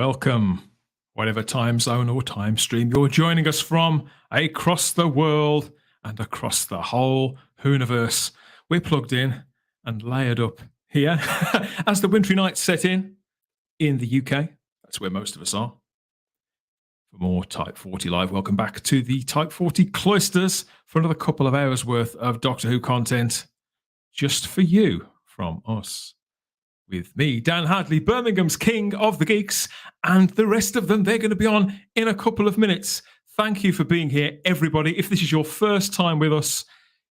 Welcome, whatever time zone or time stream you're joining us from, across the world and across the whole Whoniverse. We're plugged in and layered up here as the wintry nights set in the UK. That's where most of us are. For more Type 40 Live, welcome back to the Type 40 Cloisters for another couple of hours worth of Doctor Who content just for you from us. With me, Dan Hadley, Birmingham's King of the Geeks, and the rest of them, they're going to be on in a couple of minutes. Thank you for being here, everybody. If this is your first time with us,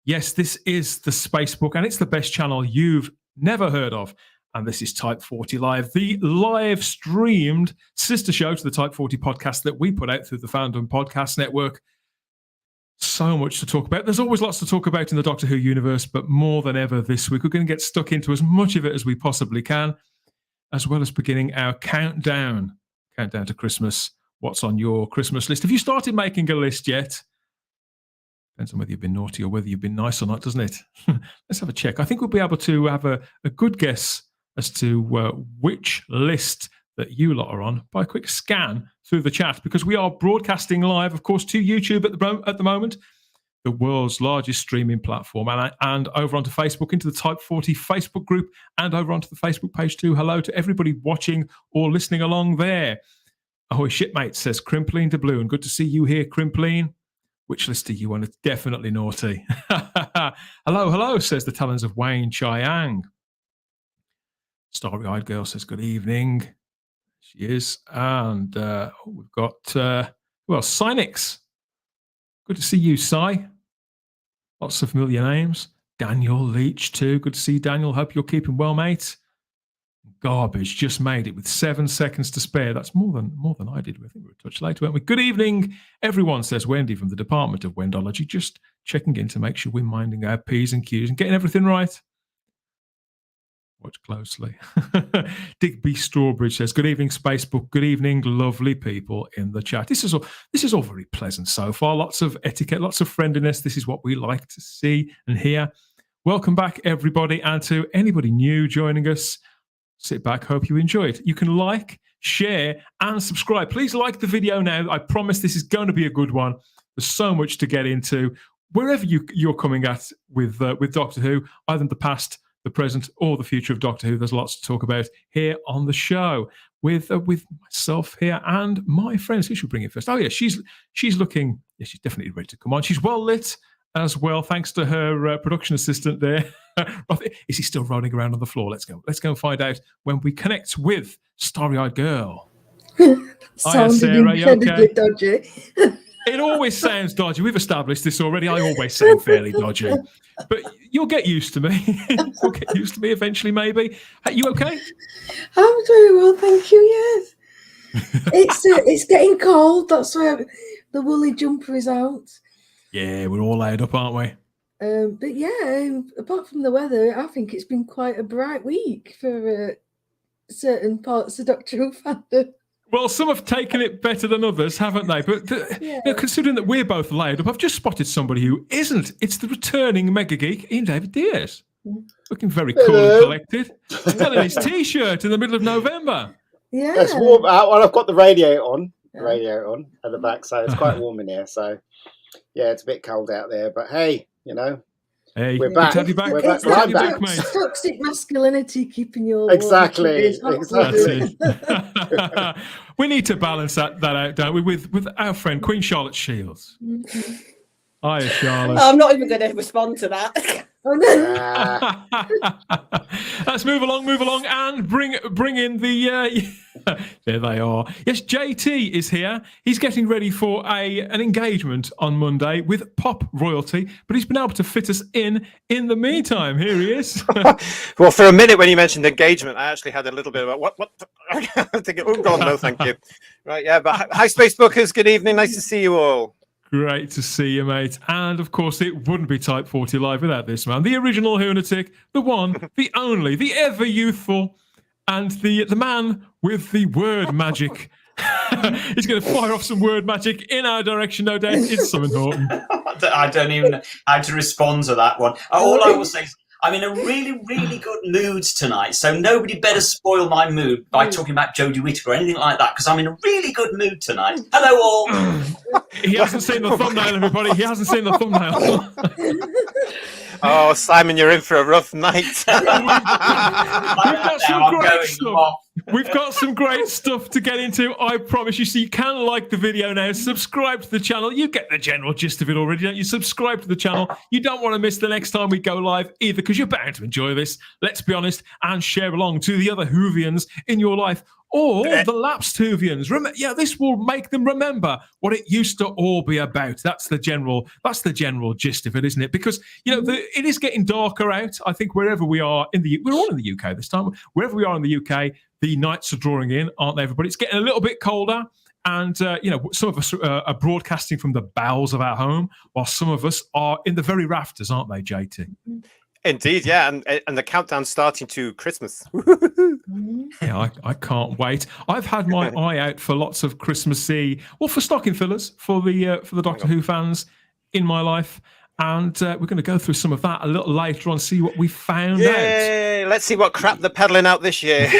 yes, this is the Spacebook, and it's the best channel you've never heard of. And this is Type 40 Live, the live streamed sister show to the Type 40 podcast that we put out through the Fandom Podcast Network. So much to talk about. There's always lots to talk about in the Doctor Who universe, but more than ever this week, we're going to get stuck into as much of it as we possibly can, as well as beginning our countdown to Christmas. What's on your Christmas list? Have you started making a list yet? Depends on whether you've been naughty or whether you've been nice or not, doesn't it? Let's have a check. I think we'll be able to have a good guess as to which list that you lot are on by a quick scan through the chat, because we are broadcasting live, of course, to YouTube at the moment, the world's largest streaming platform, and over onto Facebook, into the Type 40 Facebook group, and over onto the Facebook page too. Hello to everybody watching or listening along there. Ahoy, shipmate, says Crimpline Doubloon. Good to see you here, Crimpline. Which list are you on? It's definitely naughty. Hello, says the talons of Wayne Chiang. Starry-eyed girl says good evening. She is. And we've got, Cynix. Good to see you, Cy. Lots of familiar names. Daniel Leach, too. Good to see you, Daniel. Hope you're keeping well, mate. Garbage just made it with 7 seconds to spare. That's more than I did. I think we were a touch later, weren't we? Good evening, everyone, says Wendy from the Department of Wendology. Just checking in to make sure we're minding our P's and Q's and getting everything right. Watch closely. Digby Strawbridge says, good evening, Spacebook. Good evening, lovely people in the chat. This is all very pleasant so far. Lots of etiquette, lots of friendliness. This is what we like to see and hear. Welcome back, everybody, and to anybody new joining us, sit back. Hope you enjoy it. You can like, share, and subscribe. Please like the video now. I promise this is going to be a good one. There's so much to get into. Wherever you're coming at with Doctor Who, either in the past, the present, or the future of Doctor Who, there's lots to talk about here on the show with myself here and my friends. Who should bring it first? Oh yeah, she's looking. Yeah, she's definitely ready to come on. She's well lit as well, thanks to her production assistant there. Is he still rolling around on the floor? Let's go and find out when we connect with Starry-eyed Girl. Sounded Sarah, incredibly okay? dodgy. It always sounds dodgy. We've established this already. I always sound fairly dodgy. But you'll get used to me. You'll get used to me eventually, maybe. Are you okay? I'm very well, thank you, yes. It's getting cold. That's why the woolly jumper is out. Yeah, we're all laid up, aren't we? But yeah, apart from the weather, I think it's been quite a bright week for certain parts of Doctor Who fandom. Well, some have taken it better than others, haven't they? But considering that we're both laid up, I've just spotted somebody who isn't. It's the returning mega geek, Ian David Diaz. Looking very cool and collected. Selling his T-shirt in the middle of November. Yeah. It's warm out. Well, I've got the radiator on at the back, so it's quite warm in here. So, yeah, it's a bit cold out there. But, hey, Hey, we're back. We're back. It's I'm that back. toxic masculinity keeping you all Exactly. That's it. We need to balance that out, don't we, with our friend Queen Charlotte Shields. Mm-hmm. Hiya, Charlotte. I'm not even going to respond to that. Oh, no. Let's move along, and bring in the. There they are. Yes, JT is here. He's getting ready for an engagement on Monday with pop royalty, but he's been able to fit us in the meantime. Here he is. Well, for a minute when you mentioned engagement, I actually had a little bit of what? I'm thinking, oh God, no, thank you. Right, yeah, but hi, Spacebookers. Good evening. Nice to see you all. Great to see you, mate. And, of course, it wouldn't be Type 40 Live without this man. The original Lunatic, the one, the only, the ever-youthful, and the man with the word magic. He's going to fire off some word magic in our direction, no doubt. It's Simon Horton. I don't even know how to respond to that one. All I will say is I'm in a really, really good mood tonight, so nobody better spoil my mood by talking about Jodie Whittaker or anything like that, because I'm in a really good mood tonight. Hello, all. He hasn't seen the thumbnail, everybody. He hasn't seen the thumbnail. Oh, Simon, you're in for a rough night. We've got some great stuff to get into, I promise you. So you can like the video now, subscribe to the channel. You get the general gist of it already, don't you? Subscribe to the channel. You don't want to miss the next time we go live either, because you're bound to enjoy this, let's be honest, and share along to the other Whovians in your life. Or the lapsed Whovians. This will make them remember what it used to all be about. That's the general gist of it, isn't it? Because it is getting darker out. I think wherever we are we're all in the UK this time. Wherever we are in the UK, the nights are drawing in, aren't they, everybody? It's getting a little bit colder. And, some of us are broadcasting from the bowels of our home, while some of us are in the very rafters, aren't they, JT? Indeed, yeah, and the countdown's starting to Christmas. Yeah, I can't wait. I've had my eye out for lots of Christmassy, for stocking fillers for the Doctor Who fans in my life, and we're going to go through some of that a little later on, see what we found out. Let's see what crap they're peddling out this year.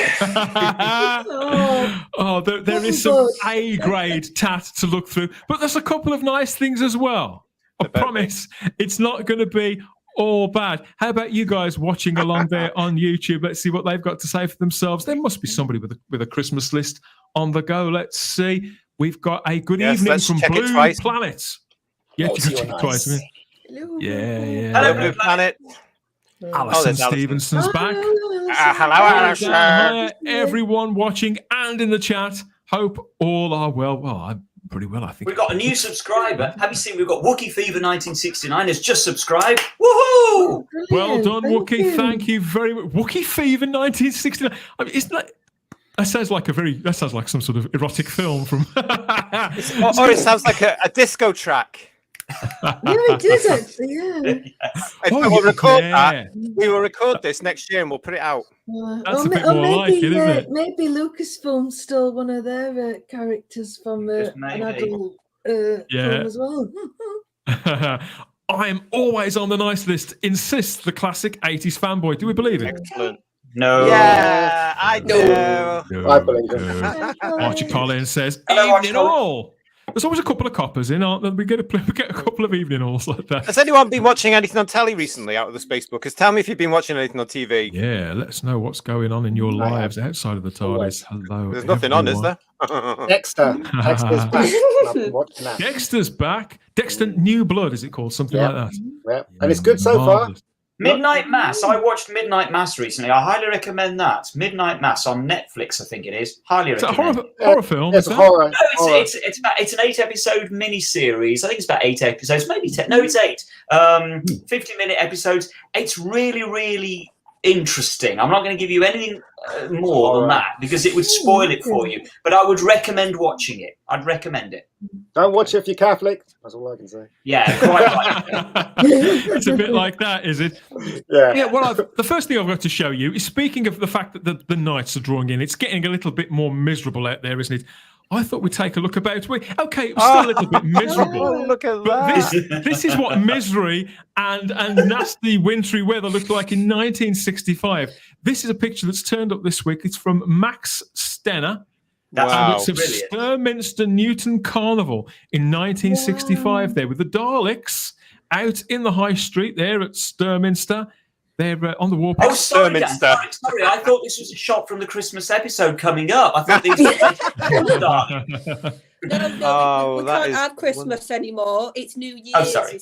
There is some A-grade tat to look through, but there's a couple of nice things as well. I promise it's not going to be all bad. How about you guys watching along there on YouTube? Let's see what they've got to say for themselves. There must be somebody with a Christmas list on the go. Let's see. We've got a good evening from Blue Planet. Yeah, check it twice. Yeah. Hello, Blue Planet. Alison Stevenson's back. Hello, Alison. Hi, everyone watching and in the chat. Hope all are well. Well, I'm pretty well, I think. We've got a new subscriber. Have you seen? We've got Wookie Fever 1969 has just subscribed. Woohoo! Well done, Wookie. Thank you very much. Wookie Fever 1969. I mean, isn't that sounds like some sort of erotic film from. Or it sounds like a disco track. Yeah, it does actually. Yeah. We'll record that. We will record this next year and we'll put it out. That's a bit more like it, isn't it? Maybe Lucasfilm stole one of their characters from an adult film as well. I'm always on the nice list. Insists the classic 80s fanboy. Do we believe it? Excellent. No. Yeah, I do. No. I believe it. Archie Collins says, Hello, evening all. There's always a couple of coppers in, aren't there? We get a couple of evening alls like that. Has anyone been watching anything on telly recently out of the Spacebookers? Tell me if you've been watching anything on TV. Yeah, let us know what's going on in your lives outside of the TARDIS. Hello. There's nothing on, is there? Dexter's back. I've been watching that. Dexter's back. Dexter New Blood, is it called? Something like that. Yeah. And it's good so far. Midnight Mass. I watched Midnight Mass recently. I highly recommend that. Midnight Mass on Netflix, I think it is. Highly recommend. It's a horror film. It's a horror. No, it's an 8-episode mini-series. I think it's about 8 episodes, maybe 10. No, it's 8. 50-minute episodes. It's really, really interesting. I'm not going to give you anything more than that because it would spoil it for you. But I would recommend watching it. I'd recommend it. Don't watch it if you're Catholic. That's all I can say. Yeah, quite right. It's a bit like that, is it? Yeah. Yeah, well, the first thing I've got to show you is, speaking of the fact that the nights are drawing in, it's getting a little bit more miserable out there, isn't it? I thought we'd take a look about it. Okay, it was still a little bit miserable. Oh, look at But that. this is what misery and nasty wintry weather looked like in 1965. This is a picture that's turned up this week. It's from Max Stenner. Wow. It's of Sturminster Newton Carnival in 1965 there, with the Daleks out in the high street there at Sturminster. They're on the warpath. Oh, sorry, Dan. Sorry. I thought this was a shot from the Christmas episode coming up. I thought these were No, we can't have Christmas anymore. It's New Year's. Oh, sorry.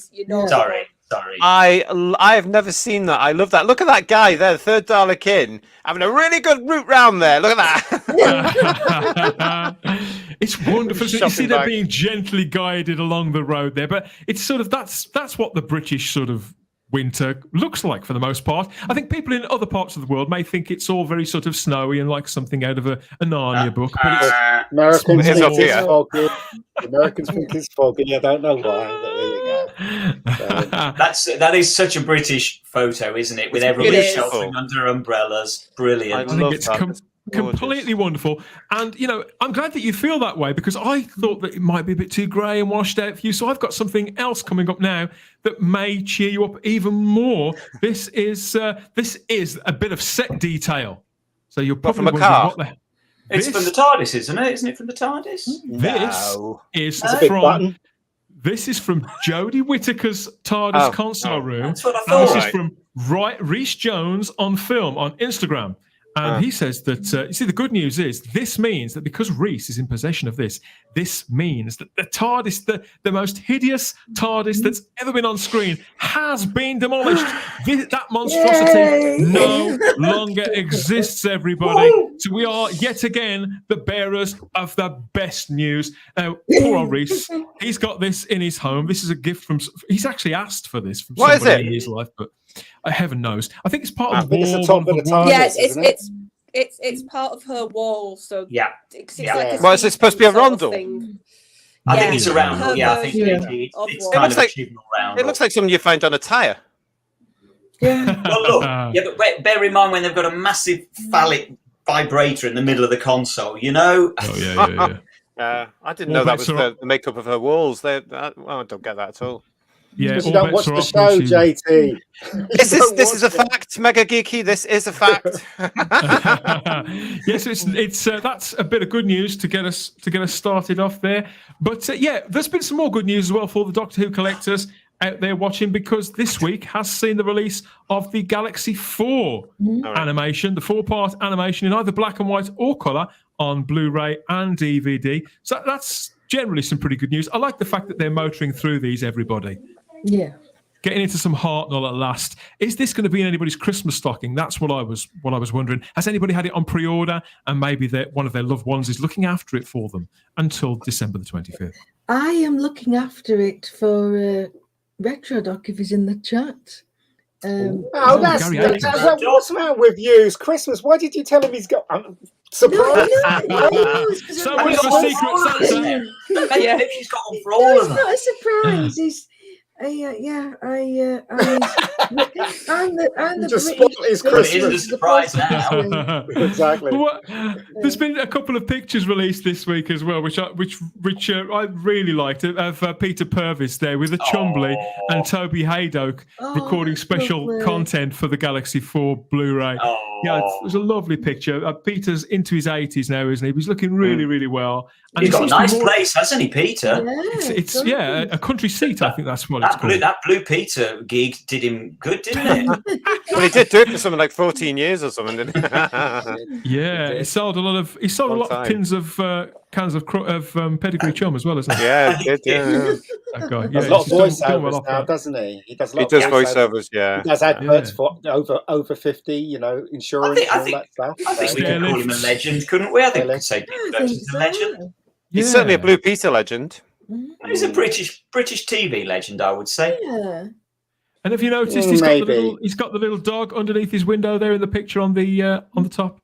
Sorry. I have never seen that. I love that. Look at that guy there, the third Dalek in, having a really good route round there. Look at that. It's wonderful. So you see Shopping they're being gently guided along the road there, but it's sort of that's what the British sort of winter looks like for the most part. I think people in other parts of the world may think it's all very sort of snowy and like something out of a Narnia book, but it's Americans It's think up it's here. foggy. Americans think it's foggy. I don't know why. But there you go. That is such a British photo, isn't it? With everybody is. sheltering under umbrellas. Brilliant. I love it's that. completely wonderful. And, I'm glad that you feel that way, because I thought that it might be a bit too grey and washed out for you. So I've got something else coming up now that may cheer you up even more. This is a bit of set detail. So you're probably from a car. It's from the TARDIS, isn't it? Isn't it from the TARDIS? This is from Jodie Whittaker's TARDIS console room. That's what I thought. This is from Rhys Jones on film on Instagram. And he says that, the good news is this means that because Rhys is in possession of this means that the TARDIS, the most hideous TARDIS that's ever been on screen, has been demolished. That monstrosity no longer exists, everybody. So we are yet again the bearers of the best news. Now, poor old Rhys, he's got this in his home. This is a gift from, he's actually asked for this from somebody in his life, but heaven knows. I think it's part of the wall. It's the top of the TARDIS, it's part of her wall. So it's like is it supposed to be a rondel? I think it's a roundel. Yeah, I think it's kind of a roundel. It looks like something you found on a tyre. Yeah. Well, look, but bear in mind when they've got a massive phallic vibrator in the middle of the console. Oh yeah. I didn't know that was the makeup of her walls. I don't get that at all. Yeah, you don't watch the show, JT. This is a fact, Mega Geeky. This is a fact. Yes, it's that's a bit of good news to get us started off there. But there's been some more good news as well for the Doctor Who collectors out there watching, because this week has seen the release of the Galaxy 4 animation, the 4-part animation in either black and white or colour on Blu-ray and DVD. So that's generally some pretty good news. I like the fact that they're motoring through these, everybody. Yeah. Getting into some Hartnell at last. Is this going to be in anybody's Christmas stocking? That's what I was wondering. Has anybody had it on pre-order, and maybe one of their loved ones is looking after it for them until December the 25th? I am looking after it for Retrodoc if he's in the chat. What's the matter with you? It's Christmas. Why did you tell him he's got? Surprise! So much for Secret Santa. Maybe she's got one for all of them. It's not a surprise. I'm the just British. spoiled his Christmas. It is a surprise now. Exactly. Well, there's been a couple of pictures released this week as well, which I really liked. Of Peter Purvis there with a Chumbly and Toby Haydock recording special content for the Galaxy 4 Blu-ray. Yeah, it was a lovely picture. Peter's into his 80s now, isn't he? He's looking really, really well. And he's got a nice place, hasn't he, Peter? It's a country seat. I think that's what it's called. That Blue Peter gig did him good, didn't it? Well, he did do it for something like 14 years or something, didn't he? Yeah, he sold a lot of tins of cans of pedigree chum as well, isn't he? Yeah, he did. Yeah. That guy. He does a lot of voiceovers now, doesn't he? He does voiceovers. Yeah, he does adverts for over 50. Insurance and all that stuff. I think we could call him a legend, couldn't we? I think we could say he's a legend. He's certainly a Blue Peter legend. He's a British TV legend, I would say. Yeah. And have you noticed he's got the little dog underneath his window there in the picture on the top?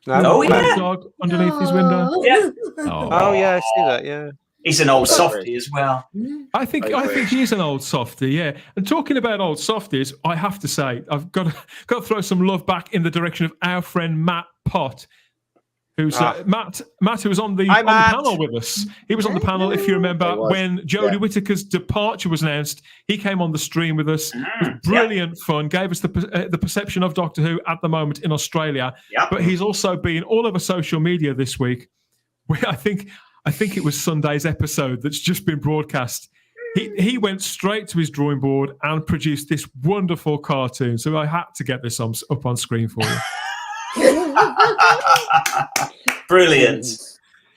No. Dog underneath his window. Yeah. Oh yeah, I see that. Yeah. He's an old softie as well. I think he is an old softie, yeah. And talking about old softies, I have to say I've got to throw some love back in the direction of our friend Matt Pott, who's Matt, who was on the panel with us. He was on the panel, if you remember, when Jodie Whittaker's departure was announced. He came on the stream with us. It was brilliant fun. Gave us the perception of Doctor Who at the moment in Australia. Yep. But he's also been all over social media this week. I think it was Sunday's episode that's just been broadcast. He went straight to his drawing board and produced this wonderful cartoon. So I had to get this up on screen for you. Brilliant.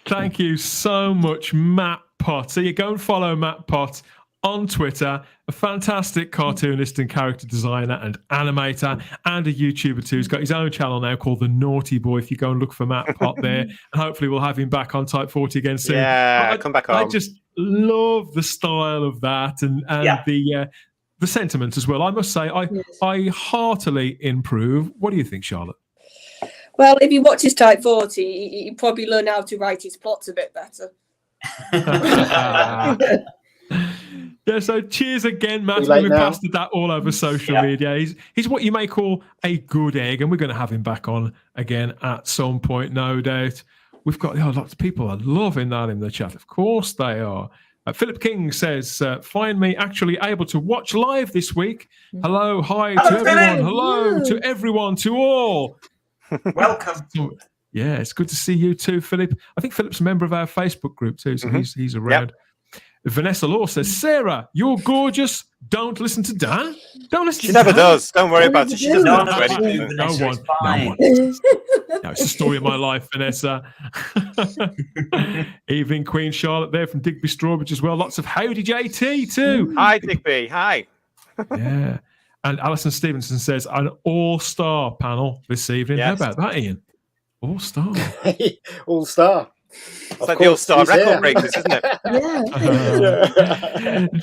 Thank you so much, Matt Pott. So you go and follow Matt Pott on Twitter, a fantastic cartoonist and character designer and animator, and a YouTuber too. He's got his own channel now called The Naughty Boy. If you go and look for Matt Pott there, and hopefully we'll have him back on Type 40 again soon. Yeah, come back on. I just love the style of that and the sentiment as well. I must say, I heartily improve. What do you think, Charlotte? Well, if he watches Type 40, he'd probably learn how to write his plots a bit better. Yeah, so cheers again, Matt. Too late We've now. plastered that all over social media. He's what you may call a good egg, and we're going to have him back on again at some point, no doubt. We've got lots of people are loving that in the chat. Of course they are. Philip King says, find me actually able to watch live this week. Hello, hi to everyone. Hello to everyone, to all. Welcome. Yeah, it's good to see you too, Philip. I think Philip's a member of our Facebook group too, so he's around. Yep. Vanessa Law says, Sarah, you're gorgeous. Don't listen to Dan. Don't listen to Dan. She never does. Don't worry about it. She doesn't No one. No, it's the story of my life, Vanessa. Evening, Queen Charlotte there from Digby Strawbridge as well. Lots of howdy JT too. Hi, Digby. Hi. Yeah. And Alison Stevenson says, an all-star panel this evening. Yes. How about that, Ian? All-star. All-star. It's like the all-star record breakers, isn't it?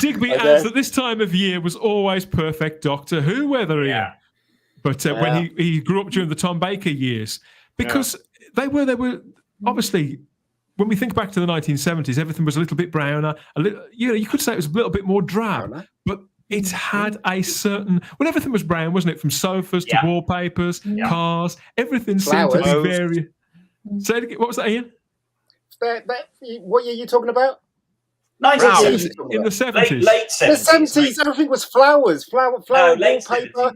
Digby adds that this time of year was always perfect Doctor Who weather, Ian. But when he grew up during the Tom Baker years, because they were obviously, when we think back to the 1970s, everything was a little bit browner. You could say it was a little bit more drab, but it had a certain. Well, everything was brown, wasn't it? From sofas to wallpapers, cars, everything seemed to be very. Say it again. What was that, Ian? What year are you talking about? 1970s. In the 70s. Late 70s. The 70s, everything was flowers. Flower wallpaper.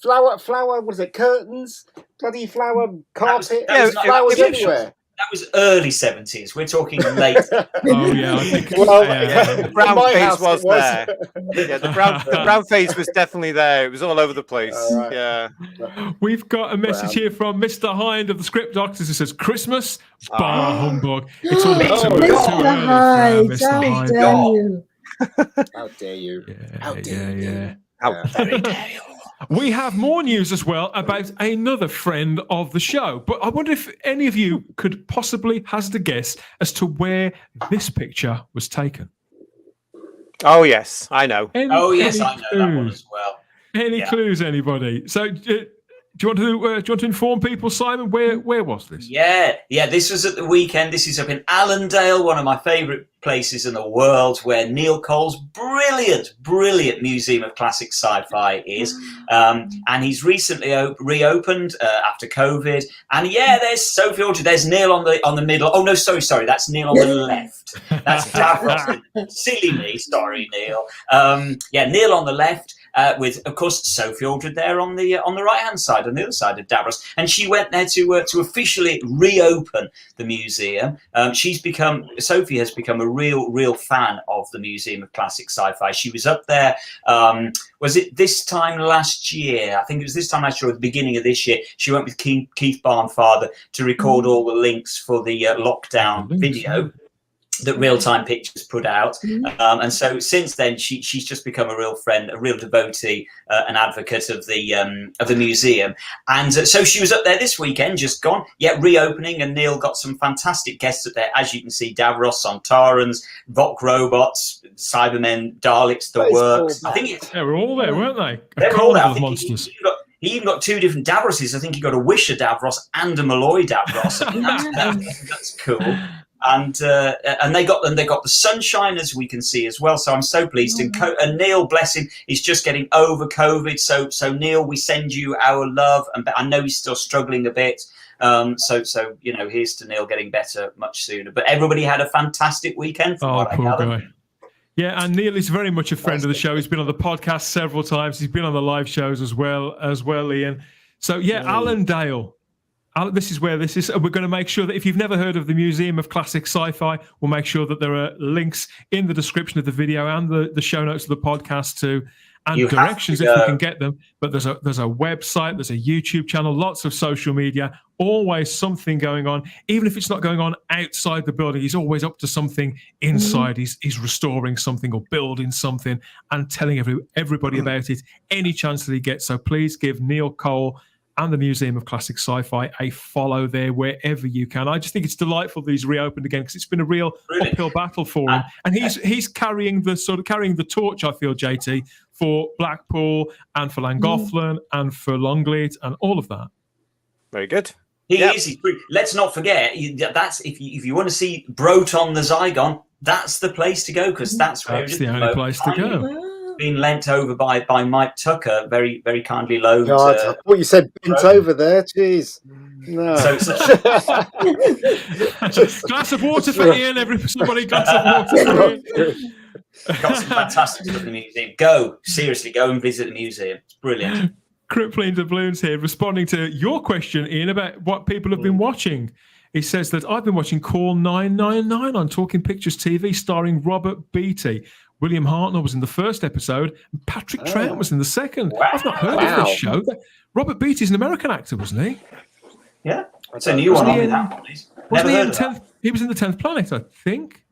Flower, what is it, curtains? Bloody flower carpet. Flowers everywhere. That was early 70s. We're talking late. Oh, yeah. I think, the brown phase was there. Yeah, the brown phase was definitely there. It was all over the place. Right. Yeah. We've got a message here from Mr. Hind of the Script Doctors who says, Christmas, bar humbug. It's all Mr. Hind. How dare you? How dare you? How very dare you? We have more news as well about another friend of the show. But I wonder if any of you could possibly hazard a guess as to where this picture was taken. Oh, yes, I know. I know that one as well. Any clues, anybody? So do you want to inform people, Simon? Where was this? Yeah. This was at the weekend. This is up in Allendale, one of my favourite places in the world, where Neil Cole's brilliant Museum of Classic Sci-Fi is, and he's recently reopened after COVID. And there's Sophie Audrey. There's Neil on the middle. Oh no, sorry, that's Neil on the left. That's Davros. Silly me, sorry, Neil. Neil on the left. With, of course, Sophie Aldred there on the right-hand side, on the other side of Davros, and she went there to officially reopen the museum. Sophie has become a real fan of the Museum of Classic Sci-Fi. She was up there. Was it this time last year? I think it was this time last year or the beginning of this year. She went with Keith Barnfather to record all the links for the lockdown video that Real Time Pictures put out, and so since then she's just become a real friend, a real devotee, an advocate of the museum. And so she was up there this weekend, just gone, reopening, and Neil got some fantastic guests up there, as you can see: Davros, Sontarans, Vok robots, Cybermen, Daleks, the works. I think they were all there, weren't they? They were all there. Monsters. He even got two different Davroses. I think he got a Wisher Davros and a Malloy Davros. I mean, that's cool. And they got the sunshine, as we can see as well. So I'm so pleased. And Neil, bless him, is just getting over COVID. So Neil, we send you our love. And I know he's still struggling a bit. So here's to Neil getting better much sooner. But everybody had a fantastic weekend. Poor guy. Yeah, and Neil is very much a friend of the show. He's been on the podcast several times. He's been on the live shows as well, Ian. So Allendale. This is where this is. We're going to make sure that if you've never heard of the Museum of Classic Sci-Fi, we'll make sure that there are links in the description of the video and the show notes of the podcast too, and directions if we can get them. But there's a website, there's a YouTube channel, lots of social media, always something going on. Even if it's not going on outside the building, he's always up to something inside. He's restoring something or building something and telling everybody about it any chance that he gets. So please give Neil Cole and the Museum of Classic Sci-Fi a follow there wherever you can. I just think it's delightful that he's reopened again, because it's been a real uphill battle for him, and he's carrying the torch, I feel, JT, for Blackpool and for Llangollen and for Longleat and all of that. Very good. He is. Let's not forget, that's if you want to see Broton the Zygon, that's the place to go, because that's where That's the only place to go. Being lent over by Mike Tucker, very very kindly loaned. God, I thought you said bent over there. Jeez. No. Glass of water for Ian, somebody glass of water for Ian. Got some fantastic stuff in the museum. Go, seriously, go and visit the museum. It's brilliant. Crippling Doubloons here, responding to your question, Ian, about what people have been watching. He says that I've been watching Call 999 on Talking Pictures TV, starring Robert Beatty. William Hartnell was in the first episode, and Patrick Troughton was in the second. Wow. I've not heard of this show. Robert Beatty's an American actor, wasn't he? Yeah, it's a new one on me, that one. Wasn't he in 10th? He was in the 10th Planet, I think.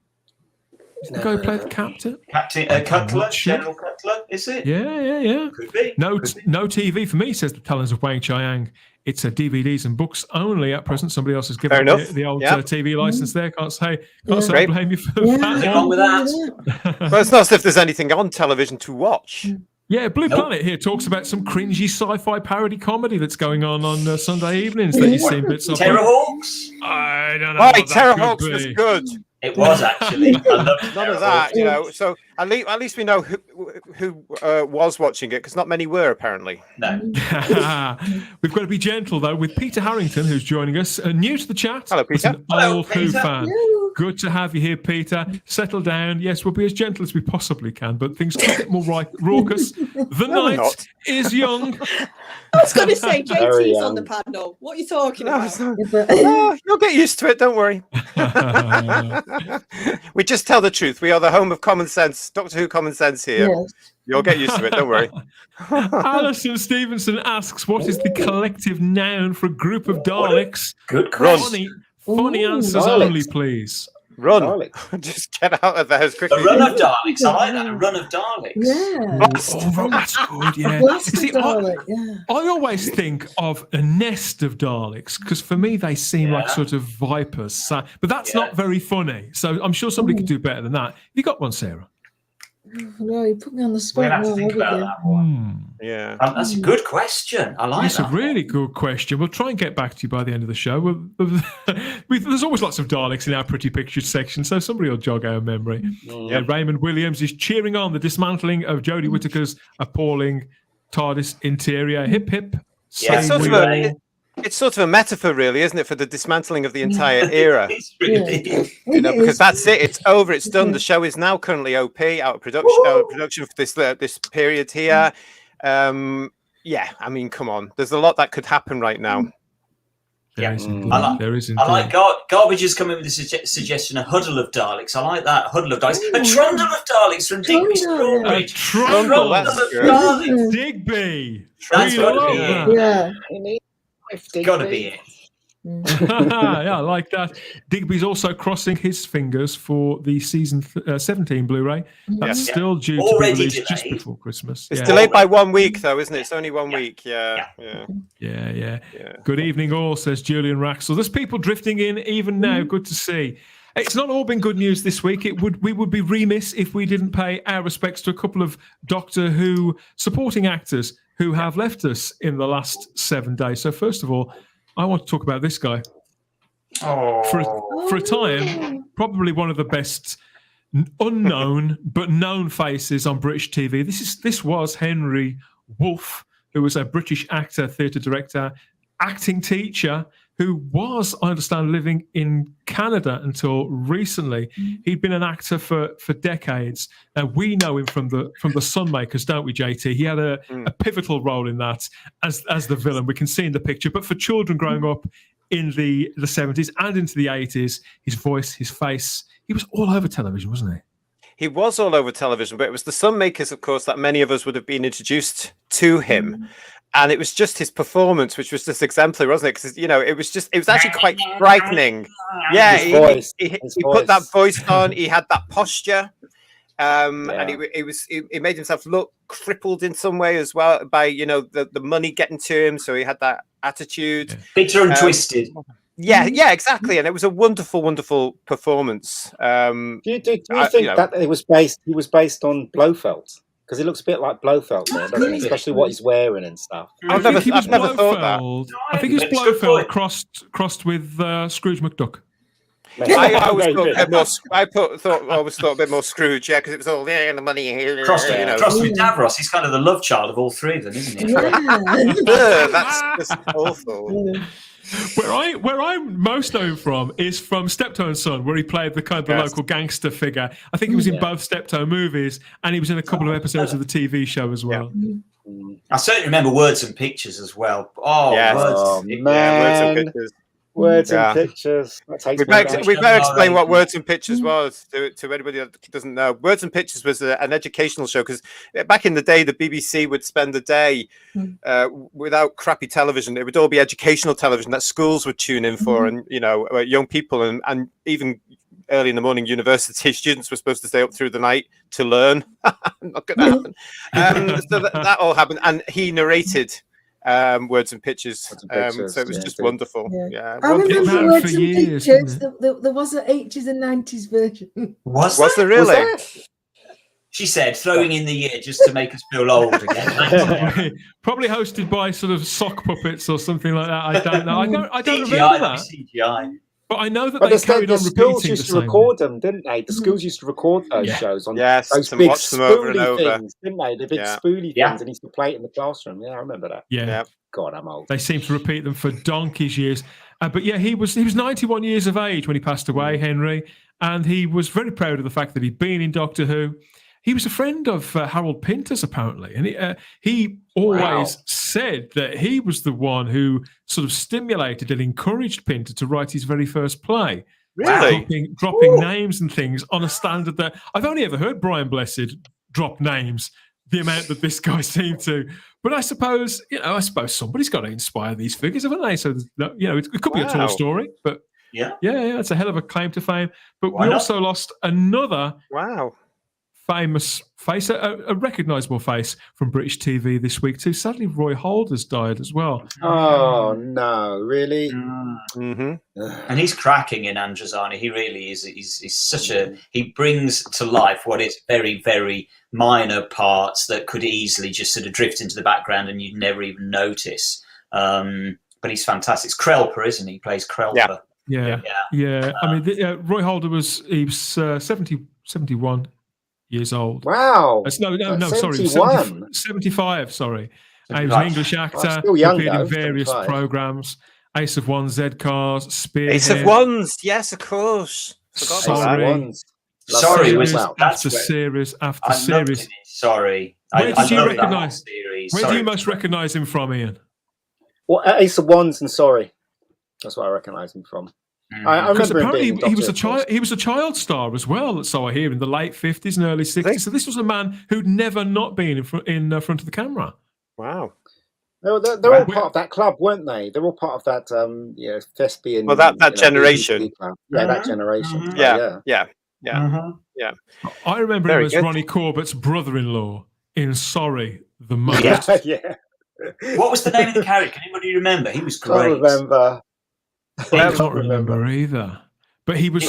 The guy who played the captain. Captain Cutler, General Cutler, is it? Yeah. Could be. No TV for me, says the Talons of Wang Chiang. It's DVDs and books only at present. Somebody else has given the old TV license there. Can't say blame you for that. Nothing wrong with that. Well, it's not as if there's anything on television to watch. Yeah, Blue Planet here talks about some cringy sci-fi parody comedy that's going on Sunday evenings that you've seen bits of. Terrorhawks? I don't know. Right, Terrorhawks was good. It was actually. None of that, you know. So at least we know who was watching it, because not many were apparently. No. We've got to be gentle though with Peter Harrington, who's joining us, new to the chat. Hello, Peter. An old Who fan. Good to have you here, Peter. Settle down. Yes, we'll be as gentle as we possibly can, but things can get more raucous. The night is young. I was going to say, JT's on the panel. What are you talking about? No, you'll get used to it. Don't worry. We just tell the truth. We are the home of common sense, Doctor Who common sense here. Yes. You'll get used to it. Don't worry. Alison Stevenson asks, "What is the collective noun for a group of Daleks?" Good question. Funny answers Daleks. only, please. Run. Daleks. Just get out of the house quickly. A run of Daleks. I like that. A run of Daleks. Yeah. Oh, that's good, yeah. Blast See, of Dalek, yeah. I always think of a nest of Daleks, because for me they seem like sort of vipers. So, but that's not very funny. So I'm sure somebody could do better than that. You got one, Sarah? No, you put me on the spot. We're going to have to think about that one. Yeah. That's a good question. I like that. It's a really good question. We'll try and get back to you by the end of the show. There's always lots of Daleks in our pretty pictures section, so somebody will jog our memory. Raymond Williams is cheering on the dismantling of Jodie Whittaker's appalling TARDIS interior. Hip, hip. Yeah, it's sort of a metaphor, really, isn't it, for the dismantling of the entire era? It's really You know, because that's it. It's over. It's done. The show is now currently OP, out of production for this period here. Yeah, I mean, come on. There's a lot that could happen right now. There is indeed. I like Garbage is coming with a suggestion, a huddle of Daleks. I like that. Huddle of Daleks. A trundle of Daleks from Digby Strawbridge. A trundle of Daleks. Digby. That's got to be it. Yeah. It's got to be it. Yeah, I like that. Digby's also crossing his fingers for the season 17 Blu-ray. That's still due to be released just before Christmas. It's delayed by 1 week, though, isn't it? It's only 1 week. Yeah. Good evening, all, says Julian Raxel. There's people drifting in even now. Good to see. It's not all been good news this week. We would be remiss if we didn't pay our respects to a couple of Doctor Who supporting actors who have left us in the last 7 days. So first of all, I want to talk about this guy. For a time, probably one of the best unknown but known faces on British TV. This was Henry Wolfe, who was a British actor, theatre director, acting teacher, who was, I understand, living in Canada until recently. He'd been an actor for decades. Now, we know him from the Sunmakers, don't we, JT? He had a pivotal role in that as the villain. We can see in the picture. But for children growing up in the 70s and into the 80s, his voice, his face, he was all over television, wasn't he? He was all over television, but it was the Sunmakers, of course, that many of us would have been introduced to him. And it was just his performance, which was just exemplary, wasn't it? Because, you know, it was actually quite frightening. Yeah, he put that voice on. He had that posture. And he made himself look crippled in some way as well by, you know, the money getting to him. So he had that attitude. Bitter and twisted. Yeah, exactly. And it was a wonderful, wonderful performance. Do you think that he was based on Blofeld? Because he looks a bit like Blofeld there, doesn't he? Especially what he's wearing and stuff. I've never thought that. I think he was Blofeld crossed with Scrooge McDuck. I always thought a bit more. Always thought a bit more Scrooge, yeah, because it was all the money here. Crossed with Davros. He's kind of the love child of all three of them, isn't he? That's just awful. Where I'm most known from is from Steptoe and Son, where he played the kind of the local gangster figure. I think he was in both Steptoe movies, and he was in a couple of episodes of the TV show as well. I certainly remember Words and Pictures as well. Words and Pictures. Words and Pictures. We better explain what Words and Pictures was to anybody that doesn't know. Words and Pictures was an educational show, because back in the day, the BBC would spend the day without crappy television. It would all be educational television that schools would tune in for, and young people and even early in the morning, university students were supposed to stay up through the night to learn. Not gonna happen. So that all happened, and he narrated Words and Pictures. So it was just wonderful. I remember Words and Pictures. There was an 80s and 90s version. Was there really? She said, throwing in the year just to make us feel old again. Probably hosted by sort of sock puppets or something like that. I don't know. I don't remember that. CGI. But I know that they carried on repeating the schools used to record them, didn't they? The schools used to record those shows on those big spoolie things, didn't they? The big spoolie things, and he used to play it in the classroom. Yeah, I remember that. Yeah. God, I'm old. They seem to repeat them for donkey's years. But he was 91 years of age when he passed away, Henry, and he was very proud of the fact that he'd been in Doctor Who. He was a friend of Harold Pinter's, apparently, and he always said that he was the one who sort of stimulated and encouraged Pinter to write his very first play. Really? Dropping names and things on a standard that I've only ever heard Brian Blessed drop names, the amount that this guy seemed to. But I suppose somebody's got to inspire these figures, haven't they? So, it could be a tall story, but yeah, it's a hell of a claim to fame. But we also lost another famous face, a recognisable face from British TV this week too. Sadly, Roy Holder's died as well. Oh no, really? And he's cracking in Androzani. He really is. He's such he brings to life what is very, very minor parts that could easily just sort of drift into the background and you'd never even notice. But he's fantastic. It's Krelper, isn't he? He plays Krelper. Yeah. I mean, Roy Holder was 71 years old. Wow. No, sorry. 75, sorry. He was an English actor, appeared in various programmes. Ace of Wands, Z-Cars, Spear. Ace of Wands, yes, of course. Sorry. After series. Sorry. Where do you most recognise him from, Ian? Well, Ace of Wands and Sorry. That's what I recognise him from. I remember apparently he was a child star as well. So I hear in the late 50s and early 60s. So this was a man who'd never not been in front of the camera. Wow. They're all part of that club, weren't they? They're all part of that thespian. Well, that generation. That generation. Yeah. I remember him as Ronnie Corbett's brother-in-law in Sorry the Most. Yeah. What was the name of the character? Can anybody remember? He was great. I remember. I can't remember either. But he was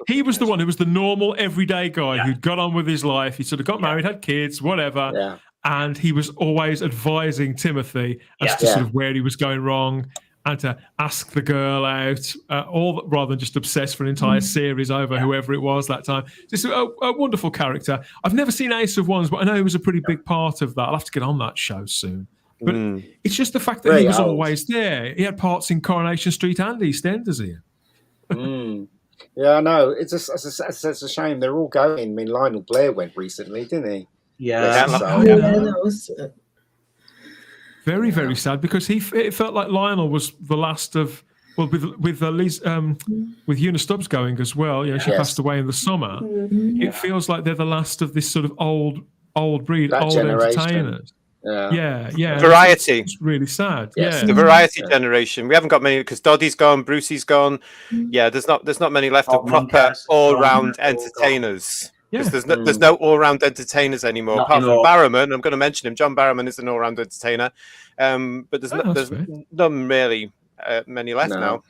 he was the one who was the normal everyday guy who'd got on with his life. He sort of got married, had kids, whatever. Yeah. And he was always advising Timothy as to sort of where he was going wrong and to ask the girl out, rather than just obsess for an entire series over whoever it was that time. Just a wonderful character. I've never seen Ace of Wands, but I know he was a pretty big part of that. I'll have to get on that show soon. But it's just the fact that he was always there. He had parts in Coronation Street and EastEnders here. Yeah, I know. It's a shame. They're all going. I mean, Lionel Blair went recently, didn't he? Yeah. That was very, very sad, because it felt like Lionel was the last of, with Una Stubbs going as well. She passed away in the summer. It feels like they're the last of this sort of old breed, old entertainers. Yeah. Variety. It's really sad. Yes. The variety generation. We haven't got many because Doddy's gone, Brucey's gone. Yeah, there's not many left of proper all-round ententertainers. Because there's no all-round entertainers anymore. Apart from Barrowman, I'm going to mention him. John Barrowman is an all-round entertainer, but there's not really many left now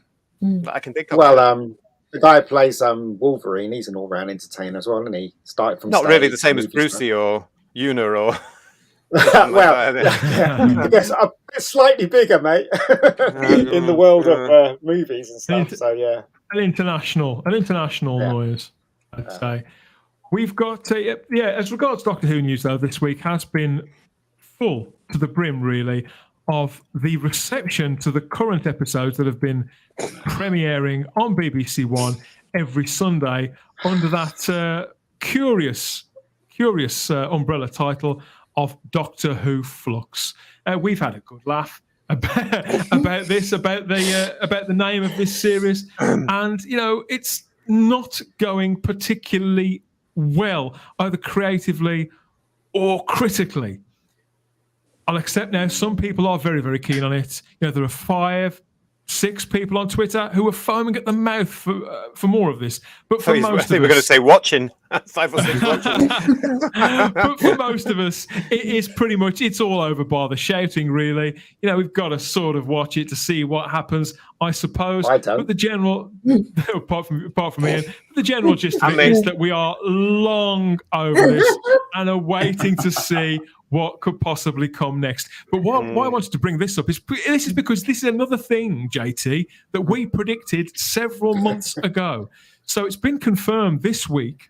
that I can think of. Well, the guy who plays Wolverine, he's an all-round entertainer as well, isn't he? Started from not really the same as Brucey or Una or. I guess I'm slightly bigger, mate, in the world of movies and stuff. So yeah. an international noise, I'd say. We've got, as regards Doctor Who news, though, this week has been full to the brim, really, of the reception to the current episodes that have been premiering on BBC One every Sunday under that curious umbrella title of Doctor Who Flux. We've had a good laugh about this, about the name of this series, and it's not going particularly well, either creatively or critically. I'll accept now some people are very, very keen on it. There are 5-6 people on Twitter who are foaming at the mouth for more of this. But for most of us, I think we're going to say watching. 5 or 6 watching. But for most of us, it is pretty much, it's all over bar the shouting, really. We've got to sort of watch it to see what happens, I suppose. I don't. But the general, apart from Ian, the general gist of it is that we are long over this and are waiting to see what could possibly come next. But why I wanted to bring this up is because this is another thing, JT, that we predicted several months ago. So it's been confirmed this week,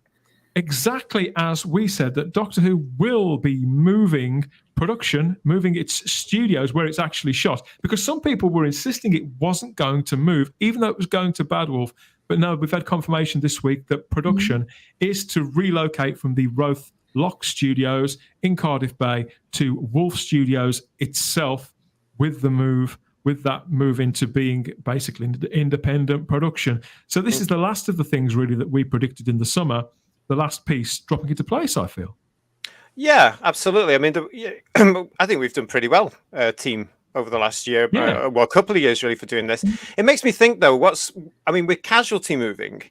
exactly as we said, that Doctor Who will be moving its studios where it's actually shot. Because some people were insisting it wasn't going to move, even though it was going to Bad Wolf. But no, we've had confirmation this week that production is to relocate from the Lock Studios in Cardiff Bay to Wolfe Studios itself, with that move into being basically independent production. So this is the last of the things really that we predicted in the summer, the last piece dropping into place, I feel. Yeah, absolutely. I mean, I think we've done pretty well, team, over the last year, a couple of years really, for doing this. It makes me think though, with Casualty moving,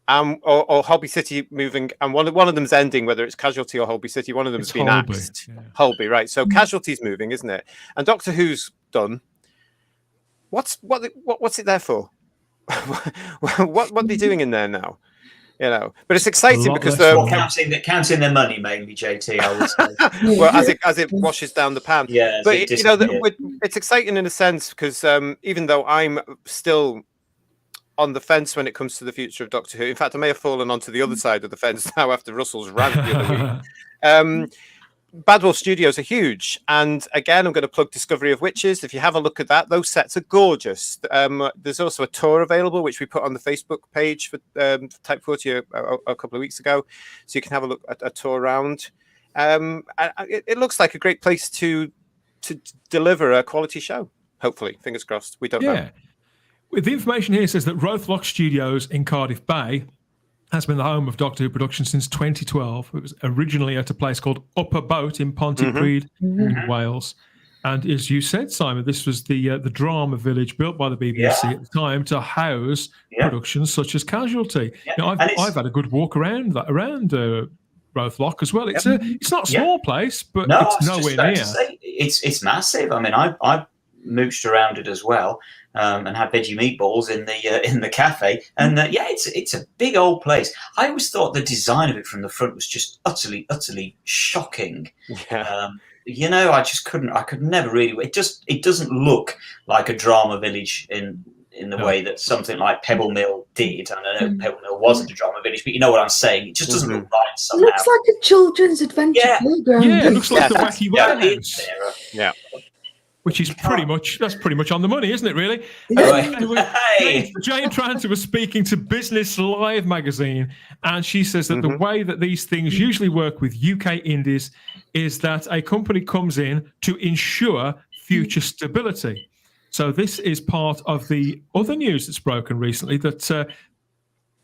or Holby City moving, and one of them's ending, whether it's Casualty or Holby City, one of them's been axed. Yeah. Holby, right? So Casualty's moving, isn't it? And Doctor Who's done. What's it there for? what are they doing in there now? But it's exciting because they're counting their money mainly, JT. I would say. Well, as it washes down the pan. Yeah, but it's exciting in a sense because even though I'm still on the fence when it comes to the future of Doctor Who. In fact, I may have fallen onto the other side of the fence now after Russell's rant the other week. Bad Wolf Studios are huge. And again, I'm going to plug Discovery of Witches. If you have a look at that, those sets are gorgeous. There's also a tour available, which we put on the Facebook page for Type 40 a couple of weeks ago. So you can have a look at a tour around. It looks like a great place to deliver a quality show. Hopefully, fingers crossed. We don't know. The information here says that Lock Studios in Cardiff Bay has been the home of Doctor Who production since 2012. It was originally at a place called Upper Boat in Pontypridd in Wales. And as you said, Simon, this was the drama village built by the BBC at the time to house productions such as Casualty. Yeah. I've had a good walk around Lock as well. It's not a small place, but it's nowhere near. It's massive. I mean, I mooched around it as well, and had veggie meatballs in the cafe. And it's a big old place. I always thought the design of it from the front was just utterly shocking. Yeah. I just couldn't. I could never really. It doesn't look like a drama village in the way that something like Pebble Mill did. And I know Pebble Mill wasn't a drama village, but you know what I'm saying. It just doesn't look right somehow. It looks like a children's adventure playground. Yeah, it looks like the Wacky Warehouse. Yeah. Which is pretty much on the money, isn't it, really? Jane Tranter was speaking to Business Live magazine, and she says that the way that these things usually work with UK indies is that a company comes in to ensure future stability. So this is part of the other news that's broken recently, that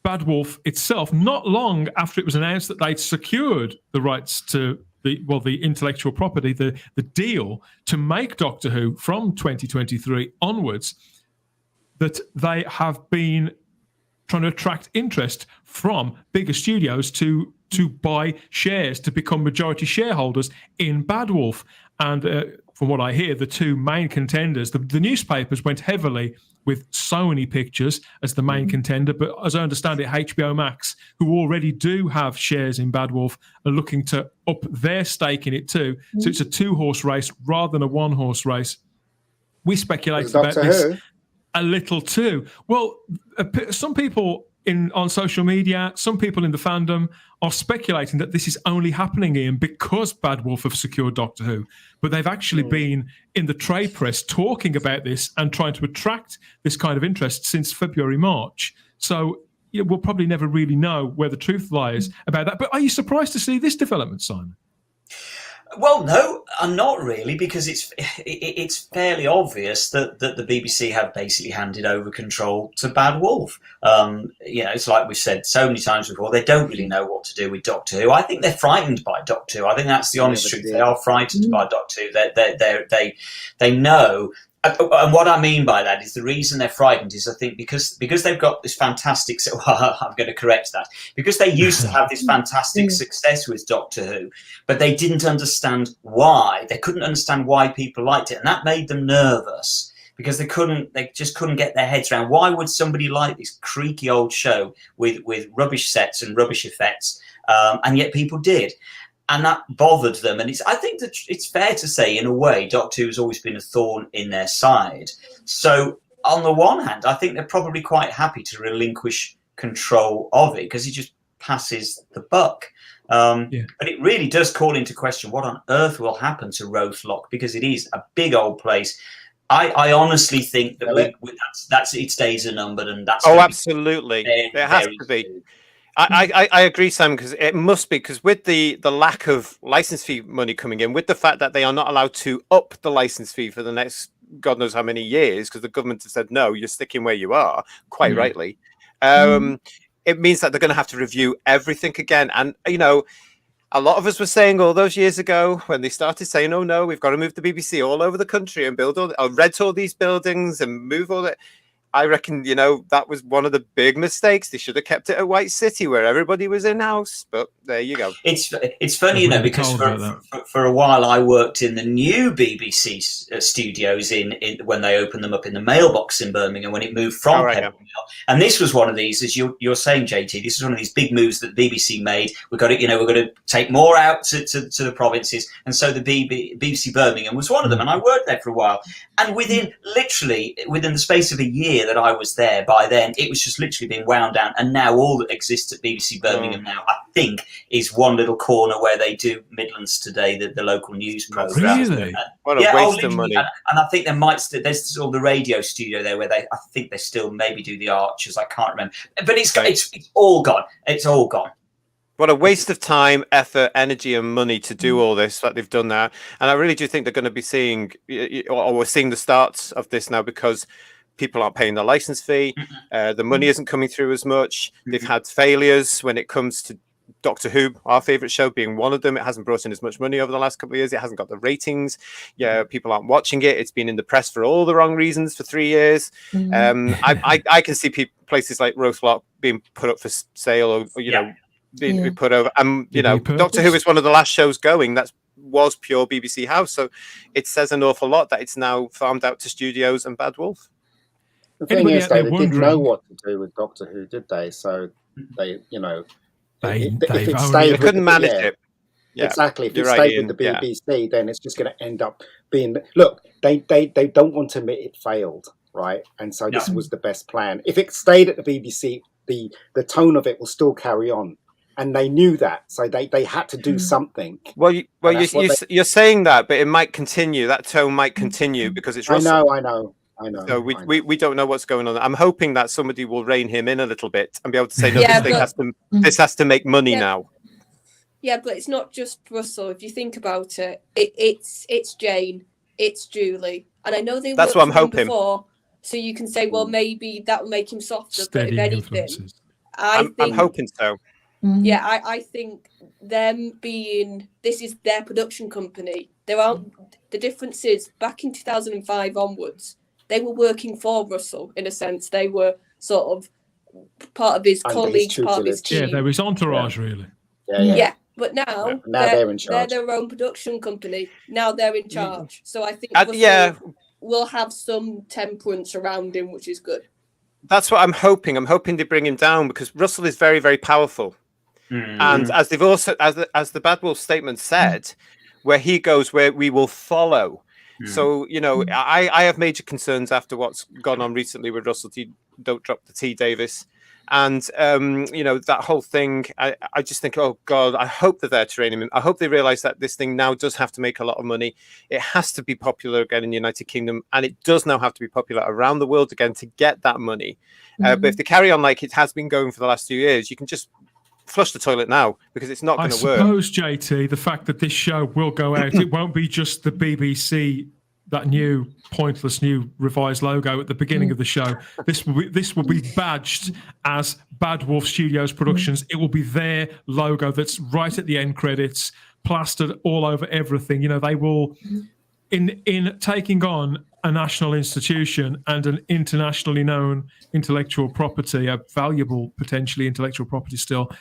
Bad Wolf itself, not long after it was announced that they'd secured the rights to the intellectual property, the deal to make Doctor Who from 2023 onwards, that they have been trying to attract interest from bigger studios to buy shares, to become majority shareholders in Bad Wolf. And from what I hear, the two main contenders, the newspapers went heavily with Sony Pictures as the main contender, but as I understand it, HBO Max, who already do have shares in Bad Wolf, are looking to up their stake in it too. So it's a 2-horse race rather than a 1-horse race. We speculate about this a little too. Well, some people on social media, some people in the fandom are speculating that this is only happening, Ian, because Bad Wolf have secured Doctor Who. But they've actually been in the trade press talking about this and trying to attract this kind of interest since February, March. So we'll probably never really know where the truth lies about that. But are you surprised to see this development, Simon? Well, no, I'm not really, because it's fairly obvious that the BBC have basically handed over control to Bad Wolf. It's like we've said so many times before, they don't really know what to do with Doctor Who. I think they're frightened by Doctor Who. I think that's the honest truth. They are frightened by Doctor Who. They know. And what I mean by that is the reason they're frightened is, I think, because they've got this fantastic. I'm going to correct that, because they used to have this fantastic success with Doctor Who, but they didn't understand why. They couldn't understand why people liked it, and that made them nervous because they just couldn't get their heads around why would somebody like this creaky old show with rubbish sets and rubbish effects, and yet people did. And that bothered them. And I think that it's fair to say, in a way, Doctor Who has always been a thorn in their side. So on the one hand, I think they're probably quite happy to relinquish control of it because he just passes the buck. But it really does call into question what on earth will happen to Rothlock, because it is a big old place. I honestly think that that's its days are numbered, and that's absolutely there has to be. I agree, Sam, because it must be, because with the lack of license fee money coming in, with the fact that they are not allowed to up the license fee for the next God knows how many years, because the government has said, no, you're sticking where you are, quite rightly. It means that they're going to have to review everything again. And, a lot of us were saying all those years ago when they started saying, oh, no, we've got to move the BBC all over the country and build rent all these buildings and move all that. I reckon, that was one of the big mistakes. They should have kept it at White City where everybody was in-house. But there you go. It's funny, because for a while I worked in the new BBC studios when they opened them up in the mailbox in Birmingham when it moved from Pebble Mill. And this was one of these, as you're saying, JT, this is one of these big moves that the BBC made. We're going to take more out to the provinces. And so the BBC Birmingham was one of them. And I worked there for a while. And within the space of a year that I was there, by then it was just literally being wound down, and now all that exists at BBC Birmingham now, I think, is one little corner where they do Midlands Today, the local news program. Really? What a waste of money! And I think there's still the radio studio there where I think they still maybe do the Archers. I can't remember, but it's all gone. It's all gone. What a waste of time, effort, energy, and money to do all this that they've done now. And I really do think they're going to be seeing, or we're seeing the starts of this now, because people aren't paying the license fee. The money isn't coming through as much. They've had failures when it comes to Doctor Who, our favourite show, being one of them. It hasn't brought in as much money over the last couple of years. It hasn't got the ratings. People aren't watching it. It's been in the press for all the wrong reasons for 3 years. I can see places like Rothlock being put up for sale, or being put over. Doctor Who is one of the last shows going that was pure BBC House. So it says an awful lot that it's now farmed out to studios and Bad Wolf. The thing is, they didn't know what to do with Doctor Who, did they? So they, they couldn't manage it. Yeah, exactly. If it stayed with the BBC, then it's just going to end up being. Look, they don't want to admit it failed, right? And so this was the best plan. If it stayed at the BBC, the tone of it will still carry on. And they knew that, so they had to do something. You're saying that, but it might continue. That tone might continue because it's Russell. I know. So we don't know what's going on. I'm hoping that somebody will rein him in a little bit and be able to say, no, this has to make money now. Yeah, but it's not just Russell. If you think about it, it's Jane, it's Julie, and I know that's what I'm hoping. Before, so you can say, well, maybe that will make him softer. Steady but if anything, influences. I'm hoping so. Yeah, I think this is their production company. The difference is back in 2005 onwards, they were working for Russell in a sense. They were sort of part of his colleagues, part of his team. Yeah, they're his entourage, really. Yeah. But now they're in charge. They're their own production company. Now they're in charge. So I think Russell will have some temperance around him, which is good. That's what I'm hoping. I'm hoping they bring him down because Russell is very, very powerful. And as they've also, as the Bad Wolf statement said, where he goes, where we will follow. So, you know, I have major concerns after what's gone on recently with Russell T. Don't Drop the T. Davis. And, you know, that whole thing, I just think, oh, God, I hope that they're training him. I hope they realize that this thing now does have to make a lot of money. It has to be popular again in the United Kingdom. And it does now have to be popular around the world again to get that money. But if they carry on like it has been going for the last 2 years, you can just flush the toilet now because it's not going to work. I suppose, JT, the fact that this show will go out, it won't be just the BBC, that new pointless new revised logo at the beginning of the show. This will be badged as Bad Wolf Studios Productions. It will be their logo that's right at the end credits, plastered all over everything. You know, they will, in taking on a national institution and an internationally known intellectual property, a valuable potentially intellectual property still,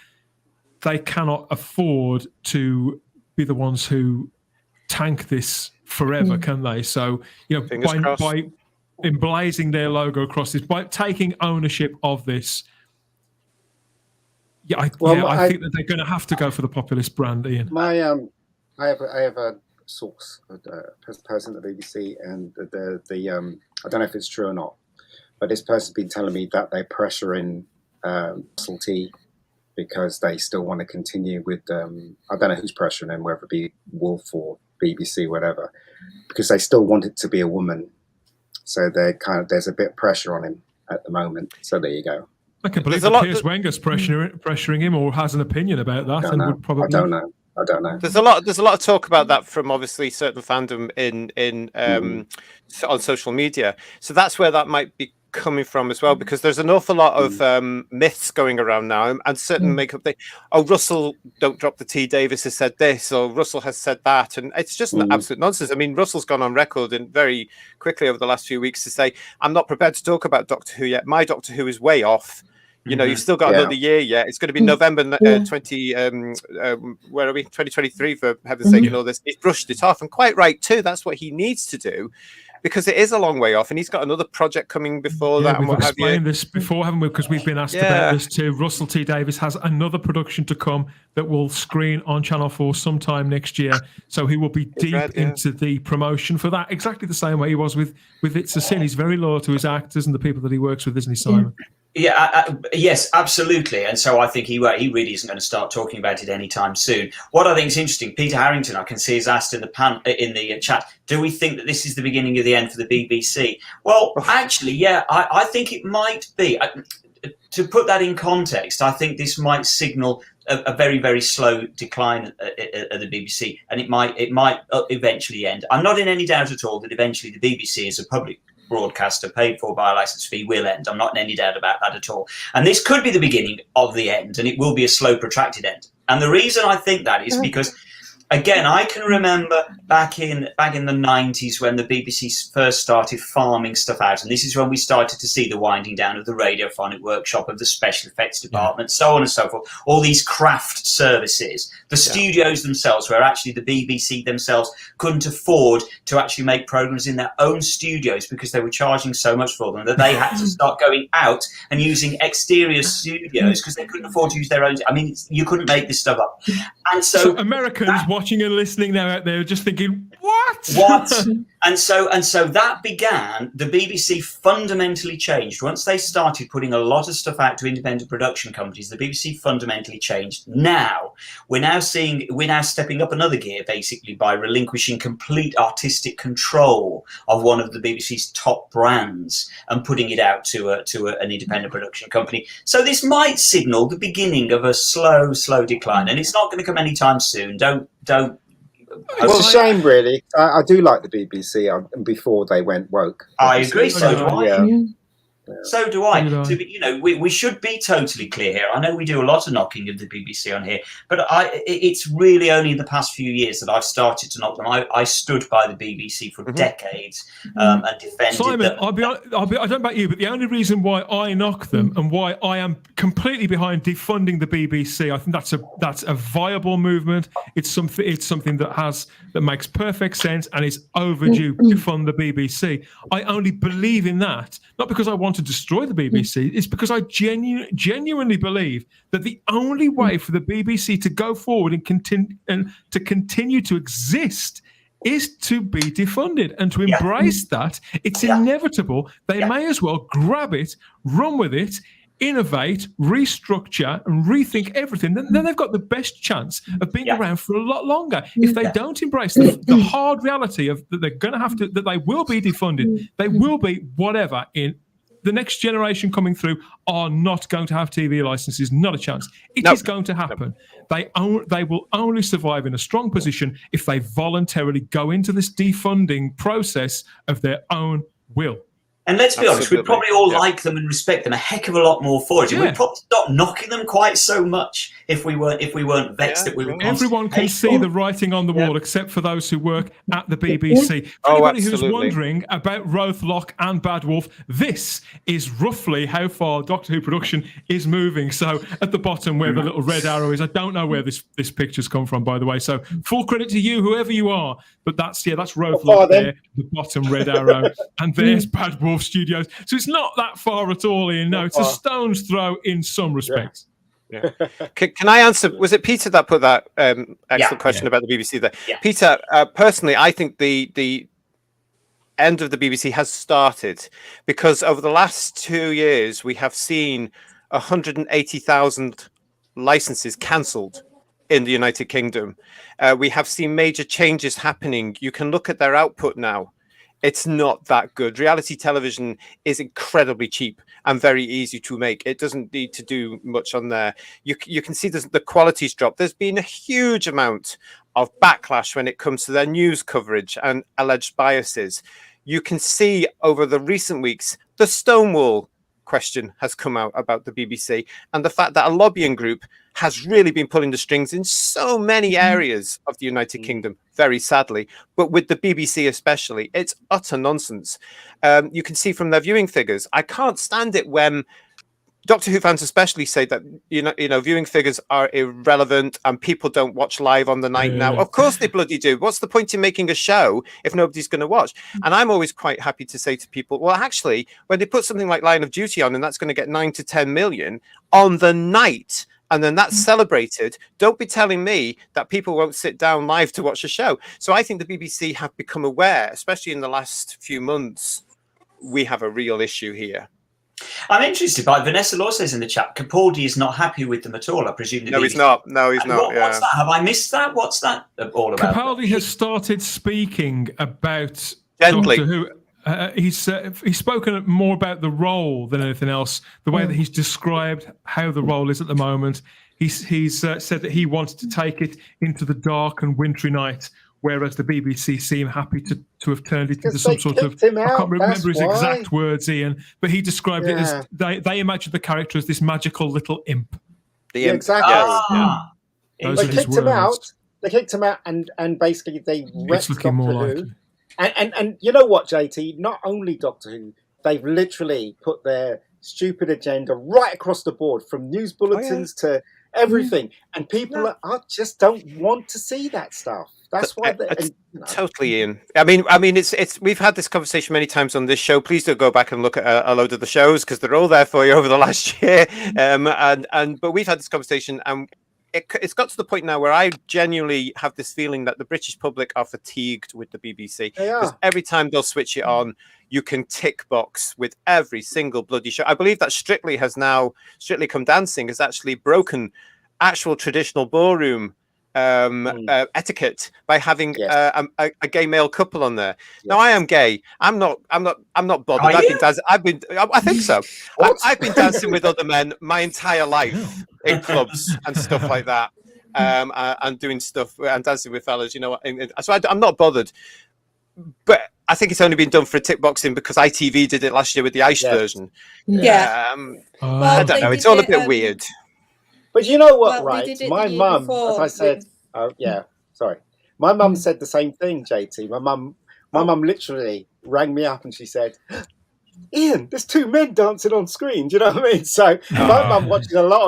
they cannot afford to be the ones who tank this forever, can they? So, you know, by emblazing their logo across this, by taking ownership of this, I think that they're going to have to go for the populist brand, Ian. I have a source, a person at the BBC, and I don't know if it's true or not, but this person's been telling me that they're pressuring Russell T because they still want to continue with I don't know who's pressuring them, whether it be Wolfe or BBC, whatever, because they still want it to be a woman. So there's a bit of pressure on him at the moment. So there you go. I can believe that Piers Wenger's pressuring him or has an opinion about that, and would probably. I don't know. There's a lot of talk about that from obviously certain fandom on social media. So that's where that might be coming from as well, because there's an awful lot of myths going around now, and certain makeup thing. Oh, Russell Don't Drop the T. Davis has said this, or Russell has said that, and it's just absolute nonsense. I mean, Russell's gone on record and very quickly over the last few weeks to say, I'm not prepared to talk about Doctor Who yet. My Doctor Who is way off. You know, you've still got another year yet. It's going to be November 2023, for heaven's sake, and all this. He's brushed it off, and quite right too. That's what he needs to do, because it is a long way off, and he's got another project coming before that. We've explained this before, haven't we? Because we've been asked about this too. Russell T. Davis has another production to come that will screen on Channel 4 sometime next year. So he will be deep into the promotion for that, exactly the same way he was with It's a Sin. He's very loyal to his actors and the people that he works with, isn't he, Simon? Yes, absolutely. And so I think he really isn't going to start talking about it anytime soon. What I think is interesting, Peter Harrington, I can see, is asked in the chat, do we think that this is the beginning of the end for the BBC? Well, actually, I think it might be. To put that in context, I think this might signal a very, very slow decline at the BBC, and it might eventually end. I'm not in any doubt at all that eventually the BBC as a public broadcaster paid for by a license fee will end. I'm not in any doubt about that at all. And this could be the beginning of the end, and it will be a slow, protracted end. And the reason I think that is because, again, I can remember back in the 90s when the BBC first started farming stuff out, and this is when we started to see the winding down of the radiophonic workshop, of the special effects department, so on and so forth, all these craft services, the studios themselves, where actually the BBC themselves couldn't afford to actually make programs in their own studios because they were charging so much for them that they had to start going out and using exterior studios because they couldn't afford to use their own. I mean, you couldn't make this stuff up. And so Americans watching and listening now out there just thinking, what? And so that began, the BBC fundamentally changed. Once they started putting a lot of stuff out to independent production companies, the BBC fundamentally changed. Now, we're now stepping up another gear, basically, by relinquishing complete artistic control of one of the BBC's top brands and putting it out to an independent production company. So this might signal the beginning of a slow decline, and it's not going to come anytime soon. Don't. It's a shame, really. I do like the BBC before they went woke. I agree. So do I. Yeah. So do I. We should be totally clear here. I know we do a lot of knocking of the BBC on here, but it's really only in the past few years that I've started to knock them. I stood by the BBC for decades and defended Simon, them. I don't know about you, but the only reason why I knock them and why I am completely behind defunding the BBC, I think that's a viable movement. It's something that makes perfect sense and is overdue to fund the BBC. I only believe in that, not because I want to destroy the BBC, it's because I genuinely believe that the only way for the BBC to go forward and continue to exist is to be defunded, and to embrace that. It's inevitable. They may as well grab it, run with it, innovate, restructure, and rethink everything. Then they've got the best chance of being around for a lot longer. If they don't embrace the hard reality of that they're going to have to, that they will be defunded, they will be whatever in the next generation coming through are not going to have TV licenses. Not a chance. It is going to happen. They will only survive in a strong position if they voluntarily go into this defunding process of their own will. And let's be honest, we'd probably all like them and respect them a heck of a lot more for it. And we'd probably stop knocking them quite so much if we weren't vexed that we were. Everyone can see the writing on the wall, except for those who work at the BBC. For anybody who's wondering about Rothlock and Bad Wolf, this is roughly how far Doctor Who production is moving. So at the bottom where the little red arrow is, I don't know where this picture's come from, by the way. So full credit to you, whoever you are. But that's Rothlock there, the bottom red arrow, and there's Bad Wolf Studios. So it's not that far at all, Ian. No, it's a stone's throw in some respects. Yeah. Can I answer? Was it Peter that put that excellent question about the BBC there? Yeah. Peter, personally, I think the end of the BBC has started, because over the last 2 years we have seen 180,000 licenses cancelled in the United Kingdom. We have seen major changes happening. You can look at their output now. It's not that good. Reality television is incredibly cheap and very easy to make. It doesn't need to do much on there. You can see the quality's dropped. There's been a huge amount of backlash when it comes to their news coverage and alleged biases. You can see over the recent weeks, the Stonewall question has come out about the BBC, and the fact that a lobbying group has really been pulling the strings in so many areas of the United Kingdom, very sadly, but with the BBC especially, it's utter nonsense. You can see from their viewing figures. I can't stand it when Doctor Who fans especially say that you know viewing figures are irrelevant and people don't watch live on the night now. Of course they bloody do. What's the point in making a show if nobody's going to watch? And I'm always quite happy to say to people, well, actually, when they put something like Line of Duty on and that's going to get 9 to 10 million on the night, and then that's celebrated, don't be telling me that people won't sit down live to watch a show. So I think the BBC have become aware, especially in the last few months, we have a real issue here. I'm interested by Vanessa Law says in the chat, Capaldi is not happy with them at all. I presume. No, he's not. No, he's not. What's that? Have I missed that? What's that all about? Capaldi has started speaking about gently. Doctor Who. He's spoken more about the role than anything else. The way that he's described how the role is at the moment. He's said that he wanted to take it into the dark and wintry night, whereas the BBC seem happy to have turned it into some sort of... I can't remember his exact words, Ian, but he described it as... They imagined the character as this magical little imp. The imp. Exactly. Those they kicked him out. They kicked him out and basically they wrecked Doctor Who. And you know what, JT? Not only Doctor Who, they've literally put their stupid agenda right across the board, from news bulletins to everything. And people just don't want to see that stuff. That's why totally, Ian. I mean, it's we've had this conversation many times on this show. Please do go back and look at a load of the shows because they're all there for you over the last year. But we've had this conversation, and it's got to the point now where I genuinely have this feeling that the British public are fatigued with the BBC. Because every time they'll switch it on, you can tick box with every single bloody show. I believe that Strictly Come Dancing has actually broken actual traditional ballroom etiquette by having a gay male couple on there. Now I am gay. I'm not bothered. I think so. I've been dancing with other men my entire life in clubs and stuff like that, and doing stuff and dancing with fellas. You know, so I'm not bothered. But I think it's only been done for a tick boxing because ITV did it last year with the Ice version. Yeah. I don't know. It's all a bit weird. But you know what, right? My mum, as I said, my mum said the same thing, JT. My mum literally rang me up and she said, Ian, there's two men dancing on screen. Do you know what I mean? So my mum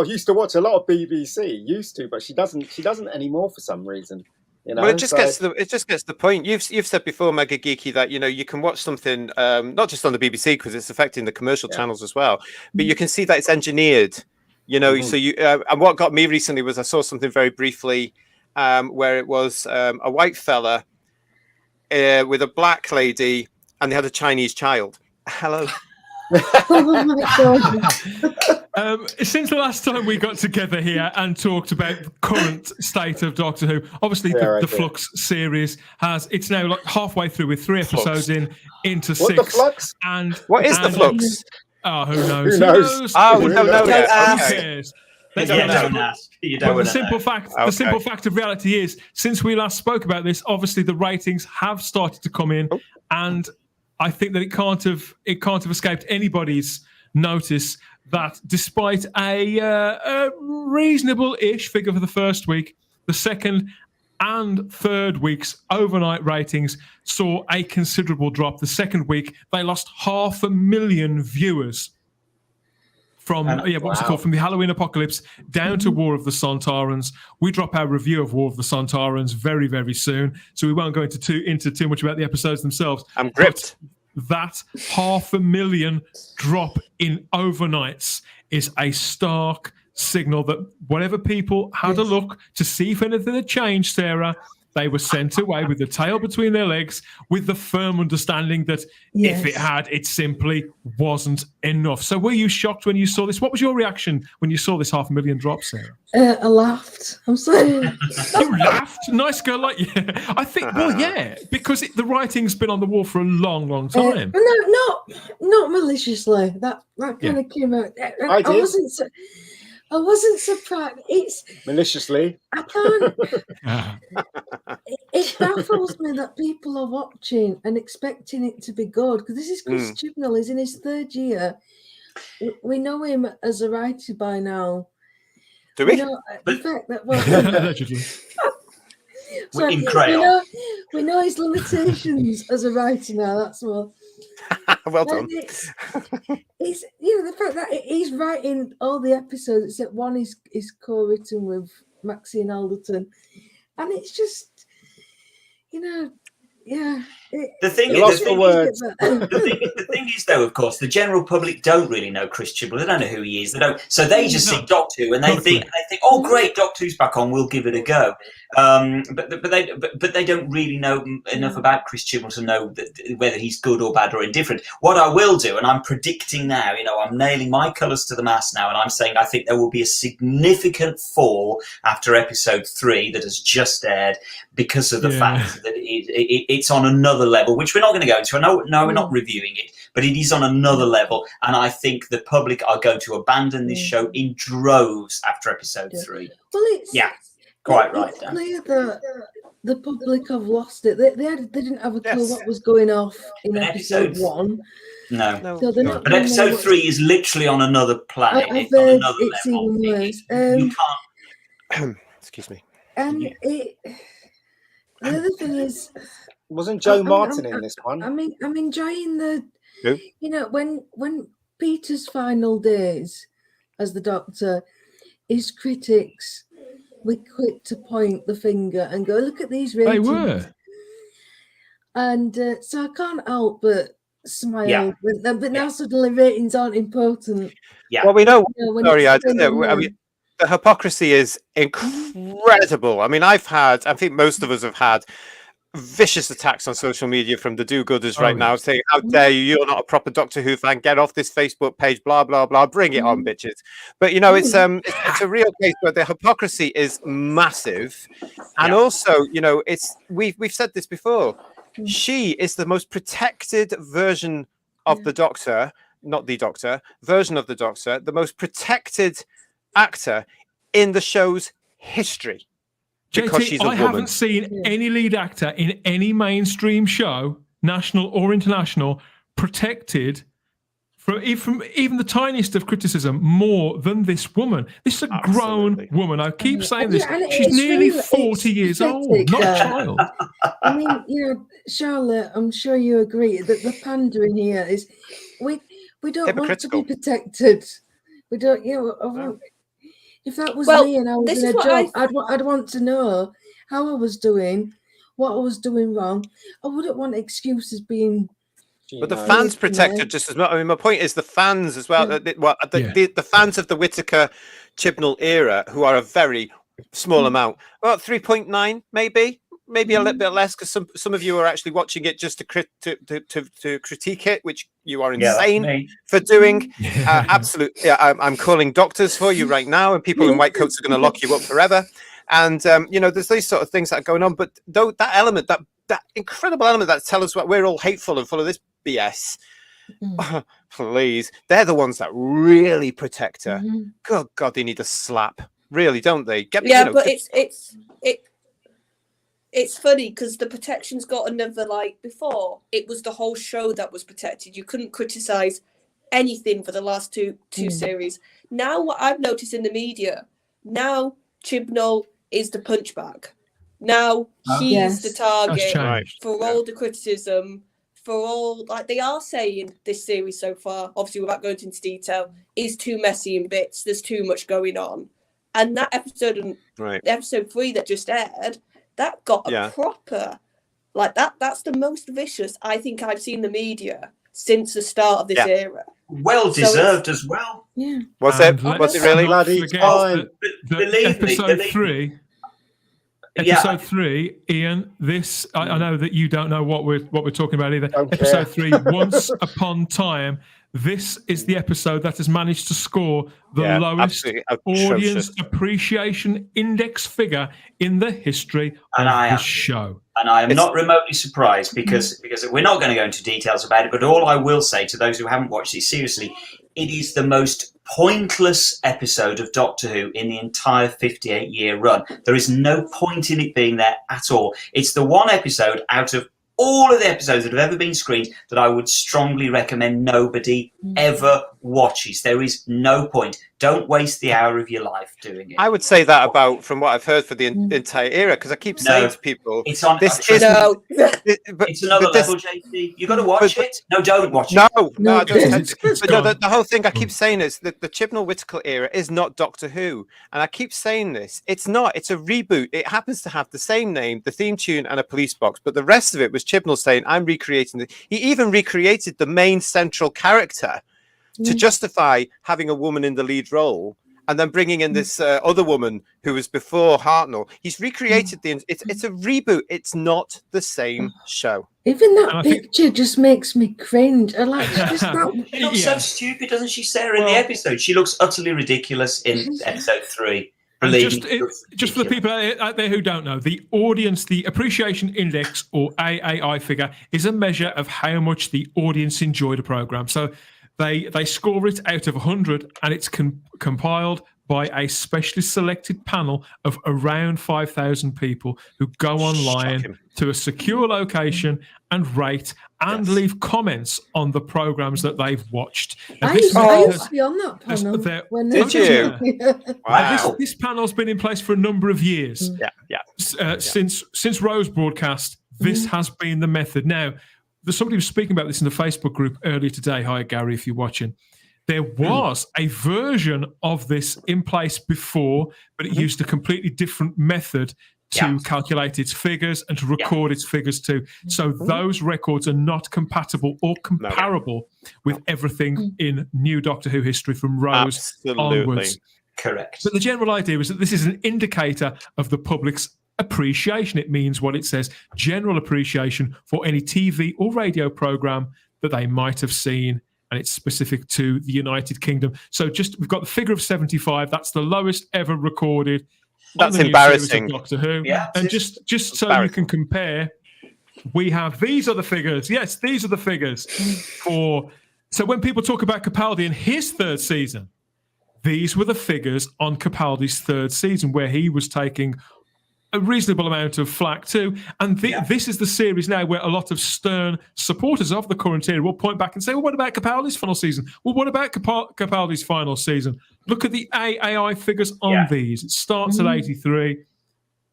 used to watch a lot of BBC, but she doesn't anymore for some reason. You know? Well, it just gets the point. You've said before, Mega Geeky, that you can watch something not just on the BBC because it's affecting the commercial channels as well, but you can see that it's engineered. So you and what got me recently was I saw something very briefly where it was a white fella with a black lady, and they had a Chinese child. Hello. Oh my God. Since the last time we got together here and talked about the current state of Doctor Who, obviously the Flux series it's now like halfway through with 3 episodes into 6. What the Flux? And what is the Flux? Oh, who knows? Who knows? Oh, we don't know yet. Who Okay. cares? Don't ask. You don't But want the to simple fact, the simple fact of reality is, since we last spoke about this, obviously the ratings have started to come in, and I think that it can't have escaped anybody's notice that despite a reasonable-ish figure for the first week, the second and third week's overnight ratings saw a considerable drop. The second week, they lost 500,000 viewers from from the Halloween Apocalypse down to War of the Sontarans. We drop our review of War of the Sontarans very, very soon, so we won't go into too much about the episodes themselves. I'm gripped. But that 500,000 drop in overnights is a stark signal that whatever people had a look to see if anything had changed, Sarah, they were sent away with the tail between their legs, with the firm understanding that if it had, it simply wasn't enough. So were you shocked when you saw this? What was your reaction when you saw this 500,000 drop, Sarah? I laughed. I'm sorry. You laughed? Nice girl like you. I think, because the writing's been on the wall for a long, long time. No, not maliciously. That kind of came out. I wasn't surprised. It's maliciously. I can't. It baffles me that people are watching and expecting it to be good, because this is Chris Chibnall. He's in his 3rd year. We know him as a writer by now. Do we? The fact that Allegedly. we know his limitations as a writer now. That's all. Well done. It's the fact that he's writing all the episodes except one is co-written with Maxine Alderton, and it's just The thing is, though, of course, the general public don't really know Chris Chibnall. They don't know who he is. They don't. So they just see Doctor Who and they think, oh, great, Doctor Who's back on. We'll give it a go. But they don't really know enough about Chris Chibnall to know whether he's good or bad or indifferent. What I will do, and I'm predicting now, I'm nailing my colours to the mast now, and I'm saying I think there will be a significant fall after episode 3 that has just aired because of the fact that it's on another level, which we're not going to go into. We're not reviewing it, but it is on another level, and I think the public are going to abandon this show in droves after episode 3. Well, quite right, it's Dan. clear that the public have lost it. They didn't have a clue what was going off in episode 1. No. So But episode 3 is literally on another planet. It's on another level. Even worse. You can't. Excuse me. And the other thing is, wasn't Joe Martin in this one? I'm enjoying when Peter's final days as the Doctor, his critics were quick to point the finger and go, look at these ratings. They were. And so I can't help but smile. But now suddenly ratings aren't important. Yeah. Well, we know. The hypocrisy is incredible. I mean, I think most of us have had vicious attacks on social media from the do-gooders now saying, how dare you, you're not a proper Doctor Who fan, get off this Facebook page, blah blah blah, bring it on, bitches. But it's a real case where the hypocrisy is massive, and also we've said this before, she is the most protected version of the Doctor, not the Doctor, version of the Doctor, the most protected actor in the show's history. Because she's a woman. I haven't seen any lead actor in any mainstream show, national or international, protected from even the tiniest of criticism more than this woman. This is a grown woman. I keep saying this. She's nearly 40 years old, not a child. I mean, Charlotte, I'm sure you agree that the pandering here is we don't want to be protected. We don't, if that was me and I was in a job, I'd want to know how I was doing, what I was doing wrong. I wouldn't want excuses being. But the fans protected just as much. I mean, my point is the fans as well. The fans of the Whittaker Chibnall era, who are a very small amount, about 3.9 maybe. maybe a little bit less because some of you are actually watching it just to critique it, which you are insane for doing. Absolutely, I'm calling doctors for you right now, and people in white coats are going to lock you up forever. And there's these sort of things that are going on. But though that element, that incredible element that tells us what we're all hateful and full of this BS. Please, they're the ones that really protect her. Good God, they need a slap, really, don't they? But it's funny because the protection's got another, like before it was the whole show that was protected. You couldn't criticize anything for the last two series. Now what I've noticed in the media, now Chibnall is the punchbag. Now he's the target for all the criticism, for all, like they are saying this series so far, obviously without going into detail, is too messy in bits. There's too much going on. And that episode, episode 3 that just aired, that got a proper, like that's the most vicious I think I've seen the media since the start of this era. Well deserved as well. Yeah. Was it really? Episode 3. Episode 3, Ian. This I know that you don't know what we're talking about either. Episode 3, Once Upon Time. This is the episode that has managed to score the lowest audience appreciation index figure in the history of the show. And I am not remotely surprised because we're not going to go into details about it, but all I will say to those who haven't watched it, seriously, it is the most pointless episode of Doctor Who in the entire 58-year run. There is no point in it being there at all. It's the one episode out of all of the episodes that have ever been screened that I would strongly recommend nobody ever watches. There is no point. Don't waste the hour of your life doing it. I would say that about from what I've heard for the entire era, because I keep saying to people, it's on. It's another level, JP. You got to watch it. No, don't watch it. No, I don't. The whole thing I keep saying is that the Chibnall-Whittaker era is not Doctor Who, and I keep saying this. It's not. It's a reboot. It happens to have the same name, the theme tune, and a police box, but the rest of it was Chibnall saying, "I'm recreating it." He even recreated the main central character to justify having a woman in the lead role, and then bringing in this other woman who was before Hartnell. He's recreated it's a reboot. It's not the same show. Even that picture just makes me cringe. I like She looks so stupid, doesn't she, Sarah? In the episode, she looks utterly ridiculous in episode 3. Just for the people out there who don't know, the audience, the appreciation index or AAI figure is a measure of how much the audience enjoyed a program. So they score it out of 100, and it's compiled by a specially selected panel of around 5,000 people who go online to a secure location and rate and leave comments on the programs that they've watched. I used to be on that panel. Did you? Wow. This panel's been in place for a number of years. Since Rose broadcast, this has been the method. Now, there's somebody who was speaking about this in the Facebook group earlier today. Hi, Gary, if you're watching. There was a version of this in place before, but it used a completely different method to calculate its figures and to record its figures too. So those records are not compatible or comparable with everything in new Doctor Who history from Rose onwards. Correct. But the general idea is that this is an indicator of the public's appreciation. It means what it says, general appreciation for any TV or radio program that they might have seen, and it's specific to the United Kingdom. So we've got the figure of 75. That's the lowest ever recorded. That's embarrassing. Doctor Who. Yeah, and just so you can compare, we have these are the figures. Yes, these are the figures for. So when people talk about Capaldi in his 3rd season, these were the figures on Capaldi's 3rd season, where he was taking a reasonable amount of flack too. And this is the series now where a lot of stern supporters of the current era will point back and say, well, what about Capaldi's final season? Well, what about Capaldi's final season? Look at the AAI figures on these. It starts at 83,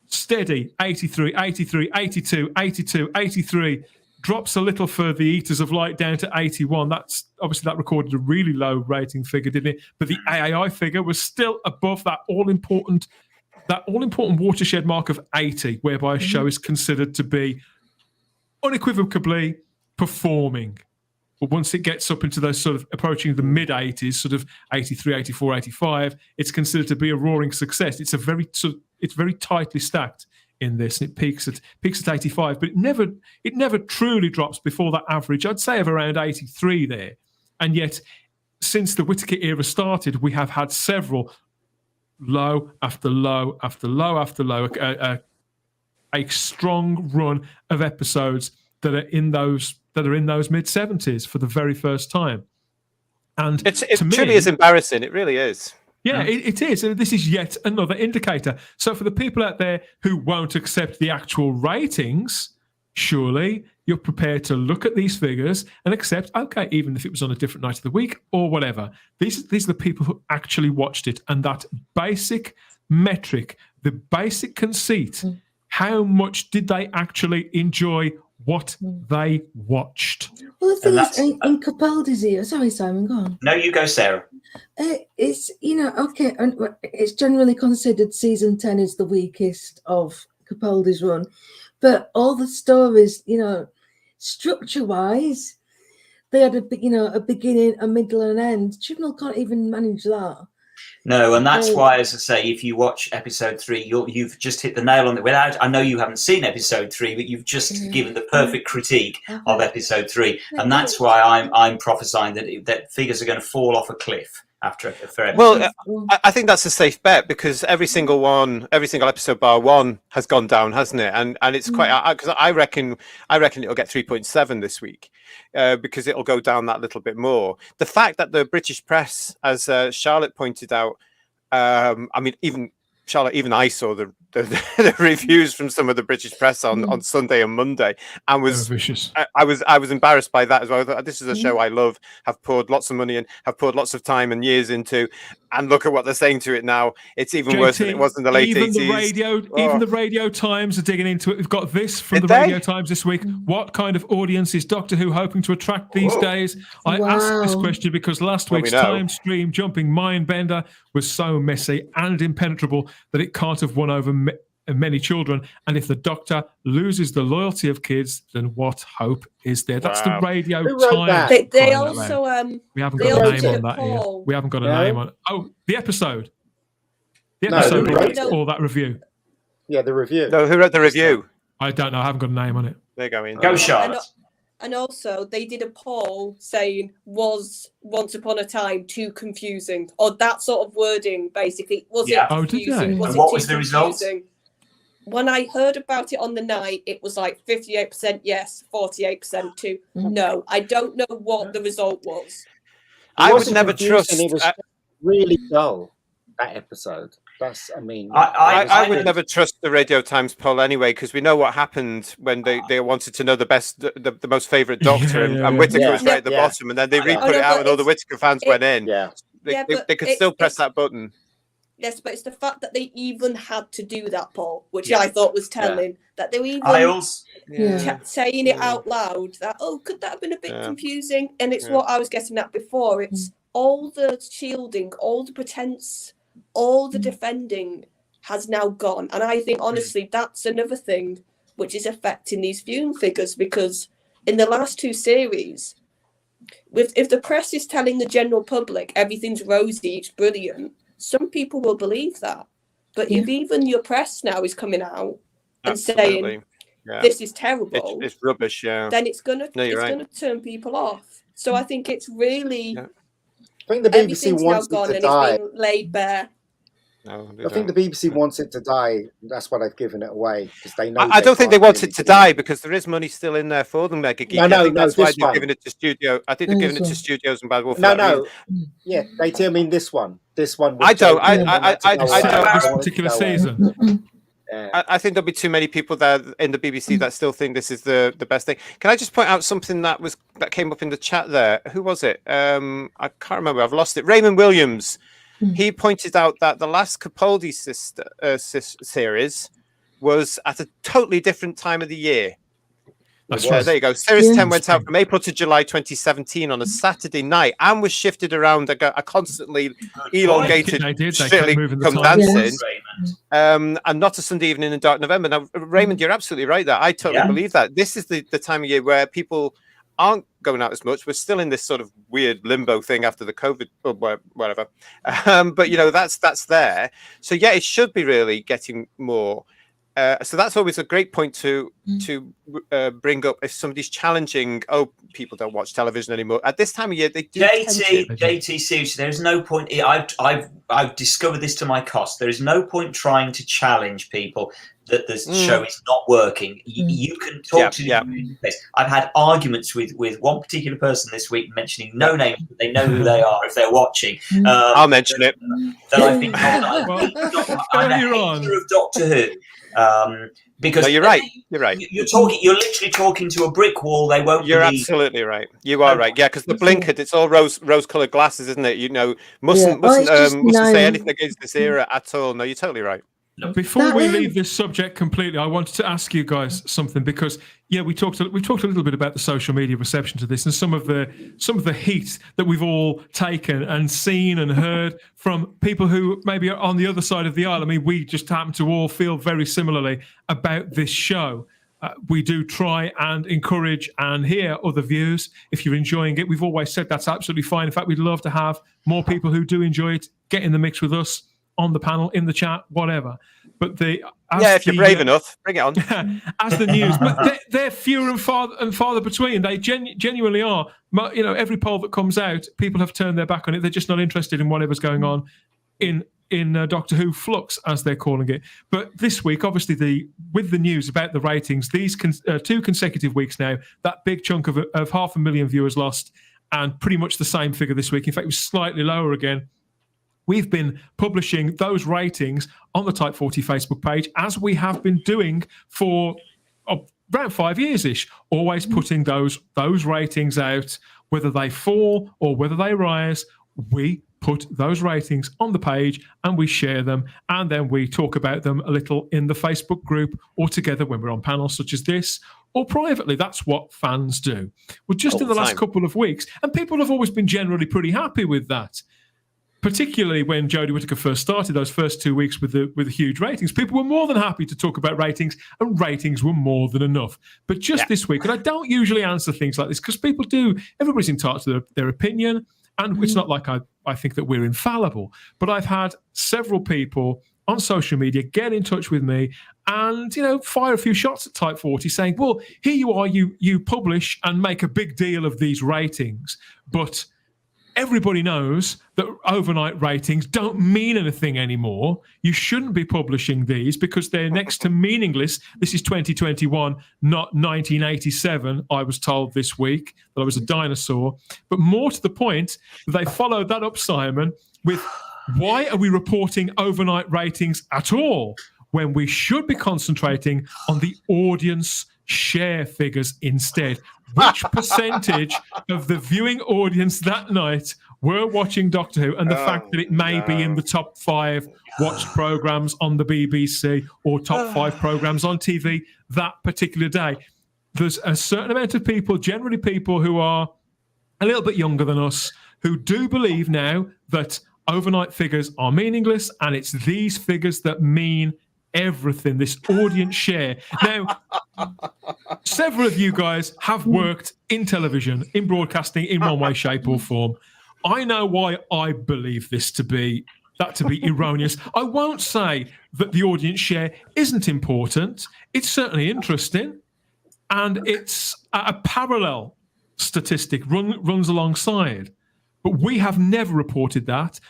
steady, 83, 83, 82, 82, 83, drops a little for the Eaters of Light down to 81. That's obviously that recorded a really low rating figure, didn't it? But the AAI figure was still above that all-important watershed mark of 80, whereby a show is considered to be unequivocally performing. But once it gets up into those sort of approaching the mid-80s, sort of 83, 84, 85, it's considered to be a roaring success. It's very tightly stacked in this, and it peaks at 85, but it never truly drops before that average, I'd say, of around 83 there. And yet, since the Whittaker era started, we have had several low after low after low after low, a strong run of episodes that are in those mid 70s for the very first time. And it truly is embarrassing. It really is. Yeah, it is. And this is yet another indicator. So for the people out there who won't accept the actual ratings, surely you're prepared to look at these figures and accept, okay, even if it was on a different night of the week or whatever. These are the people who actually watched it. And that basic metric, the basic conceit, how much did they actually enjoy what they watched? Well, the thing is, in Capaldi's ear, sorry, Simon, go on. No, you go, Sarah. It's, okay, and it's generally considered season 10 is the weakest of Capaldi's run. But all the stories, structure-wise, they had a beginning, a middle, and an end. Chibnall can't even manage that. No, and that's why, as I say, if you watch episode 3, you've just hit the nail on it. I know you haven't seen episode 3, but you've just given the perfect critique of episode 3, and that's why I'm prophesying that figures are going to fall off a cliff after episode. Well, I think that's a safe bet, because every single episode bar one has gone down, hasn't it? And it's quite, because I reckon it'll get 3.7 this week, because it'll go down that little bit more. The fact that the British press, as Charlotte pointed out, even Charlotte, even I saw the reviews from some of the British press on Sunday and Monday, and was vicious. I was embarrassed by that as well. This is a show I love, have poured lots of money in, have poured lots of time and years into, and look at what they're saying to it now. It's even worse than it was in the late 80s. Even the Radio Times are digging into it. We've got this from the Radio Times this week. What kind of audience is Doctor Who hoping to attract these days? I asked this question because last week's time stream jumping mind bender was so messy and impenetrable that it can't have won over many children. And if the Doctor loses the loyalty of kids, then what hope is there? That's the Radio Times. They also we haven't got a name on that here. We haven't got a name on it. Oh, the episode. The episode or that review. Yeah, the review. No, who wrote the review? I don't know. I haven't got a name on it. There you go, Ian. Go, Charlotte. And also, they did a poll saying, was Once Upon a Time too confusing? Or that sort of wording, basically. Was it confusing? What was the result? When I heard about it on the night, it was like 58% yes, 48% too no. I don't know what the result was. I would never trust. It was really dull, that episode. I would never trust the Radio Times poll anyway, because we know what happened when they wanted to know the most favourite Doctor, and Whittaker was right at the bottom, and then they re-put it out, and all the Whittaker fans went in. They could still press that button. Yes, but it's the fact that they even had to do that poll, which I thought was telling, that they were even saying it out loud, that, could that have been a bit confusing? And it's what I was getting at before. It's all the shielding, all the pretense, all the defending has now gone. And I think, honestly, that's another thing which is affecting these viewing figures, because in the last 2 series, if the press is telling the general public everything's rosy, it's brilliant, some people will believe that. But if even your press now is coming out and saying this is terrible, it's rubbish, then it's gonna turn people off. So I think it's really I think the BBC wants now gone it to die. It's been laid bare. No, I think the BBC wants it to die. That's why they've given it away, because they know. I don't think they want it to die, because there is money still in there for them, Mega Geek. No, that's why they're giving it to studio. I think they're giving it to studios and Bad Wolf. Yeah, they tell me this one. This one. I don't. This particular season. I think there'll be too many people there in the BBC that still think this is the best thing. Can I just point out something that came up in the chat there? Who was it? I can't remember. I've lost it. Raymond Williams. He pointed out that the last Capaldi series was at a totally different time of the year. There you go. Series 10 went out from April to July 2017 on a Saturday night and was shifted around a constantly elongated come dancing, and not a Sunday evening in dark November. Now, Raymond, you're absolutely right there. I totally believe that. This is the time of year where people aren't going out as much. We're still in this sort of weird limbo thing after the COVID or whatever. But, that's there. So, it should be really getting more. So that's always a great point to bring up if somebody's challenging. Oh, people don't watch television anymore at this time of year. They do. JT, seriously, there is no point. I've discovered this to my cost. There is no point trying to challenge people that the show is not working. You can talk to them. I've had arguments with one particular person this week, mentioning no names, but they know who they are if they're watching. I'll mention it. That I've been told I'm a hater of Doctor Who. Because you're right. You're right. You're literally talking to a brick wall. They won't. You're absolutely right. You are right. Yeah, because the blinkered, it's all rose-colored glasses, isn't it? You know, mustn't say anything against this era at all. No, you're totally right. Before we leave this subject completely, I wanted to ask you guys something because we talked a little bit about the social media reception to this and some of the heat that we've all taken and seen and heard from people who maybe are on the other side of the aisle. I mean, we just happen to all feel very similarly about this show. We do try and encourage and hear other views. If you're enjoying it, we've always said that's absolutely fine. In fact, we'd love to have more people who do enjoy it get in the mix with us. On the panel, in the chat, whatever. But if you're brave enough, bring it on. As the news, but they're fewer and farther between. They genuinely are. You know, every poll that comes out, people have turned their back on it. They're just not interested in whatever's going on in Doctor Who Flux, as they're calling it. But this week, obviously, with the news about the ratings, these 2 consecutive weeks now, that big chunk of 500,000 viewers lost, and pretty much the same figure this week. In fact, it was slightly lower again. We've been publishing those ratings on the Type 40 Facebook page, as we have been doing for around 5 years-ish, always putting those ratings out, whether they fall or whether they rise. We put those ratings on the page and we share them, and then we talk about them a little in the Facebook group or together when we're on panels such as this, or privately. That's what fans do. Well, just in the last couple of weeks, and people have always been generally pretty happy with that. Particularly when Jodie Whittaker first started, those first 2 weeks with the huge ratings, people were more than happy to talk about ratings, and ratings were more than enough. But just this week, and I don't usually answer things like this because people do, everybody's entitled to their opinion, and it's not like I think that we're infallible. But I've had several people on social media get in touch with me and, fire a few shots at Type 40 saying, well, here you are, you publish and make a big deal of these ratings, but everybody knows that overnight ratings don't mean anything anymore. You shouldn't be publishing these because they're next to meaningless. This is 2021, not 1987, I was told this week that I was a dinosaur. But more to the point, they followed that up, Simon, with why are we reporting overnight ratings at all when we should be concentrating on the audience share figures instead? Which percentage of the viewing audience that night were watching Doctor Who, and the fact that it may be in the top 5 watched programmes on the BBC or top 5 programmes on TV that particular day. There's a certain amount of people, generally people who are a little bit younger than us, who do believe now that overnight figures are meaningless, and it's these figures that mean everything, this audience share. Now, several of you guys have worked in television, in broadcasting, in one way, shape, or form. I know why I believe this to be erroneous. I won't say that the audience share isn't important. It's certainly interesting, and it's a parallel statistic runs alongside. But we have never reported that.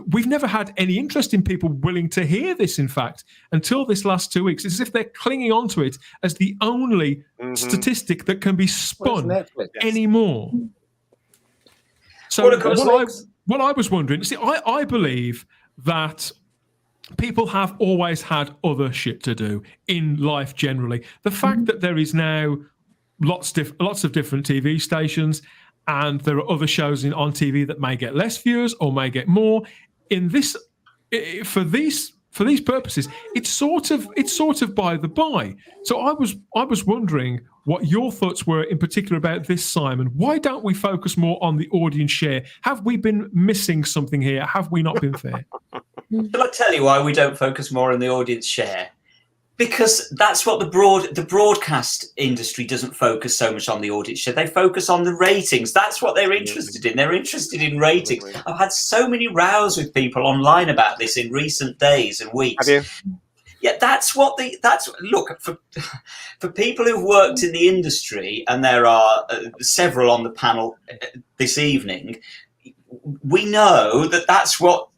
We've never had any interest in people willing to hear this, in fact, until this last 2 weeks. It's as if they're clinging onto it as the only statistic that can be spun anymore. So what I was wondering, see, I believe that people have always had other shit to do in life generally. The fact that there is now lots of different TV stations, and there are other shows on TV that may get less viewers or may get more. For these purposes, it's sort of by the by. So I was wondering what your thoughts were in particular about this, Simon. Why don't we focus more on the audience share? Have we been missing something here? Have we not been fair? Shall I tell you why we don't focus more on the audience share? Because that's what the broadcast industry doesn't focus so much on the audience share. They focus on the ratings. That's what they're interested in. They're interested in ratings. I've had so many rows with people online about this in recent days and weeks. Have you? Yeah, that's look for people who've worked in the industry, and there are several on the panel this evening. We know that's what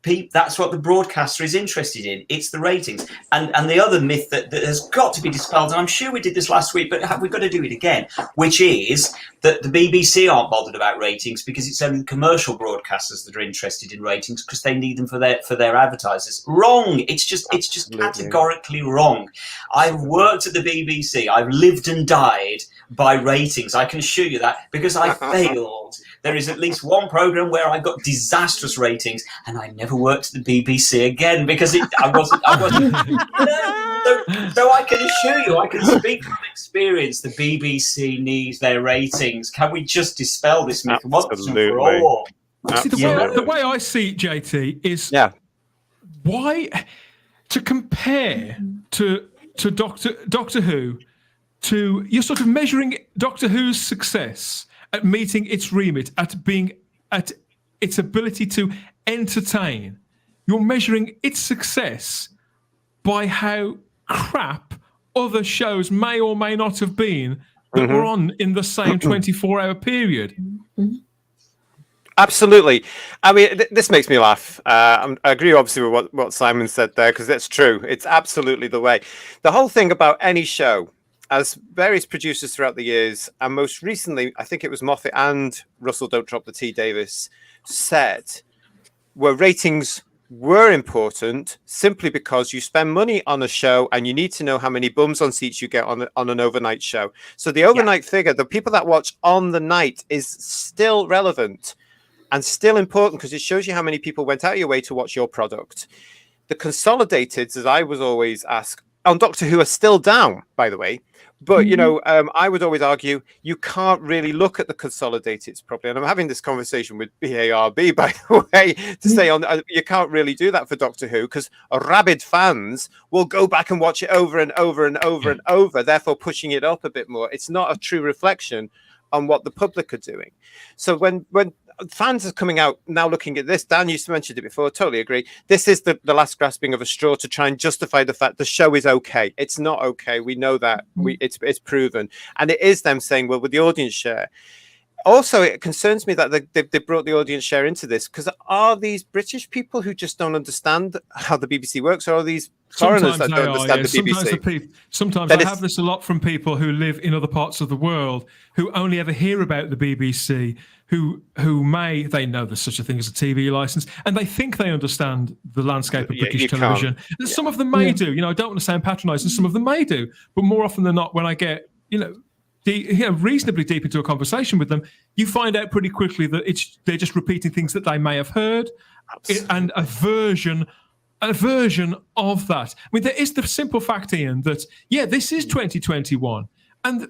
the broadcaster is interested in. It's the ratings. And the other myth that has got to be dispelled, and I'm sure we did this last week, but we've got to do it again, which is that the BBC aren't bothered about ratings because it's only commercial broadcasters that are interested in ratings because they need them for their advertisers. Wrong. It's just categorically wrong. I've worked at the BBC. I've lived and died by ratings. I can assure you that because I failed. There is at least one program where I got disastrous ratings, and I never worked at the BBC again because I wasn't. So I can assure you, I can speak from experience. The BBC needs their ratings. Can we just dispel this myth once and for all? See, the way I see it, JT, is why to compare to Doctor Who, you're sort of measuring Doctor Who's success at meeting its remit, at its ability to entertain. You're measuring its success by how crap other shows may or may not have been that were on in the same 24-hour period. Absolutely. I mean, this makes me laugh. I agree, obviously, with what Simon said there, because that's true. It's absolutely the way. The whole thing about any show, as various producers throughout the years, and most recently, I think it was Moffat and Russell Don't Drop the T Davis said, where ratings were important simply because you spend money on a show and you need to know how many bums on seats you get on an overnight show. So the overnight figure, the people that watch on the night, is still relevant and still important because it shows you how many people went out of your way to watch your product. The consolidateds, as I was always asked, on Doctor Who are still down, by the way. But, I would always argue you can't really look at the consolidateds properly. And I'm having this conversation with BARB, by the way, to say you can't really do that for Doctor Who because rabid fans will go back and watch it over and over and over and over, therefore pushing it up a bit more. It's not a true reflection on what the public are doing. So when fans are coming out now looking at this, Dan, you mentioned it before, totally agree. This is the last grasping of a straw to try and justify the fact the show is okay. It's not okay. We know that. It's proven. And it is them saying, well, with the audience share. Also, it concerns me that they brought the audience share into this because are these British people who just don't understand how the BBC works, or are these foreigners that don't understand the BBC? Sometimes I have this a lot from people who live in other parts of the world who only ever hear about the BBC, who they know there's such a thing as a TV license, and they think they understand the landscape of British television. And some of them may do. I don't want to sound patronising. Some of them may do, but more often than not, when I get reasonably deep into a conversation with them, you find out pretty quickly that they're just repeating things that they may have heard, and a version of that. I mean, there is the simple fact, Ian, that this is 2021, and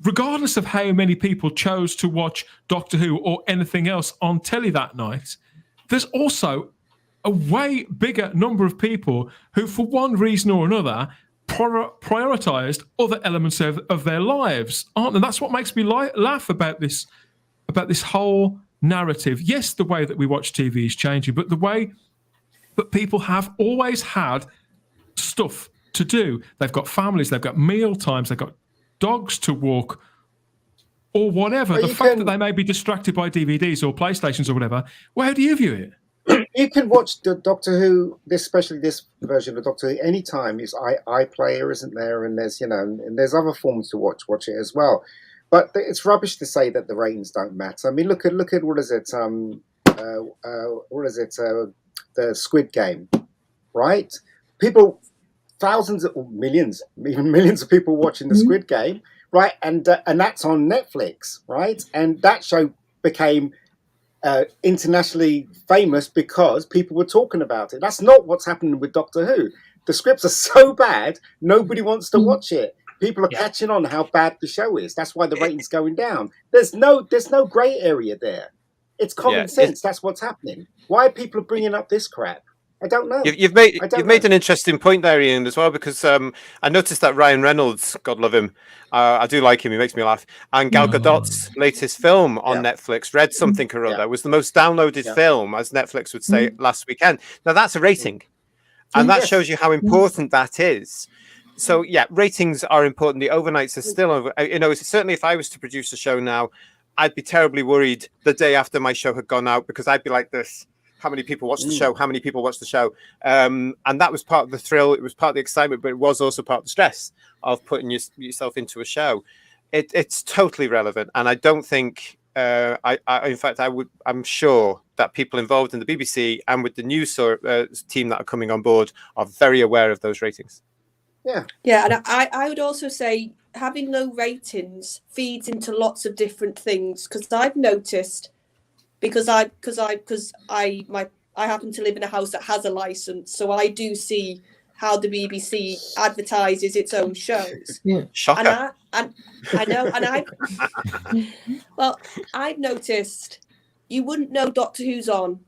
regardless of how many people chose to watch Doctor Who or anything else on telly that night, there's also a way bigger number of people who, for one reason or another, prioritized other elements of their lives, aren't they? That's what makes me laugh about this whole narrative. Yes, the way that we watch TV is changing, but the way that people have always had stuff to do. They've got families, they've got meal times, they've got dogs to walk, or whatever. The fact that they may be distracted by DVDs or PlayStations or whatever, well, how do you view it? You can watch the Doctor Who, especially this version of Doctor Who, anytime. It's iPlayer, isn't there? And there's and there's other forms to watch it as well. But it's rubbish to say that the ratings don't matter. I mean, look at what is it? The Squid Game, right? People, thousands or millions, even millions of people watching the Squid Game, right? And that's on Netflix, right? And that show became internationally famous because people were talking about it. That's not what's happening with Doctor Who. The scripts are so bad, nobody wants to watch it. People are catching on how bad the show is. That's why the rating's going down. There's no grey area there. It's common sense. That's what's happening. Why are people bringing up this crap? I don't know. You've made an interesting point there, Ian, as well, because I noticed that Ryan Reynolds, God love him, I do like him, he makes me laugh, and Gal Gadot's latest film on Netflix, Read Something or Other, was the most downloaded film, as Netflix would say, last weekend. Now, that's a rating. And that shows you how important that is. So, yeah, ratings are important. The overnights are still over. You know, certainly if I was to produce a show now, I'd be terribly worried the day after my show had gone out, because I'd be like this. How many people watch the show? How many people watch the show? And that was part of the thrill. It was part of the excitement, but it was also part of the stress of putting yourself into a show. It's totally relevant. And I don't think, in fact, I'm sure that people involved in the BBC and with the news team that are coming on board are very aware of those ratings. Yeah, and I would also say having low ratings feeds into lots of different things, because I've noticed, because I happen to live in a house that has a license, so I do see how the BBC advertises its own shows. Yeah. Shocker. And I know, and I've noticed you wouldn't know Doctor Who's on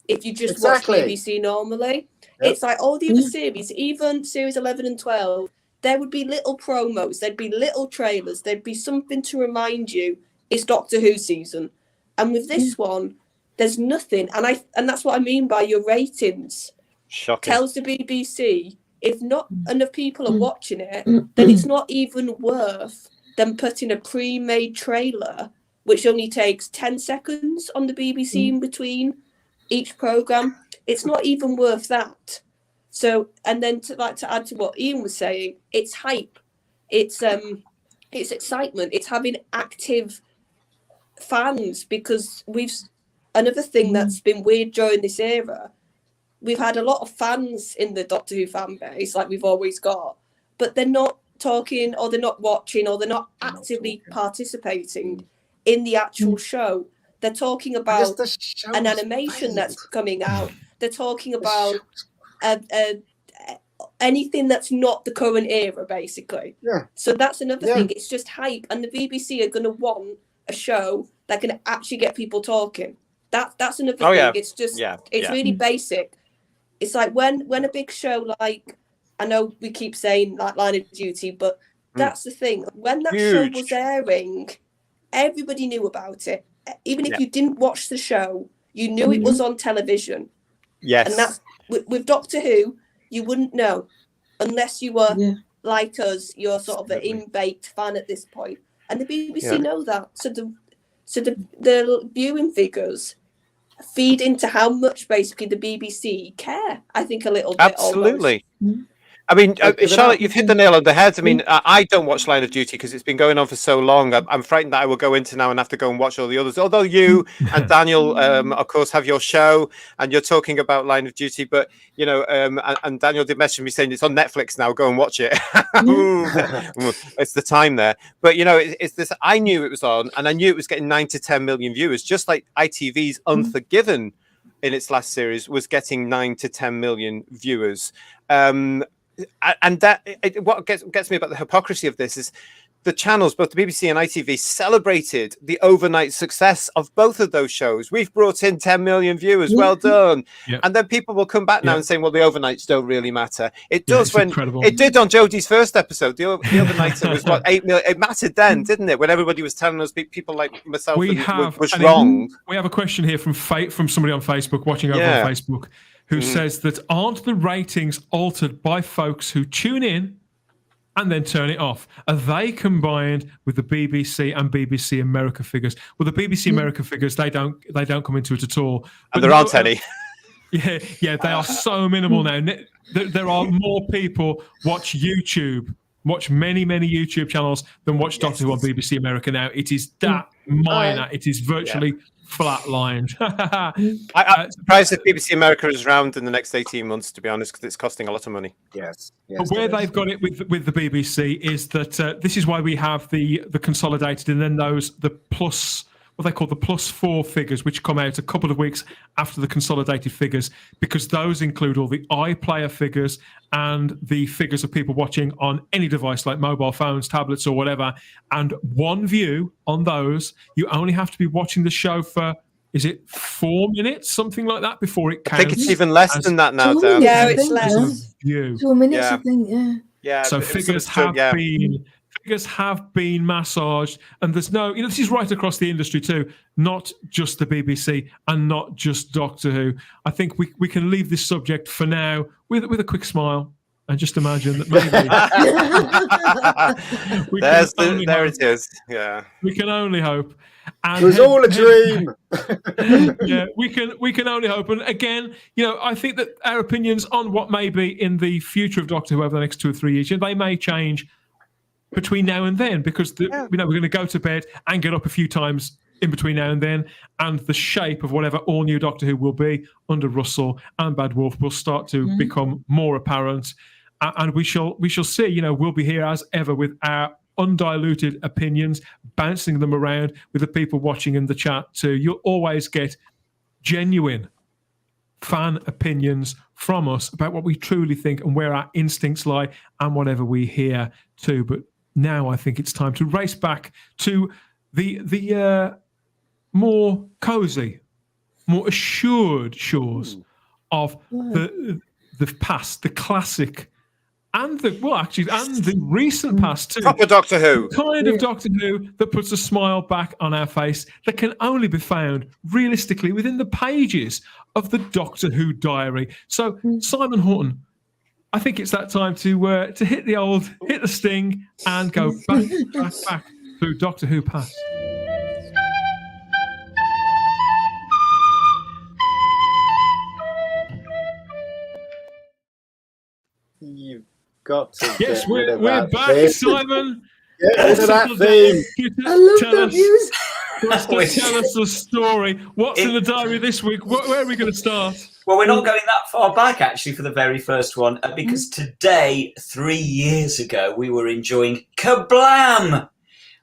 if you just watch BBC normally. Yep. It's like all the other series, even series 11 and 12, there would be little promos, there'd be little trailers, there'd be something to remind you it's Doctor Who season. And with this one, there's nothing. And that's what I mean by your ratings. Shocking. Tells the BBC, if not enough people are watching it, then it's not even worth them putting a pre-made trailer, which only takes 10 seconds on the BBC in between each programme. It's not even worth that. So, and then to add to what Ian was saying, it's hype. It's excitement. It's having active fans, because another thing that's been weird during this era, we've had a lot of fans in the Doctor Who fan base, like we've always got, but they're not talking, or they're not watching, or they're not actively participating in the actual show. They're talking about an animation that's coming out. They're talking about anything that's not the current era, basically. Yeah. So that's another thing. It's just hype, and the BBC are going to want a show that can actually get people talking. That's another thing. Yeah. It's just it's really basic. It's like when a big show, like, I know we keep saying like Line of Duty, but that's the thing. When that show was airing, everybody knew about it. Even if you didn't watch the show, you knew it was on television. Yes. And that's with Doctor Who, you wouldn't know unless you were like us. You're sort of an in-baked fan at this point, and the BBC know that. So the viewing figures feed into how much basically the BBC care. I think a little bit. Absolutely. I mean, Charlotte, you've hit the nail on the head. I mean, I don't watch Line of Duty because it's been going on for so long. I'm frightened that I will go into now and have to go and watch all the others. Although you and Daniel, of course, have your show and you're talking about Line of Duty. But, you know, and Daniel did message me saying it's on Netflix now. Go and watch it. It's the time there. But, you know, it's this. I knew it was on, and I knew it was getting 9 to 10 million viewers, just like ITV's Unforgiven in its last series was getting 9 to 10 million viewers. And that what gets me about the hypocrisy of this is the channels, both the BBC and ITV, celebrated the overnight success of both of those shows. We've brought in 10 million viewers. Well done. Yeah. And then people will come back now and say, well, the overnights don't really matter. It does when incredible. It did on Jodie's first episode. The overnights, it was what, 8 million. It mattered then, didn't it? When everybody was telling us, people like myself, was wrong. We have a question here from somebody on Facebook, watching over on Facebook, who says that aren't the ratings altered by folks who tune in and then turn it off? Are they combined with the BBC and BBC America figures? Well, the BBC America figures, they don't come into it at all. And there aren't any. Yeah, they are so minimal now. There are more people watch many surveillance channels than watch Doctor Who on BBC America now. It is that minor. It is virtually flatlined. I'm surprised if BBC America is around in the next 18 months, to be honest, because it's costing a lot of money. Yes. But where they've got it with the BBC is that this is why we have the consolidated and then the plus, what they call the +4 figures, which come out a couple of weeks after the consolidated figures, because those include all the iPlayer figures and the figures of people watching on any device like mobile phones, tablets, or whatever. And one view on those, you only have to be watching the show for, is it 4 minutes, something like that, before it counts? I think it's even less than that now, Dan. Yeah, it's less. 2 minutes, I think, Yeah. So figures figures have been massaged, and there's no, this is right across the industry too, not just the BBC and not just Doctor Who. I think we can leave this subject for now with a quick smile and just imagine that maybe there it is. Yeah, we can only hope. And it was all a dream. Yeah, we can only hope. And again, I think that our opinions on what may be in the future of Doctor Who over the next 2 or 3 years, they may change between now and then, because we're going to go to bed and get up a few times in between now and then, and the shape of whatever all new Doctor Who will be under Russell and Bad Wolf will start to become more apparent, and we shall see. We'll be here as ever with our undiluted opinions, bouncing them around with the people watching in the chat too. You'll always get genuine fan opinions from us about what we truly think and where our instincts lie and whatever we hear too. But now I think it's time to race back to the more cozy, more assured shores of the past, the classic, and the recent past too. Proper Doctor Who. Kind of Doctor Who that puts a smile back on our face, that can only be found realistically within the pages of the Doctor Who diary. So, Simon Horton, I think it's that time to hit the sting and go back through Doctor Who past. You've got to. Yes, we're back, theme. Simon. Get rid of that theme. I love that music. Tell us the story. What's in the diary this week? Where are we going to start? Well, we're not going that far back, actually, for the very first one, because today, 3 years ago, we were enjoying Kablam,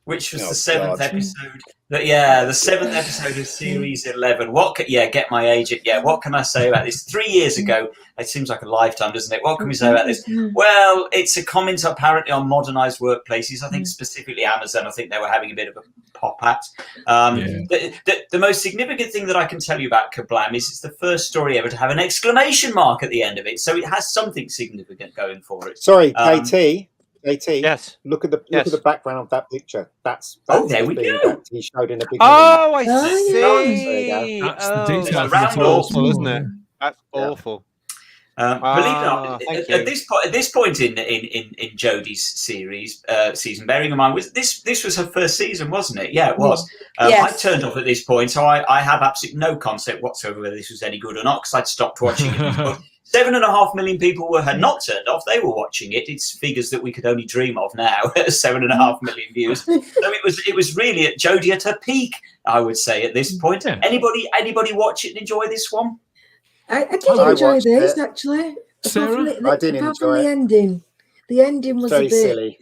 which was the seventh episode. The seventh episode of Series 11. Get my age. What can I say about this? 3 years ago. It seems like a lifetime, doesn't it? What can we say about this? Well, it's a comment apparently on modernised workplaces. I think specifically Amazon. I think they were having a bit of a pop at. The most significant thing that I can tell you about Kablam is it's the first story ever to have an exclamation mark at the end of it. So it has something significant going for it. Sorry, KT. Yes. Look at the background of that picture. That's there we go. That he showed in the beginning. Oh, I see. There you go. That's the detail. That's awful, isn't it? That's awful. Believe it or not, at this point in Jodie's season, bearing in mind this was her first season, wasn't it? Yeah, it was. Yes. I turned off at this point, so I have absolutely no concept whatsoever whether this was any good or not, because I'd stopped watching it. 7.5 million people had not turned off; they were watching it. It's figures that we could only dream of now. 7.5 million views. So it was really Jodie at her peak, I would say, at this point. Yeah. Anybody watch it and enjoy this one? I did enjoy this, actually. Sarah? I did enjoy the ending. The ending was very a bit silly.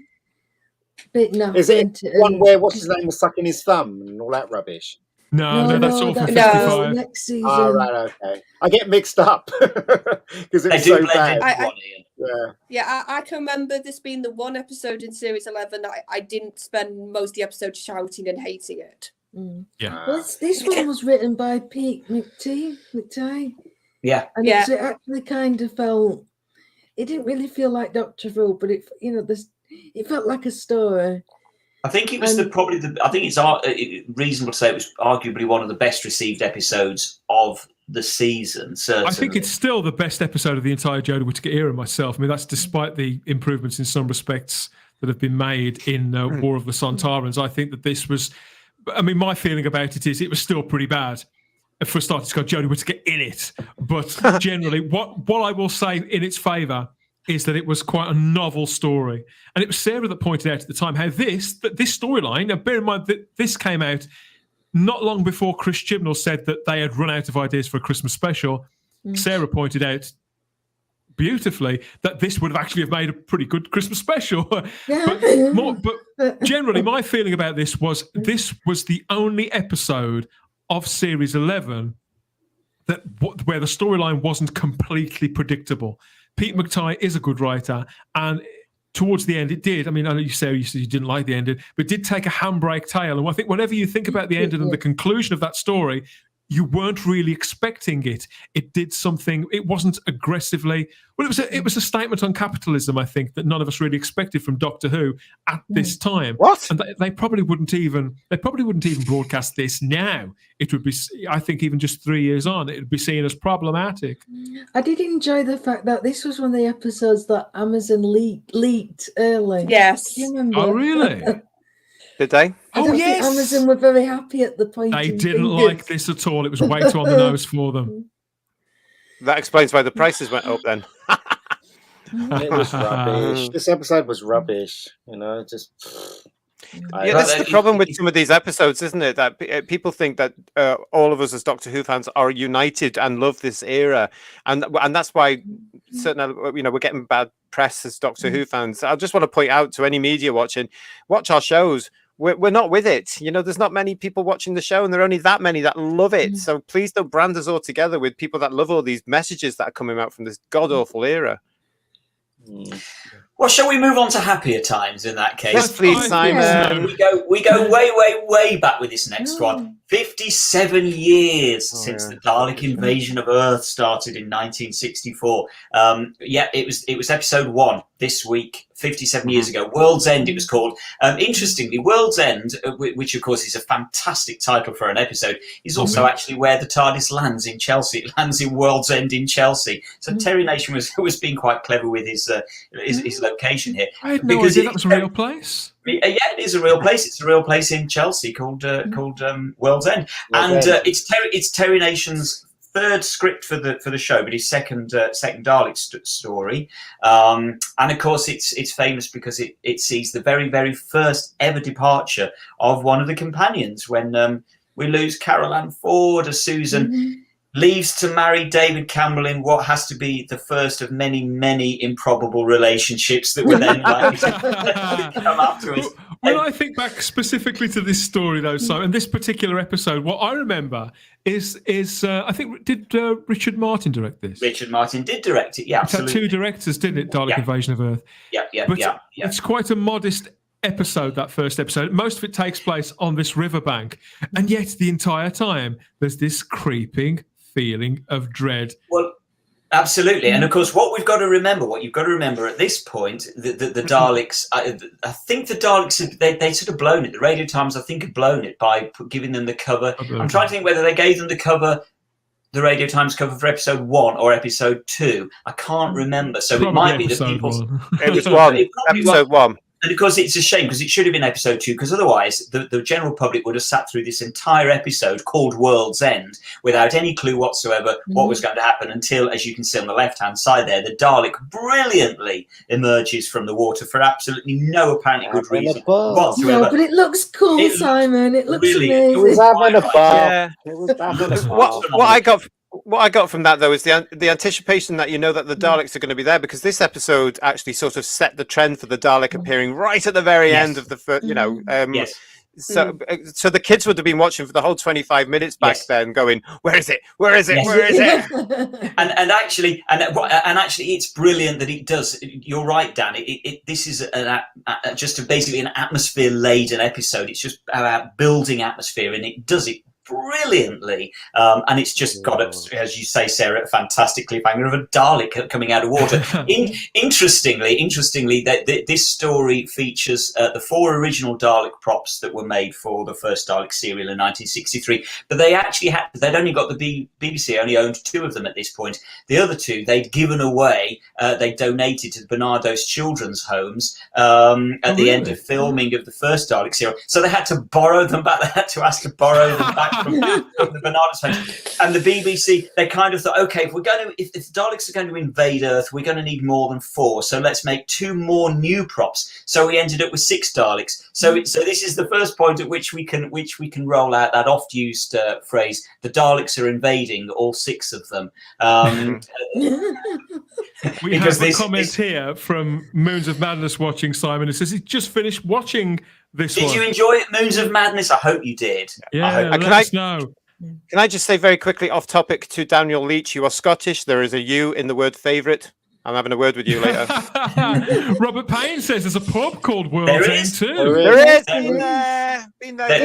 naff. Is it one where what's his name was sucking his thumb and all that rubbish? No, that's all for 55. Next season. Oh, right, okay. I get mixed up because it's so bad. I can remember this being the one episode in Series 11 I didn't spend most of the episode shouting and hating it. Yeah. Well, this one was written by Pete McTighe. Yeah. And it actually kind of felt, it didn't really feel like Doctor Who, but it felt like a story. I think it was I think it's reasonable to say it was arguably one of the best received episodes of the season. Certainly. I think it's still the best episode of the entire Jodie Whittaker era myself. I mean, that's despite the improvements in some respects that have been made in War of the Sontarans. I think that this was, my feeling about it is it was still pretty bad. For a start, it's got Jodie Whittaker in it. But generally, what I will say in its favour is that it was quite a novel story. And it was Sarah that pointed out at the time how this storyline, now bear in mind that this came out not long before Chris Chibnall said that they had run out of ideas for a Christmas special. Sarah pointed out beautifully that this would have actually made a pretty good Christmas special. But generally, my feeling about this was the only episode of Series 11 where the storyline wasn't completely predictable. Pete McTighe is a good writer, and towards the end it did. I know you said you didn't like the ending, but it did take a handbrake tale. And I think whenever you think about the ending and the conclusion of that story, you weren't really expecting it. It did something. It wasn't aggressively. Well, it was a statement on capitalism, I think, that none of us really expected from Doctor Who at this time. What? And they probably wouldn't even broadcast this now. It would be, I think, even just 3 years on, it would be seen as problematic. I did enjoy the fact that this was one of the episodes that Amazon leaked early. Yes. Do you remember? Oh, really? Did they? I don't think Amazon were very happy at the point. They didn't like this at all. It was way too on the nose for them. That explains why the prices went up then. It was rubbish. This episode was rubbish. Just. Yeah, that's the problem with some of these episodes, isn't it? That people think that all of us as Doctor Who fans are united and love this era, and that's why we're getting bad press as Doctor Who fans. I just want to point out to any media watch our shows. We're not with it. There's not many people watching the show, and there are only that many that love it. So please don't brand us all together with people that love all these messages that are coming out from this god awful era. Well, shall we move on to happier times in that case? Yes, please, Simon. We go way back with this next one. 57 years since the Dalek invasion of Earth started in 1964. It was episode 1 this week, 57 years ago. World's End, it was called. Interestingly, World's End, which of course is a fantastic title for an episode, is also actually where the TARDIS lands in Chelsea. It lands in World's End in Chelsea. So Terry Nation was being quite clever with his location here. I had no idea that was a real place. Yeah, it is a real place. It's a real place in Chelsea called World's End, and it's Terry Nation's third script for the show, but his second Dalek story. And of course, it's famous because it sees the very, very first ever departure of one of the companions when we lose Carol Ann Ford as Susan. Leaves to marry David Campbell in what has to be the first of many, many improbable relationships that were then likely to come afterwards. When I think back specifically to this story, though, and this particular episode, what I remember is I think, did Richard Martin direct this? Richard Martin did direct it, yeah, absolutely. It had 2 directors, didn't it? Dalek Invasion of Earth. Yeah. It's quite a modest episode, that first episode. Most of it takes place on this riverbank, and yet the entire time there's this creeping feeling of dread. Well, absolutely. And of course, what you've got to remember at this point, the Daleks, I think the Daleks, they sort of blown it. The Radio Times, I think, had blown it by giving them the cover. I'm trying to think whether they gave them the Radio Times cover for episode 1 or episode 2. I can't remember. So Probably it might be that people... It was 1. Episode 1. And of course, it's a shame because it should have been episode 2, because otherwise the general public would have sat through this entire episode called World's End without any clue whatsoever what was going to happen until, as you can see on the left-hand side there, the Dalek brilliantly emerges from the water for absolutely no apparently good reason whatsoever. No, but it looks cool, Simon. It looks really, amazing. It was having a bath. Yeah. What I got from that, though, is the anticipation that that the Daleks are going to be there, because this episode actually sort of set the trend for the Dalek appearing right at the very end of the first, Yes. So the kids would have been watching for the whole 25 minutes back then, going, "Where is it? Where is it? Yes. Where is it?" and actually, it's brilliant that it does. You're right, Dan. This is basically an atmosphere-laden episode. It's just about building atmosphere, and it does it brilliantly, and it's just got, as you say, Sarah, a fantastic cliffhanger of a Dalek coming out of water. Interestingly, that this story features the 4 original Dalek props that were made for the first Dalek serial in 1963, but they'd only got the BBC only owned 2 of them at this point. The other 2 they'd given away, they donated to Bernardo's children's homes at the end of filming of the first Dalek serial, so they had to borrow them back. They had to ask to borrow them back from the Bernardo's homes. And the BBC, they kind of thought, okay, if the Daleks are going to invade Earth, we're going to need more than 4, so let's make 2 more new props. So we ended up with 6 Daleks. So this is the first point at which we can roll out that oft-used phrase: the Daleks are invading, all 6 of them. We have a comment here from Moons of Madness watching Simon. It says he just finished watching this one. Did you enjoy it, Moons of Madness? I hope you did. Yeah, let us know. Can I just say very quickly, off topic, to Daniel Leach, you are Scottish. There is a U in the word favourite. I'm having a word with you later. Robert Payne says there's a pub called World's There End is. too. There is. Been there. Been there.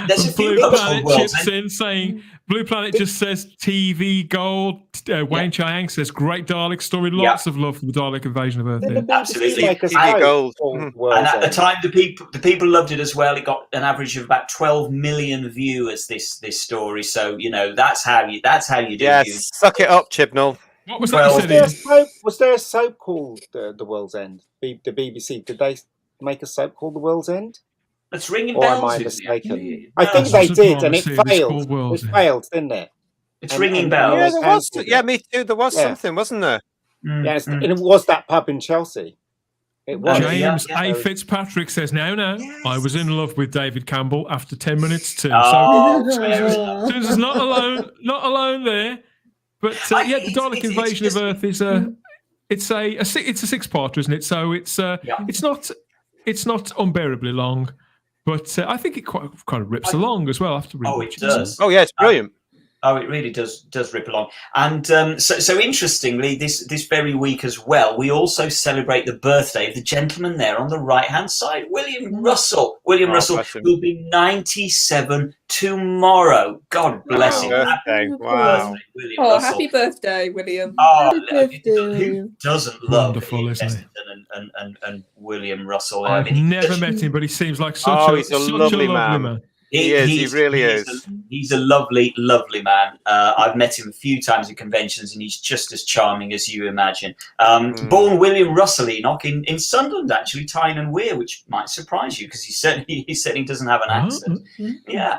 There's a few Blue pubs Planet called World's chips End. in saying Blue Planet just says TV gold. Wayne Chiang says great Dalek story. Lots of love for the Dalek invasion of Earth. Did the BBC Absolutely. make a TV soap gold. called World's And at the End? time, the people loved it as well. It got an average of about 12 million viewers. This story, so that's how you do. Yes, suck it up, Chibnall. What was Well, that you said? Was there a soap called The World's End? The BBC, did they make a soap called The World's End? It's ringing Or am bells. I isn't it? mistaken? I No, think There's they a did, drama and it series failed. called World's It End. failed, didn't it? it's and- ringing and- bells. Yeah, there was. cancelled Yeah, it. me too. There was Yeah. something, wasn't there? Yes, and it was that pub in Chelsea. It was. James Yeah. A. Fitzpatrick says, now, I was in love with David Campbell after 10 minutes too. Oh, So Susan's not alone there. But the Dalek it's invasion just- of Earth is it's a six-parter, isn't it? So it's not unbearably long, but I think it kind of rips along as well after Oh, rewatching it does. Oh yeah, it's brilliant. Oh, it really does rip along. And so interestingly, this very week as well, we also celebrate the birthday of the gentleman there on the right-hand side, William Russell. William Russell bless him. will be 97 tomorrow. God bless him. Happy Birthday. Wow. birthday, William Oh, Russell. happy birthday, William. Oh, Happy birthday, who William. doesn't love Wonderful, isn't he? Chesterton and William Russell? I've he's never such- met him, but he seems like such He's a such lovely man. He is, he really is. He's a lovely, lovely man. I've met him a few times at conventions, and he's just as charming as you imagine. Born William Russell Enoch in Sunderland, actually, Tyne and Weir, which might surprise you because he certainly doesn't have an accent. Yeah.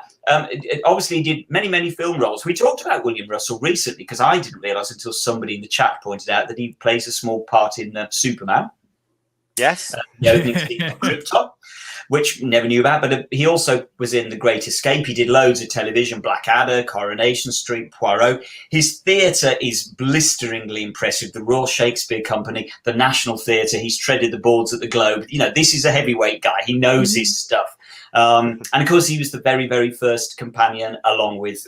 Obviously, he did many, many film roles. We talked about William Russell recently because I didn't realise until somebody in the chat pointed out that he plays a small part in Superman. Yes. The opening scene of Krypton, which never knew about, but he also was in The Great Escape. He did loads of television, Blackadder, Coronation Street, Poirot. His theatre is blisteringly impressive. The Royal Shakespeare Company, the National Theatre. He's treaded the boards at the Globe. This is a heavyweight guy. He knows his stuff. And of course, he was the very, very first companion, along with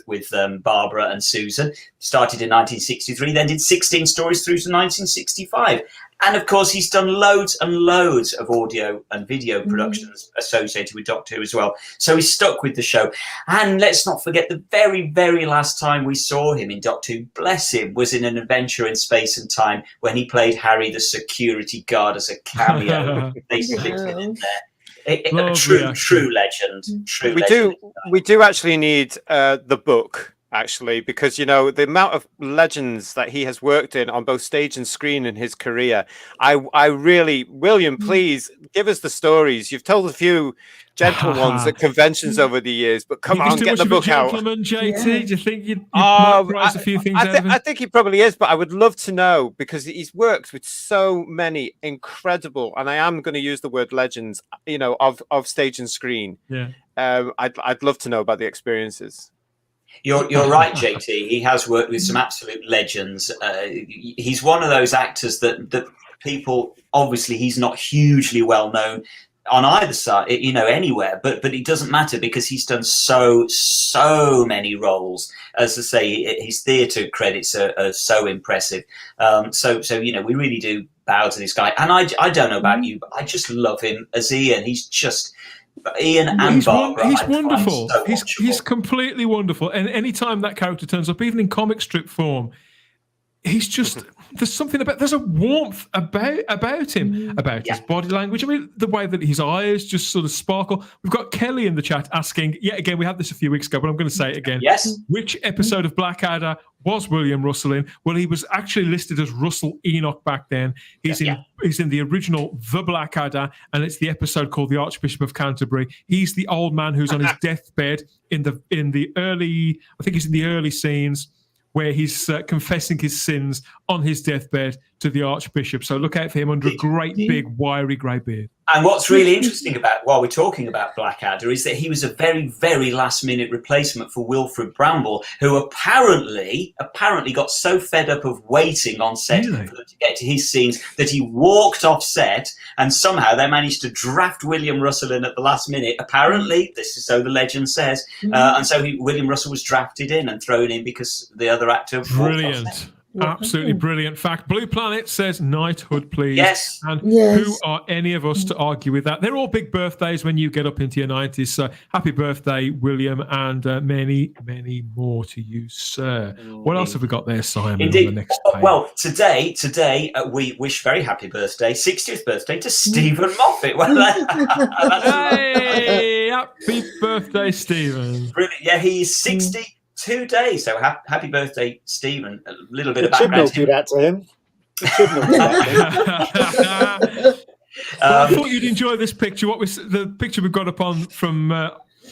Barbara and Susan. Started in 1963, then did 16 stories through to 1965. And of course, he's done loads and loads of audio and video productions associated with Doctor Who as well. So he's stuck with the show. And let's not forget the very, very last time we saw him in Doctor Who, bless him, was in An Adventure in Space and Time when he played Harry the security guard as a cameo. They slipped it in there. A true legend. We do actually need the book, actually, because the amount of legends that he has worked in on both stage and screen in his career. I really, William, please give us the stories. You've told a few gentle ones at conventions over the years, but come on, get the book out. JT, do you think you'd prize a few things out of him? I think he probably is, but I would love to know because he's worked with so many incredible, and I am going to use the word legends, of stage and screen. Yeah. I'd love to know about the experiences. You're right, JT. He has worked with some absolute legends. He's one of those actors that people, obviously, he's not hugely well known on either side, anywhere, but it doesn't matter because he's done so many roles. As I say, his theatre credits are so impressive. So we really do bow to this guy. And I don't know about you, but I just love him as Ian. He's just Ian and Barbara. He's wonderful. So he's completely wonderful. And anytime that character turns up, even in comic strip form, he's just there's a warmth about him, about his body language. I mean, the way that his eyes just sort of sparkle. We've got Kelly in the chat asking, yet again, we had this a few weeks ago, but I'm going to say it again. Yes. Which episode of Blackadder was William Russell in? Well, he was actually listed as Russell Enoch back then. He's in the original The Blackadder, and it's the episode called The Archbishop of Canterbury. He's the old man who's on his deathbed in the early, I think he's in the early scenes, where he's confessing his sins on his deathbed to the Archbishop. So look out for him under a great big wiry grey beard. And what's really interesting about, while we're talking about Blackadder, is that he was a very, very last-minute replacement for Wilfred Bramble, who apparently got so fed up of waiting on set for them to get to his scenes that he walked off set, and somehow they managed to draft William Russell in at the last minute. Apparently, this is so the legend says, and so William Russell was drafted in and thrown in because the other actor. Brilliant. Absolutely brilliant fact. Blue Planet says knighthood, please. Yes. And who are any of us to argue with that? They're all big birthdays when you get up into your 90s. So happy birthday, William, and many, many more to you, sir. What else have we got there, Simon? Indeed. On the next page? Well, today we wish very happy birthday, 60th birthday to Stephen Moffat. Hey, happy birthday, Stephen. Brilliant. Yeah, he's 62 days. So happy birthday, Stephen. A little bit of background. Do that to him. I thought you'd enjoy this picture. What was the picture we've got up on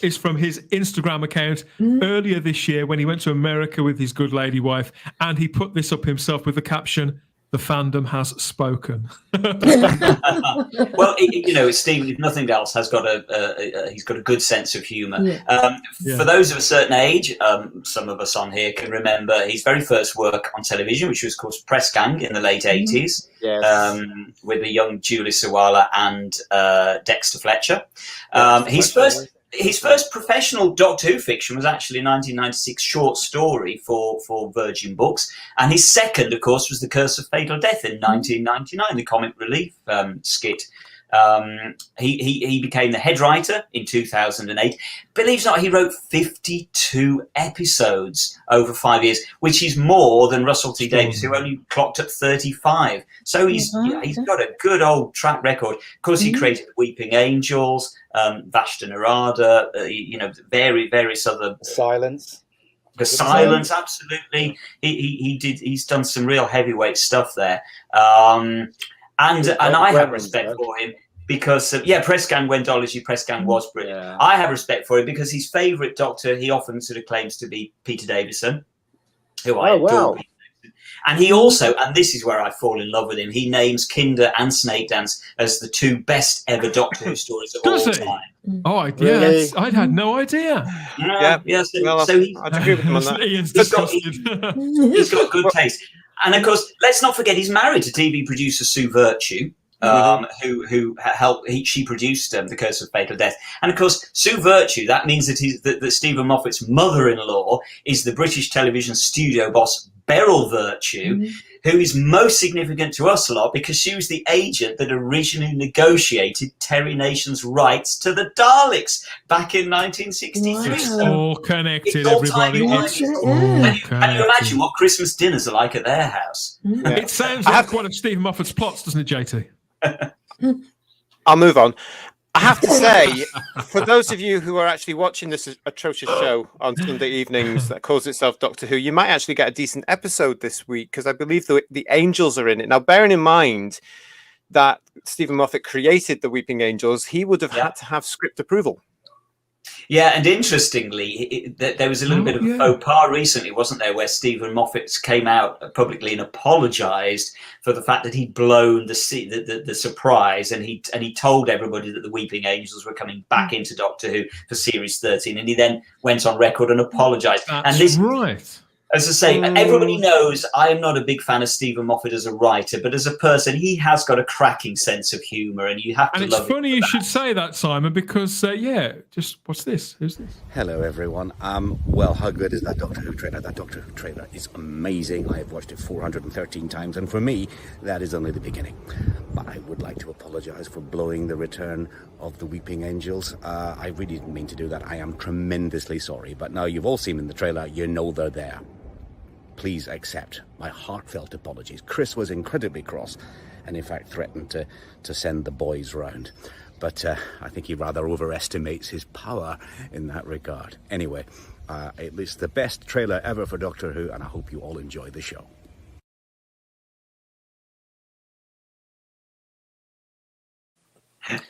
is from his Instagram account earlier this year when he went to America with his good lady wife, and he put this up himself with the caption, "The fandom has spoken." Well, Stephen, if nothing else, he's got a good sense of humour. For those of a certain age, some of us on here can remember his very first work on television, which was, of course, Press Gang in the late 80s, with the young Julie Sawalha and Dexter Fletcher. His first professional Doctor Who fiction was actually a 1996 short story for Virgin Books, and his second, of course, was The Curse of Fatal Death in 1999, the comic relief skit. He became the head writer in 2008. Believe it or not, he wrote 52 episodes over 5 years, which is more than Russell T Davies, who only clocked at 35. So he's got a good old track record. Of course, he created Weeping Angels, Vashta Narada, various other Silence. The Silence, absolutely. He's done some real heavyweight stuff there. And I have respect for him because, Press Gang, when Dology Press Gang was brilliant. Yeah. I have respect for him because his favourite Doctor, he often sort of claims to be Peter Davison, who I adore. Wow. And he also, and this is where I fall in love with him, he names Kinder and Snake Dance as the two best ever Doctor Who stories of all time. Oh, really? I'd had no idea. So I'd agree with him on that. Ian's disgusted. He's got good taste. And of course, let's not forget he's married to TV producer Sue Virtue, who helped. She produced The Curse of Fatal Death, and of course, Sue Virtue. That means that Stephen Moffat's mother-in-law is the British television studio boss Beryl Virtue, who is most significant to us a lot because she was the agent that originally negotiated Terry Nation's rights to the Daleks back in 1963. Wow. It's all connected, everybody. It's all connected. Can you imagine what Christmas dinners are like at their house? Yeah. It sounds like one of Stephen Moffat's plots, doesn't it, JT? I'll move on. I have to say, for those of you who are actually watching this atrocious show on Sunday evenings that calls itself Doctor Who, you might actually get a decent episode this week because I believe the Angels are in it. Now, bearing in mind that Stephen Moffat created the Weeping Angels, he would have had to have script approval. Yeah, and interestingly, there was a little bit of a faux pas recently, wasn't there, where Stephen Moffat came out publicly and apologised for the fact that he'd blown the surprise, and he told everybody that the Weeping Angels were coming back into Doctor Who for Series 13, and he then went on record and apologised. That's right. As I say, everybody knows I am not a big fan of Stephen Moffat as a writer, but as a person, he has got a cracking sense of humour, and you have to love it. And it's funny you should say that, Simon, because, just what's this? Who's this? Hello, everyone. Well, how good is that Doctor Who trailer? That Doctor Who trailer is amazing. I have watched it 413 times, and for me, that is only the beginning. But I would like to apologise for blowing the return of the Weeping Angels. I really didn't mean to do that. I am tremendously sorry. But now you've all seen in the trailer, you know they're there. Please accept my heartfelt apologies. Chris was incredibly cross and in fact threatened to send the boys round. But I think he rather overestimates his power in that regard. Anyway, at least the best trailer ever for Doctor Who, and I hope you all enjoy the show.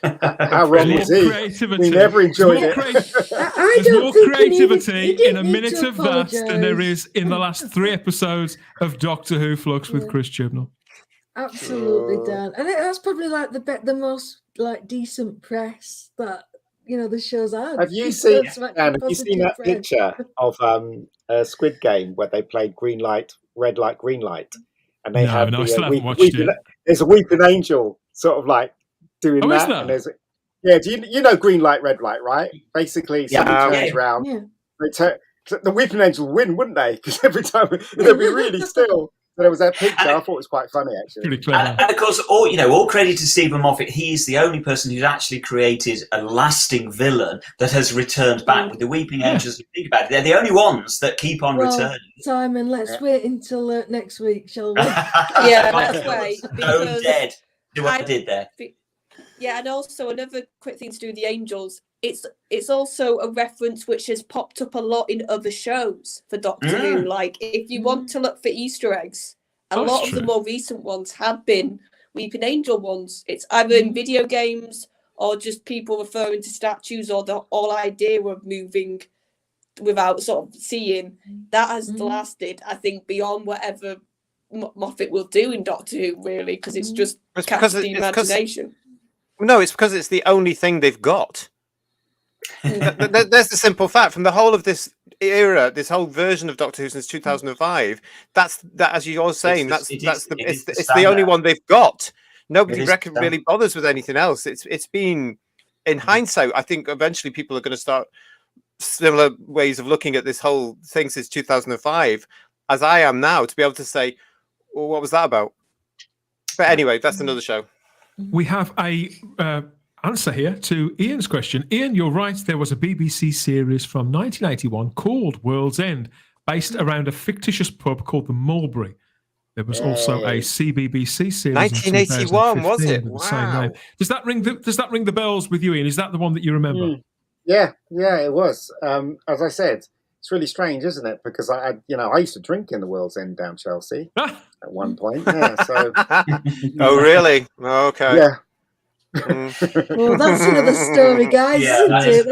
How wrong is he? We never enjoyed it. There's more creativity in a minute of that than there is in the last 3 episodes of Doctor Who Flux with Chris Chibnall. Absolutely, Dan. And that's probably like the most decent press that the show's had. Have you seen that picture of Squid Game where they played green light, red light, green light, and they have I still haven't watched it. There's a Weeping Angel sort of like doing that. Is that? And there's do you know green light, red light, right? Basically, somebody turns around. Yeah. The Weeping Angel win, wouldn't they? Because every time they'd be really still. there was that picture. I thought it was quite funny, actually. Pretty clever. And of course, all credit to Stephen Moffat. He is the only person who's actually created a lasting villain that has returned back with the Weeping Angels. Think about it; they're the only ones that keep on returning. Simon, let's wait until next week, shall we? Yeah, let's wait. Oh, dead. Do what I did there. Yeah, and also another quick thing to do with the Angels. It's also a reference which has popped up a lot in other shows for Doctor Who. Like, if you want to look for Easter eggs, a lot of the more recent ones have been Weeping Angel ones. It's either in video games or just people referring to statues, or the whole idea of moving without sort of seeing. That has lasted, I think, beyond whatever Moffat will do in Doctor Who, really, because it's just catches the imagination. No, it's because it's the only thing they've got. There's the simple fact from the whole of this era, this whole version of Doctor Who since 2005. That, as you're saying, it's the only one they've got. Nobody really bothers with anything else. It's been, in hindsight, I think eventually people are going to start similar ways of looking at this whole thing since 2005, as I am now, to be able to say, well, what was that about? But anyway, that's another show. We have a answer here to Ian's question. Ian, you're right. There was a BBC series from 1981 called World's End, based around a fictitious pub called the Mulberry. There was also a CBBC series. 1981, was it? With the same name. Does that ring the bells with you, Ian? Is that the one that you remember? Yeah, it was. As I said, it's really strange, isn't it? Because I used to drink in the World's End down Chelsea at one point. Yeah, so. Oh, really? Okay. Yeah. Well, that's another story, guys, isn't it?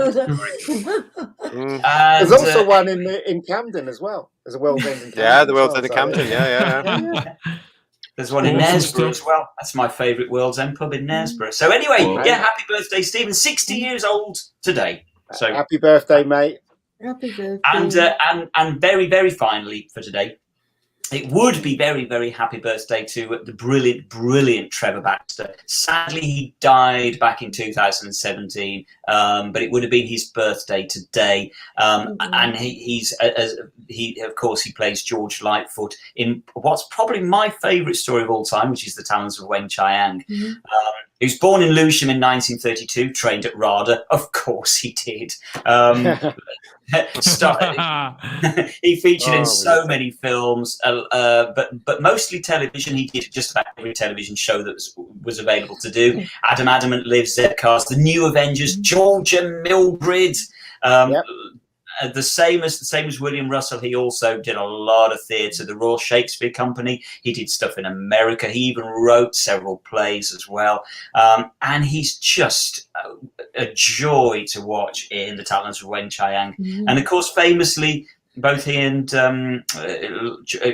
There's also one in Camden as well. There's a World's End in Camden. Yeah, the World's End in Camden. Yeah. There's one in Knaresborough as well. That's my favourite World's End pub in Knaresborough. So anyway, happy birthday, Stephen. 60 years old today. So happy birthday, mate. Happy birthday. And very, very finally for today, it would be very, very happy birthday to the brilliant Trevor Baxter. Sadly, he died back in 2017, but it would have been his birthday today. And he of course, he plays George Lightfoot in what's probably my favourite story of all time, which is The Talons of Wen Chiang. He was born in Lewisham in 1932, trained at RADA. Of course he did. He featured in so many films, but mostly television. He did just about every television show that was available to do. Adam Adamant Lives, Zcast, The New Avengers, Georgia Mildred. The same as William Russell, he also did a lot of theatre. The Royal Shakespeare Company. He did stuff in America. He even wrote several plays as well. And he's just a joy to watch in The Talons of Wen Chiang. And of course, famously, both he and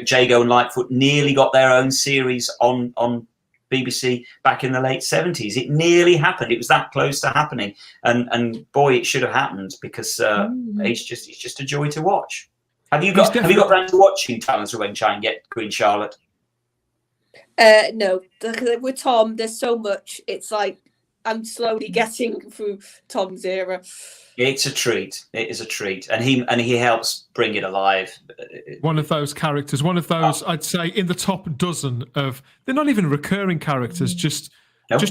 Jago and Lightfoot nearly got their own series on BBC back in the late 70s. It nearly happened. It was that close to happening, and boy, it should have happened, because it's just a joy to watch. Have you got around to watching Talons of Wen Chiang yet, Queen Charlotte? No, with Tom, there's so much. It's like I'm slowly getting through Tom's era. It's a treat. It is a treat, and he helps bring it alive. One of those characters, I'd say in the top dozen of, they're not even recurring characters, just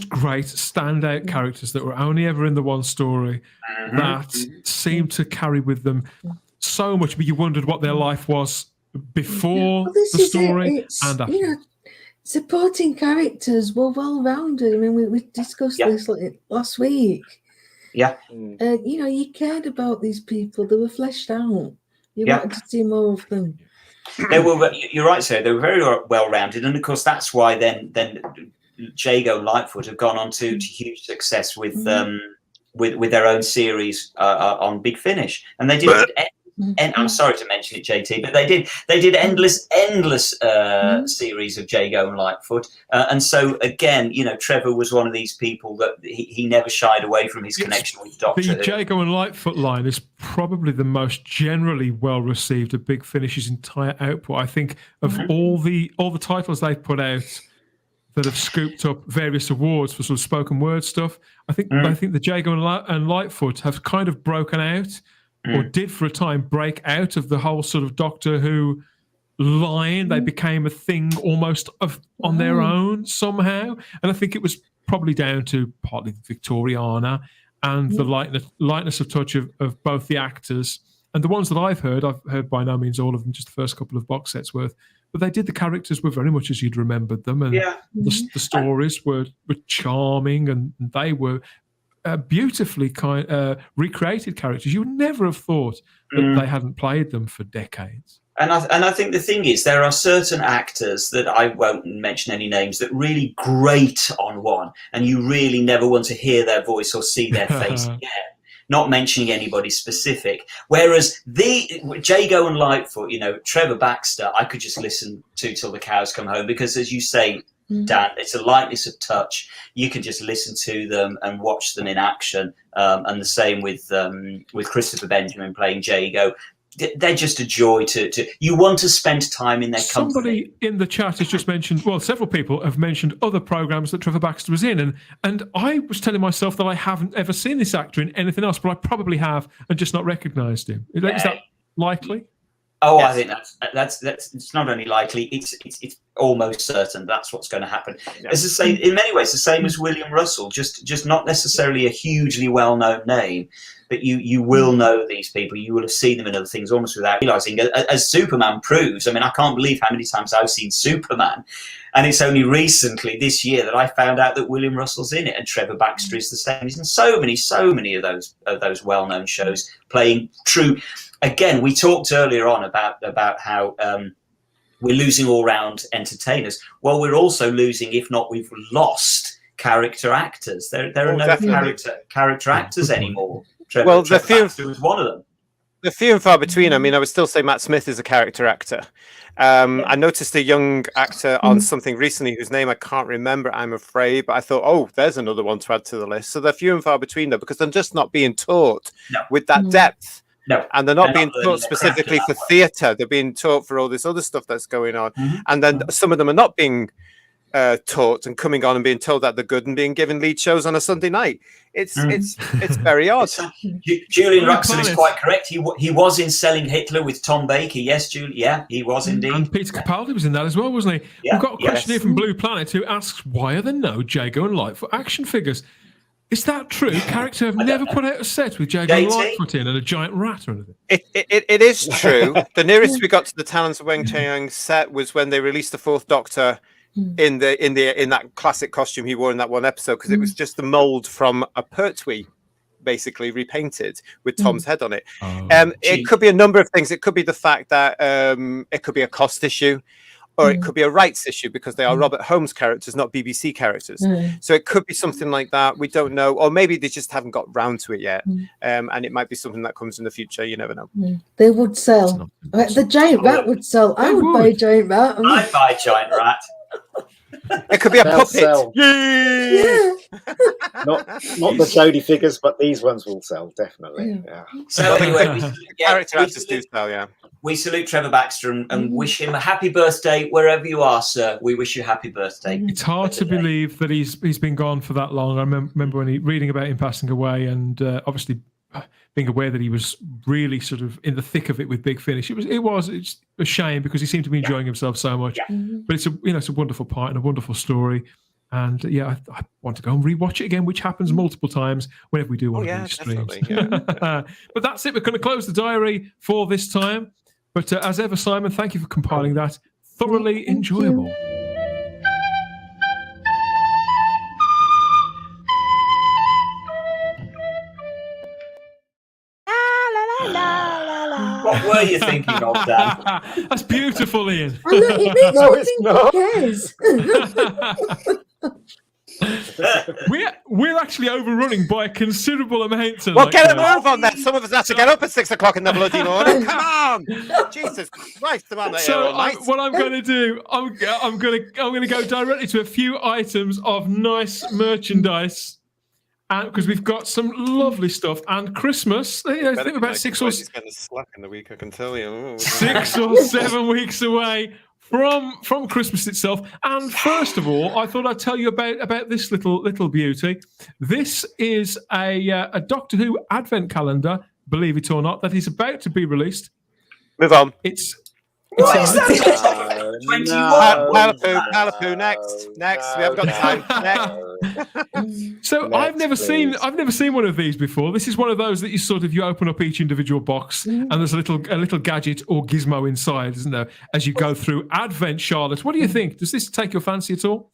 great standout characters that were only ever in the one story that seemed to carry with them so much. But you wondered what their life was before the story and after. Supporting characters were well rounded. I mean, we discussed this last week. Yeah. You cared about these people. They were fleshed out. You wanted to see more of them. They were. You're right, sir. They were very well rounded, and of course that's why then Jago and Lightfoot have gone on to huge success with their own series on Big Finish, and they did. And I'm sorry to mention it, JT, but they did endless series of Jago and Lightfoot, and so again, Trevor was one of these people that he never shied away from his connection with Doctor Who. The Jago and Lightfoot line is probably the most generally well received of Big Finish's entire output. I think of all the titles they've put out that have scooped up various awards for sort of spoken word stuff. I think the Jago and Lightfoot have kind of broken out. Or did for a time break out of the whole sort of Doctor Who line. They became a thing almost on their own somehow. And I think it was probably down to partly Victoriana and the lightness of touch of both the actors. And the ones that I've heard by no means all of them, just the first couple of box sets worth. But they did, the characters were very much as you'd remembered them. And the stories were charming, and they were beautifully recreated characters. You would never have thought that they hadn't played them for decades. And I think the thing is, there are certain actors that I won't mention any names that really grate on one, and you really never want to hear their voice or see their face again. Not mentioning anybody specific. Whereas Jago and Lightfoot, Trevor Baxter, I could just listen to till the cows come home, because as you say, Dan, it's a lightness of touch. You can just listen to them and watch them in action. And the same with Christopher Benjamin playing Jago. They're just a joy to you want to spend time in their company. Somebody in the chat has just mentioned, well, several people have mentioned other programs that Trevor Baxter was in, and I was telling myself that I haven't ever seen this actor in anything else, but I probably have and just not recognised him. Is that likely? Oh, yes. I think that's it's not only likely, it's almost certain that's what's going to happen. Yeah. As I say, in many ways, the same as William Russell, just not necessarily a hugely well-known name, but you will know these people. You will have seen them in other things almost without realising. As Superman proves, I mean, I can't believe how many times I've seen Superman, and it's only recently this year that I found out that William Russell's in it, and Trevor Baxter is the same. He's in so many of those well-known shows playing true. Again, we talked earlier on about how we're losing all-round entertainers. Well, we're also losing, if not we've lost, character actors. There are no character actors anymore. Trevor Baxter was one of them. The few and far between. I mean, I would still say Matt Smith is a character actor. I noticed a young actor on something recently whose name I can't remember, I'm afraid, but I thought, oh, there's another one to add to the list. So they're few and far between, though, because they're just not being taught with that depth. No. And they're not being taught specifically for theatre. They're being taught for all this other stuff that's going on. And then some of them are not being taught and coming on and being told that they're good and being given lead shows on a Sunday night. It's very odd. Julian Ruxon is quite correct. He was in Selling Hitler with Tom Baker. Yes, Julian. Yeah, he was indeed. And Peter Capaldi was in that as well, wasn't he? Yeah. We've got a question here from Blue Planet who asks, why are there no Jago and Lightfoot action figures? Is that true? Character have never put out a set with Jago and Lightfoot in and a giant rat or anything? It is true. The nearest we got to the Talons of Weng Chiang set was when they released the Fourth Doctor in that classic costume he wore in that one episode, because it was just the mold from a Pertwee, basically repainted with Tom's head on it. It could be a number of things. It could be the fact that it could be a cost issue, or it could be a rights issue because they are Robert Holmes characters, not BBC characters. So it could be something like that. We don't know. Or maybe they just haven't got round to it yet. And it might be something that comes in the future. You never know. They would sell. The giant rat would sell. I would buy a giant rat. I'd buy a giant rat. It could be a puppet. Yeah. Not the Jodie figures, but these ones will sell, definitely. Yeah. So anyway, character actors do sell, yeah. We salute Trevor Baxter and wish him a happy birthday wherever you are, sir. We wish you a happy birthday. It's hard to believe that he's been gone for that long. I remember when reading about him passing away, and obviously being aware that he was really sort of in the thick of it with Big Finish. It's a shame because he seemed to be enjoying himself so much. But it's a wonderful part and a wonderful story. And I want to go and rewatch it again, which happens multiple times whenever we do one of these streams. But that's it. We're going to close the diary for this time. But as ever, Simon, thank you for compiling that. Thoroughly enjoyable. What were you thinking of, Dan? That's beautiful, Ian. It's not. We're actually overrunning by a considerable amount tonight. Well, get a move on that. Some of us have to get up at 6 o'clock in the bloody morning. Come on, Jesus Christ! What I'm going to do, I'm going to go directly to a few items of nice merchandise. Because we've got some lovely stuff, and Christmas. I think about 6 or he's going to slack in the week. I can tell you, 6 or 7 weeks away from Christmas itself. And first of all, I thought I'd tell you about this little beauty. This is a Doctor Who Advent calendar, believe it or not, that is about to be released. Move on. It's What is that? 21. Palapoo, next. We haven't got time. Next. So I've never seen one of these before. This is one of those that you open up each individual box and there's a little gadget or gizmo inside, isn't there? As you go through Advent, Charlotte, what do you think? Does this take your fancy at all?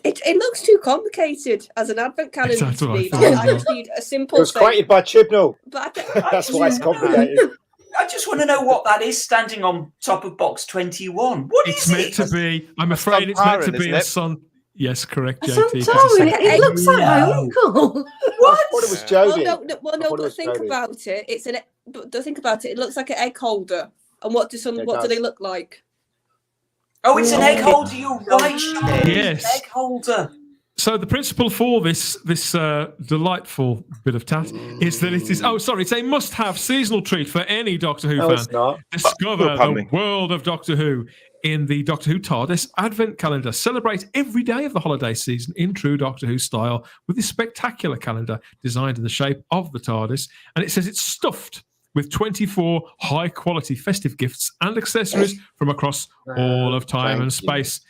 It looks too complicated as an advent calendar to me. I just need a simple. It was created by Chibnall. But that's why it's complicated. I just want to know what that is standing on top of box 21. What is it? It's meant to be. I'm afraid it's meant to be a sun. Yes, correct, JT. It looks like my uncle. What? I thought it was Jodie. But think about it. It looks like an egg holder. And what do they look like? Oh, it's an egg holder. You're right. Yes, egg holder. So the principle for this delightful bit of tat is that it is. Oh, sorry, it's a must-have seasonal treat for any Doctor Who fan. It's not. Discover the world of Doctor Who in the Doctor Who TARDIS Advent Calendar. Celebrate every day of the holiday season in true Doctor Who style with this spectacular calendar designed in the shape of the TARDIS, and it says it's stuffed with 24 high-quality festive gifts and accessories from across all of time and space.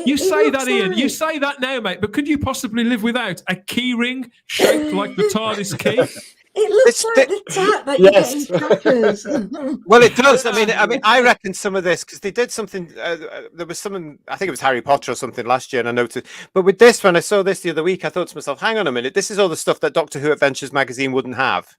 You say that, Ian. You say that now, mate, but could you possibly live without a key ring shaped like the TARDIS key? It looks like the tat that you get in crackers. Well, it does. I mean, I reckon some of this, because they did something, there was someone, I think it was Harry Potter or something last year, and I noticed, but with this, when I saw this the other week, I thought to myself, hang on a minute, this is all the stuff that Doctor Who Adventures magazine wouldn't have.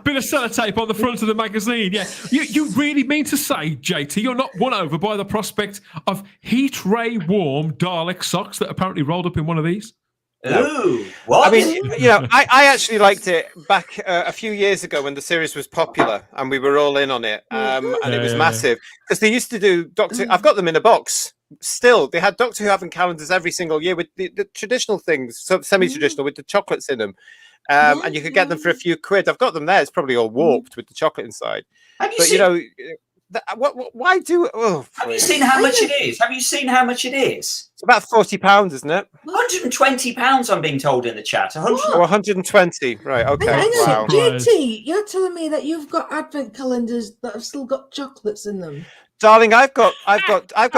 Bit of sellotape on the front of the magazine. Yeah, you really mean to say, JT, you're not won over by the prospect of heat ray warm Dalek socks that apparently rolled up in one of these? Ooh, what? I mean, I actually liked it back a few years ago when the series was popular and we were all in on it, and it was massive because they used to do Doctor. I've got them in a box. Still, they had Doctor Who Advent calendars every single year with the traditional things, so semi-traditional with the chocolates in them. And you could get them for a few quid. I've got them there. It's probably all warped with the chocolate inside. Why do? Oh, have you seen how much it is? It's about £40, isn't it? £120. I'm being told in the chat. 120. Right. Okay. Wow. JT, you're telling me that you've got advent calendars that have still got chocolates in them. Darling, I've got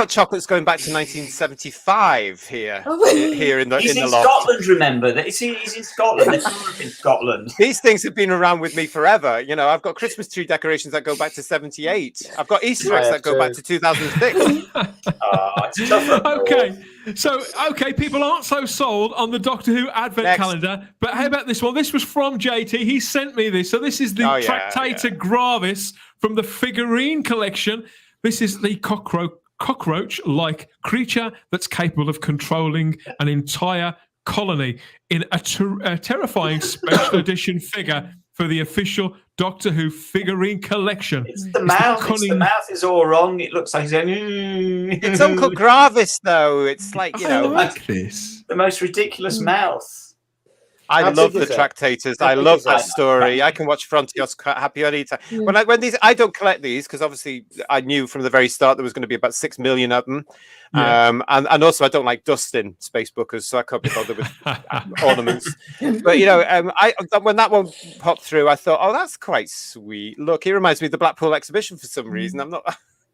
chocolates going back to 1975 here in the He's in loft. Scotland, remember that he's in Scotland. They're in Scotland. These things have been around with me forever. I've got Christmas tree decorations that go back to 78. I've got Easter eggs that go back to 2006. It's tough. Okay, people aren't so sold on the Doctor Who Advent calendar, but how about this one? This was from JT. He sent me this. So this is the Tractator Gravis from the figurine collection. This is the cockroach-like creature that's capable of controlling an entire colony in a terrifying special edition figure for the official Doctor Who figurine collection. It's the mouth. The mouth is all wrong. It looks like he's going. It's Uncle Gravis, though. It's like I like this. The most ridiculous mouth. I love the Tractators. I love that story. I can watch Frontios happy any time. When these, I don't collect these because obviously I knew from the very start there was going to be about 6 million of them. Yeah. And also I don't like dust in space bookers, so I can't be bothered with ornaments. But when that one popped through, I thought, oh, that's quite sweet. Look, it reminds me of the Blackpool exhibition for some reason.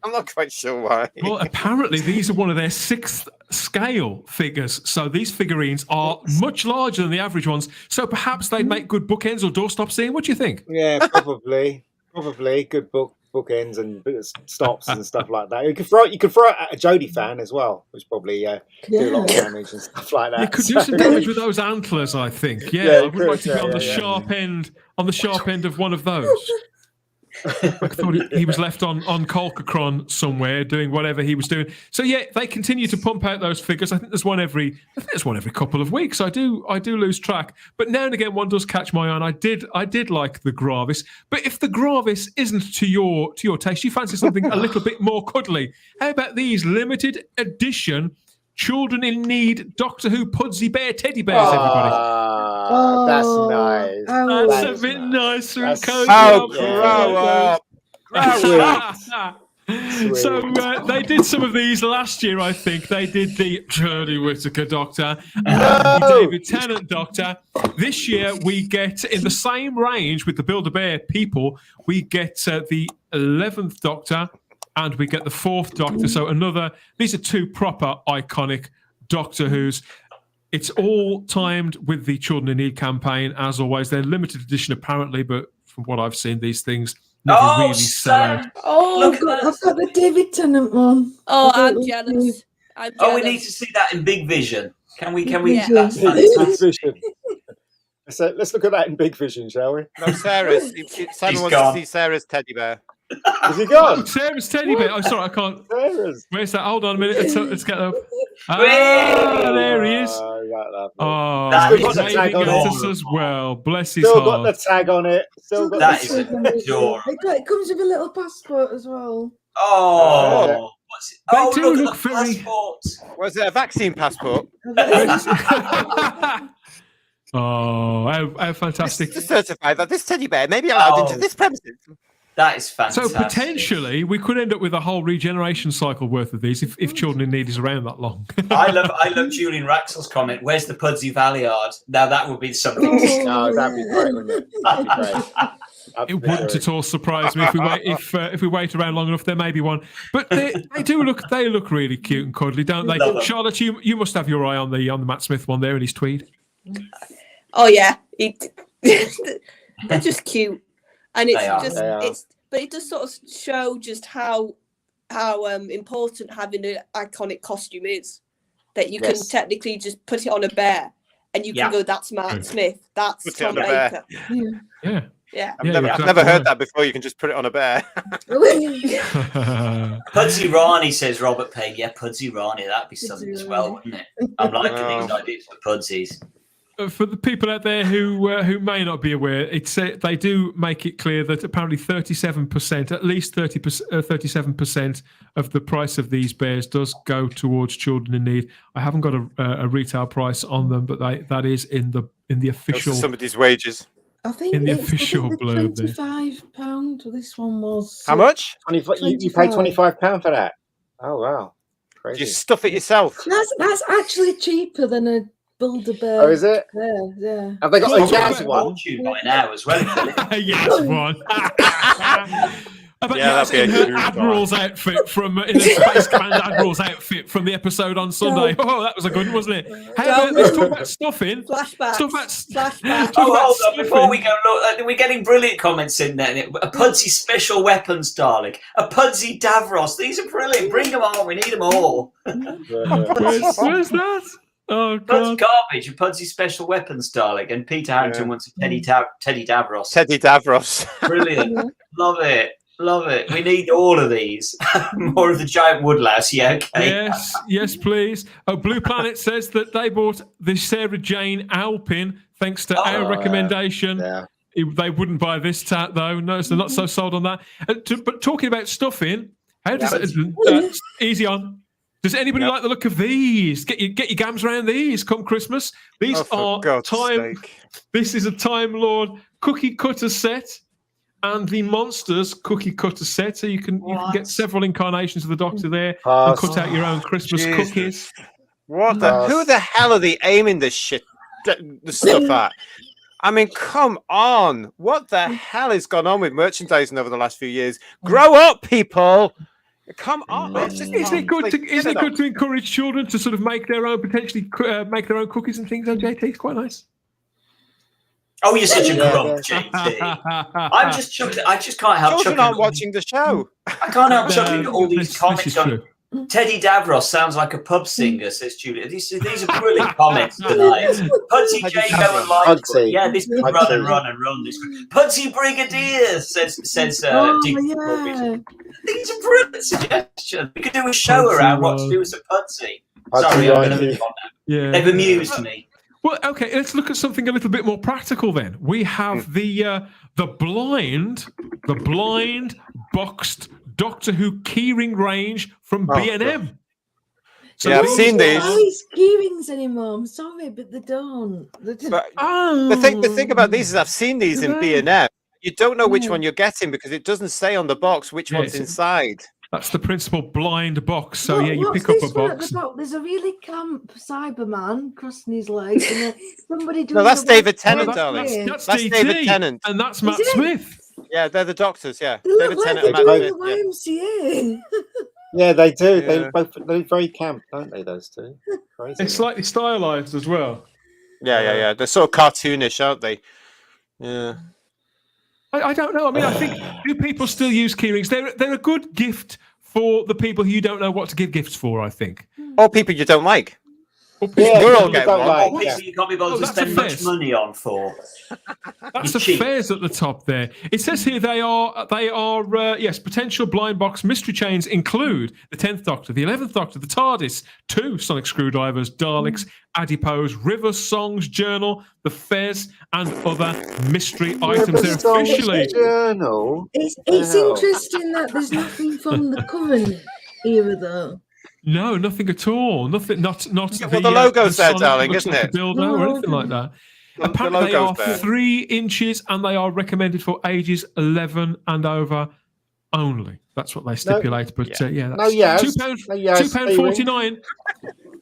I'm not quite sure why. Well, apparently these are one of their 6th scale figures. So these figurines are much larger than the average ones. So perhaps they'd make good bookends or doorstops. Ian, what do you think? Yeah, probably. Good bookends and stops and stuff like that. You could throw it at a Jodie fan as well, which probably do a lot of damage and stuff like that. You could do some damage with those antlers, I think. Yeah, I would like to be on the sharp end of one of those. I thought he was left on Colchicron somewhere doing whatever he was doing. So yeah, they continue to pump out those figures. I think there's one every couple of weeks. I do lose track, but now and again one does catch my eye. And I did like the Gravis, but if the Gravis isn't to your taste, you fancy something a little bit more cuddly. How about these limited edition Children in Need Doctor Who Pudsey Bear teddy bears, everybody? That's nice. That's a bit nicer and cozy. Oh, grow up. So they did some of these last year, I think. They did the Shirley Whittaker Doctor and the David Tennant Doctor. This year, we get, in the same range with the Build-A-Bear people, we get the 11th Doctor and we get the 4th Doctor. So these are two proper iconic Doctor Who's. It's all timed with the Children in Need campaign, as always. They're limited edition, apparently, but from what I've seen, these things never really sell out. Look, I've got the David Tennant one. Oh, I'm jealous. Oh, we need to see that in big vision. Can we? Yeah. That's Big fantastic. vision. So let's look at that in big vision, shall we? No, Sarah's. Simon wants gone. to see Sarah's teddy bear. Is he gone? Sarah's teddy bear. Oh, sorry, I can't. Sarah's. Where's that? Hold on a minute. Let's get up. Whee! There he is. Oh, That he's is waving at adorable. us as well. Bless his Still heart. got the tag on it. Still got That the is adorable. It comes with a little passport as well. Oh, what's it? They Oh, do look look at the very- passport. Was it a vaccine passport? Oh, how fantastic. To certify that this teddy bear may be allowed into this premises. That is So fantastic. potentially we could end up with a whole regeneration cycle worth of these if Children in Need is around that long. I love Julian Raxel's comment. Where's the Pudsey Valliard? Now that would be something. No, that'd be great, wouldn't it? That'd be great. It wouldn't at all surprise me if we wait around long enough. There may be one, but they look really cute and cuddly, don't they? Love them. Charlotte, you must have your eye on the Matt Smith one there in his tweed. Oh yeah, they're just cute, and but it does sort of show just how important having an iconic costume is. That you can technically just put it on a bear, and you can go, "That's Matt Smith, that's Put it Tom on a bear. Baker." Yeah. Yeah. I've never heard that before. You can just put it on a bear. Pudsey Rani, says Robert Payne. Yeah, Pudsey Rani, that'd be something as well, wouldn't it? I'm liking these ideas for Pudsies. For the people out there who may not be aware, they do make it clear that apparently 37%, at least 37% of the price of these bears does go towards children in need. I haven't got a retail price on them, but that is in the official. Goes to somebody's wages. I think in the it's official blurb there. £25. This one was. How much? 25. You paid £25 for that. Oh wow, crazy. You stuff it yourself. That's actually cheaper than a Build-A-Bear. Oh, is it? Yeah. Have they got It's a jazz one? fortune by now as well. Yes, one. That'd be a in her good Admiral's outfit in the Space Command Admiral's outfit from the episode on Sunday. Oh, that was a good one, wasn't it? Hey, let's talk about stuffing. Flashback. Oh, hold on. Before we go, look, we're getting brilliant comments in there. A Pudsey Special Weapons Dalek. A Pudsey Davros. These are brilliant. Bring them on. We need them all. Where's that? Oh, Pudsey God. Garbage. A Pudsey Special Weapons Dalek. And Peter Harrington wants a Teddy Davros. Teddy Davros. Brilliant. Love it. Love it. We need all of these. More of the giant woodlouse. Yeah, okay. Yes, please. Oh, Blue Planet says that they bought the Sarah Jane owl pin thanks to our recommendation. Yeah. They wouldn't buy this tat though. No, so they're not so sold on that. But talking about stuffing, how does easy on? Does anybody like the look of these? Get your gams around these come Christmas. These are time. This is a Time Lord cookie cutter set. And the Monsters cookie cutter set, so you can get several incarnations of the Doctor there and cut out your own Christmas cookies. What the? Who the hell are they aiming this the stuff at? I mean, come on! What the hell has gone on with merchandising over the last few years? Grow up, people! Come on! Isn't it good to encourage children to sort of make their own make their own cookies and things? JT, it's quite nice. Oh, you're such a grump, JT. I'm just chuckling. I just can't help Children chuckling. aren't watching the show. I can't help chuckling at all these This comments is on true. Teddy Davros sounds like a pub singer, says Julia. These are brilliant comments tonight. Pudsey Jago and Light. Yeah, this could run and run and run. This Pudsey Brigadier says Dick. Yeah. These are brilliant suggestions. We could do a show around what to do as a Pudsey. Sorry, I'm going to move on now. Yeah. They've amused me. Well, okay, let's look at something a little bit more practical then. We have the blind boxed Doctor Who keyring range from B&M. So I've seen these. They don't use keyrings anymore. I'm sorry, but they don't. The thing about these is I've seen these in B&M. You don't know which one you're getting because it doesn't say on the box which one's inside. That's the principal blind box. So What- yeah, you what's pick up this a one at box. the top? There's a really camp Cyberman crossing his legs, and then somebody doing. No, that's the David West Tennant, End darling. thing. That's That's DT, David Tennant. and that's Is Matt it? Smith. Yeah, they're the doctors. Yeah, They look David like Tennant they're and Matt doing the Smith. YMCA. Yeah, they do. Yeah. They're very camp, don't they? Those two. Crazy. They're slightly stylized as well. Yeah. They're sort of cartoonish, aren't they? Yeah. I don't know. I mean, I think do people still use keyrings? They're a good gift for the people who you don't know what to give gifts for. I think. Or people you don't like. Or people Yeah, you we're all don't getting don't one. like. Or people you can't be bothered to that's a spend much fez. money on for. That's You're the cheap. fares at the top there. It says here they are yes, potential blind box mystery chains include the 10th Doctor, the 11th Doctor, the TARDIS, 2 sonic screwdrivers, Daleks, adipose, River Songs Journal, the Fez, and other mystery items. They're officially Journal. It's Wow. interesting that there's nothing from the current era though. no, nothing at all. Nothing. Not. Yeah, well, the logo's there, Sonic that darling, looks isn't like it? A dildo or anything like that. The Apparently, they are logo's there. 3 inches and they are recommended for ages 11 and over only. That's what they stipulate. But yeah, that's No, yes. £2, No, yes, £2.49.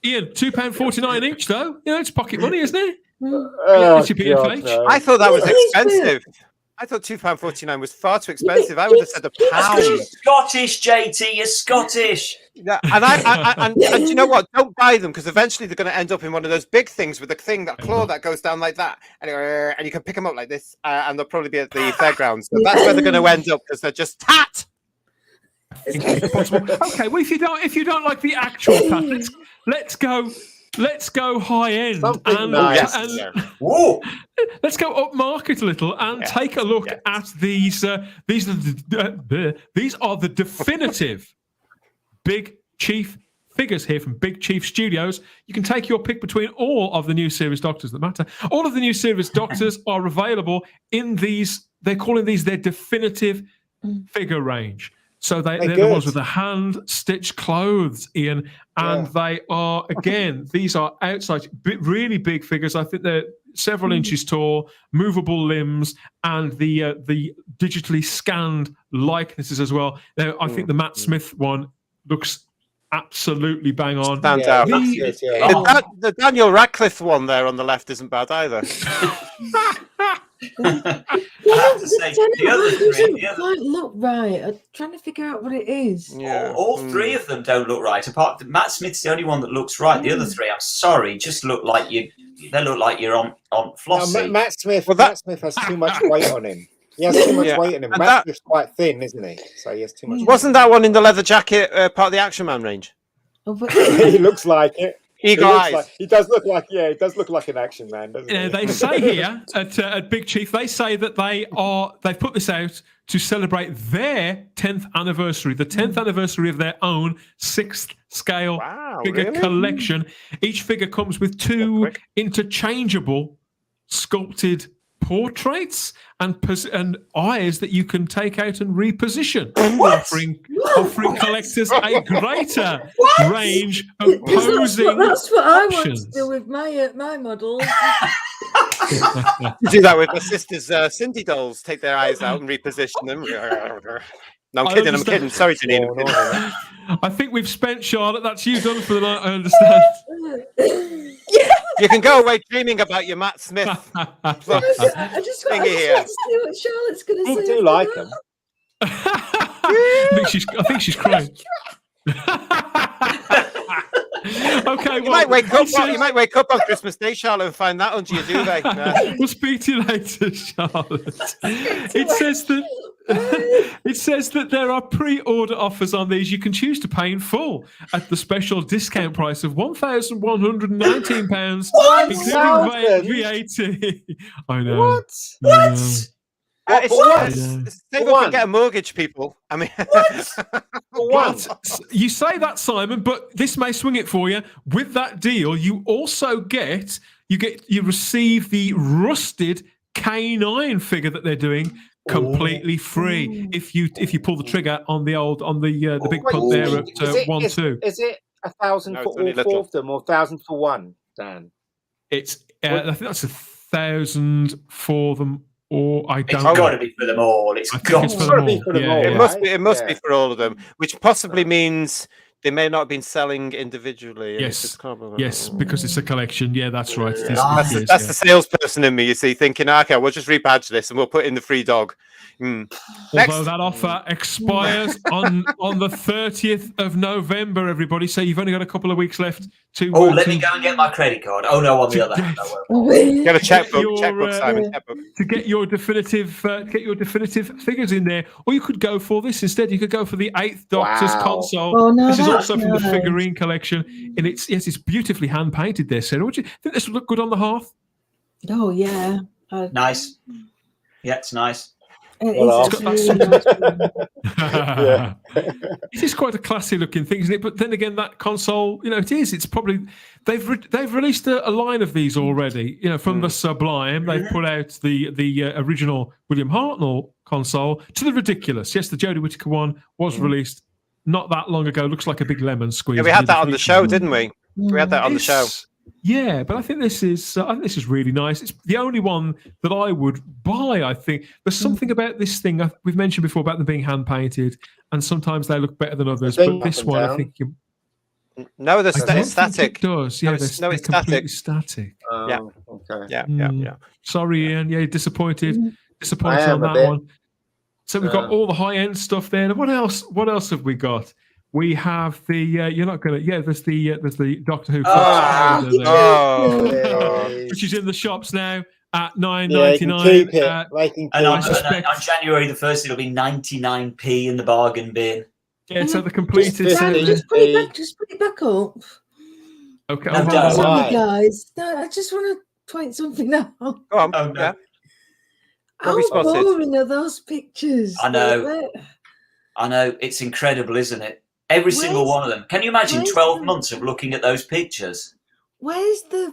Ian, £2.49 each though. You know, it's pocket money, isn't it? Oh, It's your BFH. God, no. I thought that was What is expensive. I thought £2.49 was far too expensive. I would have said £1. You're Scottish, JT. You're Scottish. Yeah, and you know what? Don't buy them because eventually they're going to end up in one of those big things with a claw that goes down like that, and you can pick them up like this, and they'll probably be at the fairgrounds. So that's where they're going to end up because they're just tat. It's possible. Okay, well, if you don't like the actual tat, let's go high end Something and, nice. and Whoa. let's go up market a little and take a look at these. These are the definitive Big Chief figures here from Big Chief Studios. You can take your pick between all of the new series Doctors that matter. All of the new series Doctors are available in these. They're calling these their definitive figure range. So they're the ones with the hand-stitched clothes, Ian, and they are, again, these are outside, really big figures. I think they're several inches tall, movable limbs, and the digitally scanned likenesses as well. Now, I think the Matt Smith one looks absolutely bang on. Stands out. The The Daniel Radcliffe one there on the left isn't bad either. I have to say, the other three, doesn't quite look right. I'm trying to figure out what it is. Yeah. all three of them don't look right. Apart from Matt Smith's the only one that looks right. The other three, I'm sorry, just look like you. They look like you're on flossy. Matt Smith. Well, Matt Smith has too much weight on him. He has too much weight on him. And Matt Smith's quite thin, isn't he? So he has too much. Wasn't that one in the leather jacket part of the Action Man range? Oh, but He looks like it. Eagle eyes. He does look like he does look like an action man, doesn't he? They say here at Big Chief, they say that they've put this out to celebrate their 10th anniversary, the 10th anniversary of their own 6th scale figure collection. Each figure comes with 2 interchangeable sculpted portraits and eyes that you can take out and reposition, offering collectors a greater range of posing. That's what I want options. to do with my models. You do that with my sister's Cindy dolls. Take their eyes out and reposition them. No, I'm kidding. Sorry, Janine. I think we've spent, Charlotte. That's you done for the night, I understand. You can go away dreaming about your Matt Smith. I just want to see what Charlotte's going to say. I do like him. I think she's crying. Okay, You might wake up on Christmas Day, Charlotte, and find that under your duvet. We'll speak to you later, Charlotte. It says that there are pre-order offers on these. You can choose to pay in full at the special discount price of £1,119, including VAT. I know. What? Save up and get a mortgage, people. I mean, you say that, Simon, but this may swing it for you. With that deal, you also you receive the rusted K9 figure that they're doing completely free if you pull the trigger on the big punt there at 1-2. Is it 1,000 for all 4 of them or 1,000 for one, Dan? It's I think that's 1,000 for them or I don't. It's got to be for them all. It's got to be for them all. It must be for all of them, which possibly means they may not have been selling individually. Yes, yes, because it's a collection. Yeah, that's right. That's the salesperson in me, you see, thinking, okay, we'll just rebadge this and we'll put in the free dog. Although that offer expires on the 30th of November, everybody. So you've only got a couple of weeks left to. Let me go and get my credit card. Oh no, on the other hand, get a checkbook, Simon. Checkbook. To get your definitive figures in there, or you could go for this instead. You could go for the 8th Doctor's console. Oh, no, this is also from the figurine collection, and it's beautifully hand painted there. Sarah, would you think this would look good on the hearth? Oh yeah, nice. Yeah, it's nice. It is quite a classy looking thing, isn't it? But then again, that console, it is. It's probably they've released a line of these already. From the Sublime, they've put out the original William Hartnell console to the ridiculous. Yes, the Jodie Whittaker one was released not that long ago. Looks like a big lemon squeeze. Yeah, we had that on the show, didn't we? We had that on the show. Yeah, but I think this is really nice. It's the only one that I would buy. I think there's something about this thing we've mentioned before about them being hand painted, and sometimes they look better than others. But this one, I think no, it's static. It does. Yeah, it's completely static. Okay. Yeah. Sorry, Ian. Yeah, disappointed on that one. So we've got all the high end stuff there. And what else? What else have we got? We have the you're not gonna there's the Doctor Who which is in the shops now at $9.99. And on January the 1st it'll be 99p in the bargain bin. Yeah, so the completed just put it back up. Okay, guys. No, I just want to point something out. Go on. No. How boring are those pictures? I know, it's incredible, isn't it? Every single one of them. Can you imagine 12 months of looking at those pictures? Where's the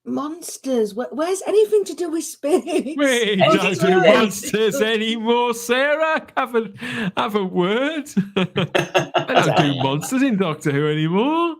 monsters? Where's anything to do with space? We don't do monsters anymore, Sarah. Have a word. I don't do monsters in Doctor Who anymore.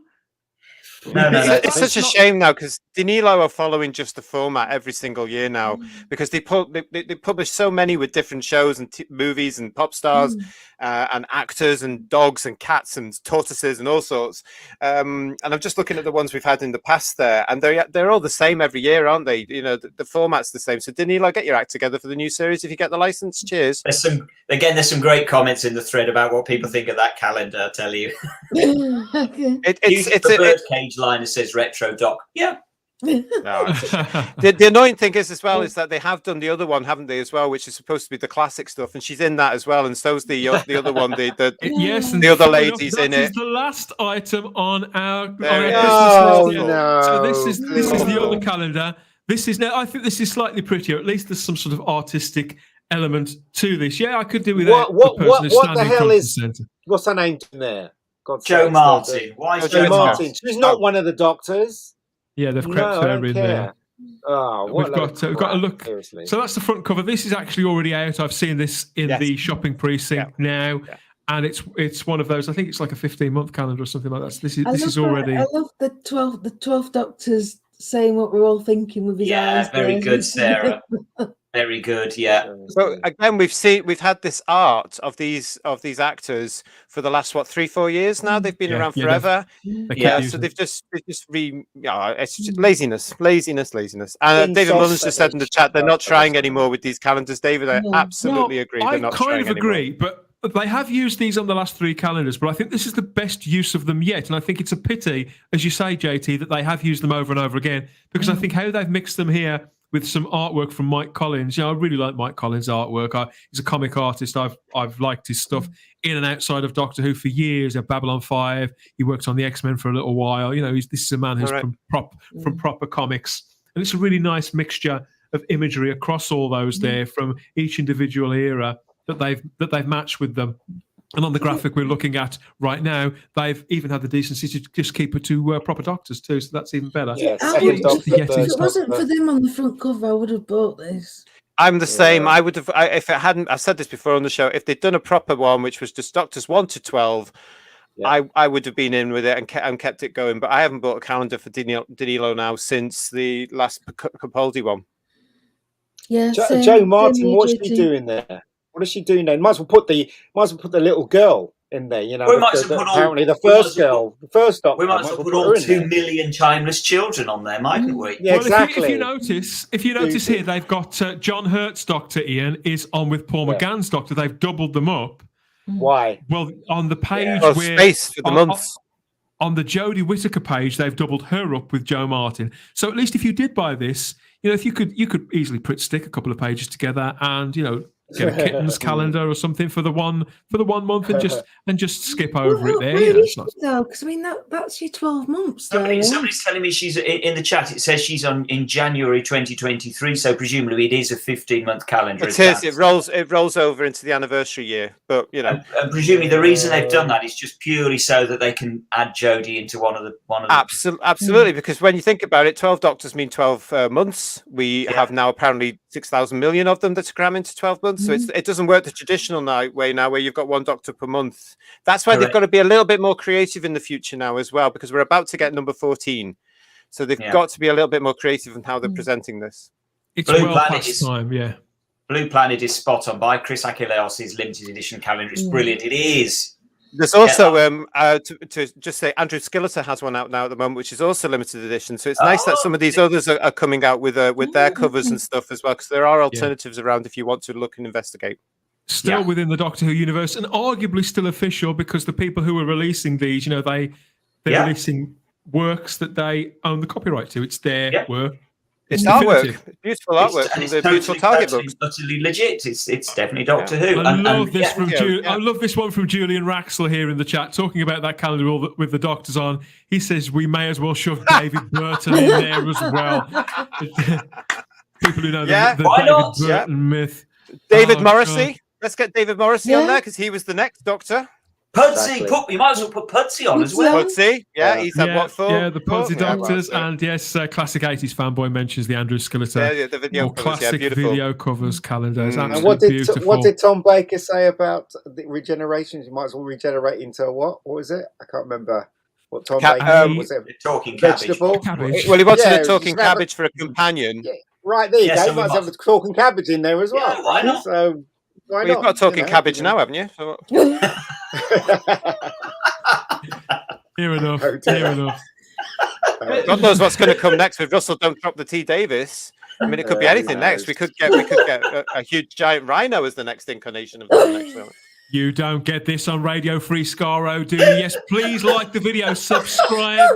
No, it's such a shame now because Danilo are following just the format every single year now because they publish so many with different shows and movies and pop stars and actors and dogs and cats and tortoises and all sorts. And I'm just looking at the ones we've had in the past there, and they're all the same every year, aren't they? The format's the same. So Danilo, get your act together for the new series if you get the license. Cheers. There's some great comments in the thread about what people think of that calendar. I tell you, it's a birdcage line that says retro doc. Yeah. The annoying thing is as well is that they have done the other one, haven't they, as well, which is supposed to be the classic stuff, and she's in that as well, and so's the other one. The other lady's in it. The last item on our Christmas list. No. So this is the other calendar. This is now. I think this is slightly prettier. At least there's some sort of artistic element to this. Yeah, I could do with that. What the hell is? What's her name in there? Joe Martin. Why is Joe Martin? She's not one of the doctors. Yeah, they've crept her in there. Oh, we've got a look. Seriously. So that's the front cover. This is actually already out. I've seen this in the shopping precinct now, and it's one of those. I think it's like a 15-month calendar or something like that. So this is already. I love the 12 doctors saying what we're all thinking with his eyes. Yeah, very good, Sarah. Very good, yeah. So again, we've had this art of these actors for the last 3-4 years now. They've been around forever. So they've just it's just laziness. And David Mullins just said in the chat they're not trying anymore with these calendars. David, I absolutely agree. They're not trying anymore. Agree, but they have used these on the last 3 calendars, but I think this is the best use of them yet. And I think it's a pity, as you say, JT, that they have used them over and over again, because I think how they've mixed them here with some artwork from Mike Collins. I really like Mike Collins' artwork. He's a comic artist. I've liked his stuff in and outside of Doctor Who for years. At Babylon 5, he worked on the X-Men for a little while. This is a man who's from proper comics, and it's a really nice mixture of imagery across all those there from each individual era that they've matched with them. And on the graphic we're looking at right now, they've even had the decency to just keep it to proper doctors too, so that's even better. If it wasn't for them on the front cover, I would have bought this. I'm the same. I would have, if it hadn't. I've said this before on the show. If they'd done a proper one, which was just Doctors 1 to 12, I would have been in with it and kept it going. But I haven't bought a calendar for Danilo now since the last Capaldi one. Yeah, Joe Martin, what's she duty. doing there? What is she doing there? Might as well put the little girl in there. You know, We might as well put apparently all- the first girl, the first Doctor. We might as well put all 2 million timeless children on there, mightn't we? Yeah, well, exactly. if you notice here, they've got John Hurt's Doctor, Ian, is on with Paul McGann's Doctor. They've doubled them up. Why? Well, on the page Well, where space for the months. On the Jodie Whittaker page, they've doubled her up with Joe Martin. So at least if you did buy this, if you could easily stick a couple of pages together and get a kittens calendar or something for the one month and just skip over it there. Really though, because I mean that's your 12 months. Somebody's telling me she's in the chat. It says she's in January 2023, so presumably it is a 15-month calendar. It is. It rolls over into the anniversary year, but and presumably the reason they've done that is just purely so that they can add Jodie into one of the. Absolutely, because when you think about it, 12 Doctors mean 12 months. We have now apparently 6,000 million of them that cram into 12 months. So it doesn't work the traditional way now, where you've got one Doctor per month. That's why they've got to be a little bit more creative in the future now as well, because we're about to get number 14. So they've got to be a little bit more creative in how they're presenting this. It's well past time, yeah. Blue Planet is spot on. By Chris Achilleos' limited edition calendar. It's brilliant. It is. There's also to just say Andrew Skilleter has one out now at the moment, which is also limited edition. So it's nice that some of these others are coming out with their covers and stuff as well, because there are alternatives around if you want to look and investigate. Still within the Doctor Who universe, and arguably still official, because the people who are releasing these, they're releasing works that they own the copyright to. It's their work. It's artwork, beautiful artwork, and the beautiful Target books. It's utterly legit. It's definitely Doctor Who. I love this I love this one from Julian Raxel here in the chat, talking about that calendar with the Doctors on. He says we may as well shove David Burton in there as well. People who know the David Burton myth. David Morrissey. Let's get David Morrissey on there, because he was the next Doctor. Pudsey, you might as well put Pudsey on as well. Pudsey, he's had what for? Yeah, the Pudsey Doctors, and yes, classic 80s fanboy mentions the Andrew Skilleter. The video covers, classic video covers calendar. It's And absolutely what did Tom Baker say about the regeneration? You might as well regenerate into what? What was it? I can't remember. What Tom Baker was it? Talking vegetable. Cabbage. Well, he wanted a talking cabbage for a companion. Yeah, right there you go. You might have a talking cabbage in there as well. Yeah, why not? So, why you've got a talking cabbage now, haven't you? So... Fair enough. Fair enough. God knows what's going to come next with Russell. Don't drop the T. Davis. I mean, it could be anything next. We could get a huge giant rhino as the next incarnation of the next film. You don't get this on Radio Free Scaro, do you? Yes, please like the video, subscribe.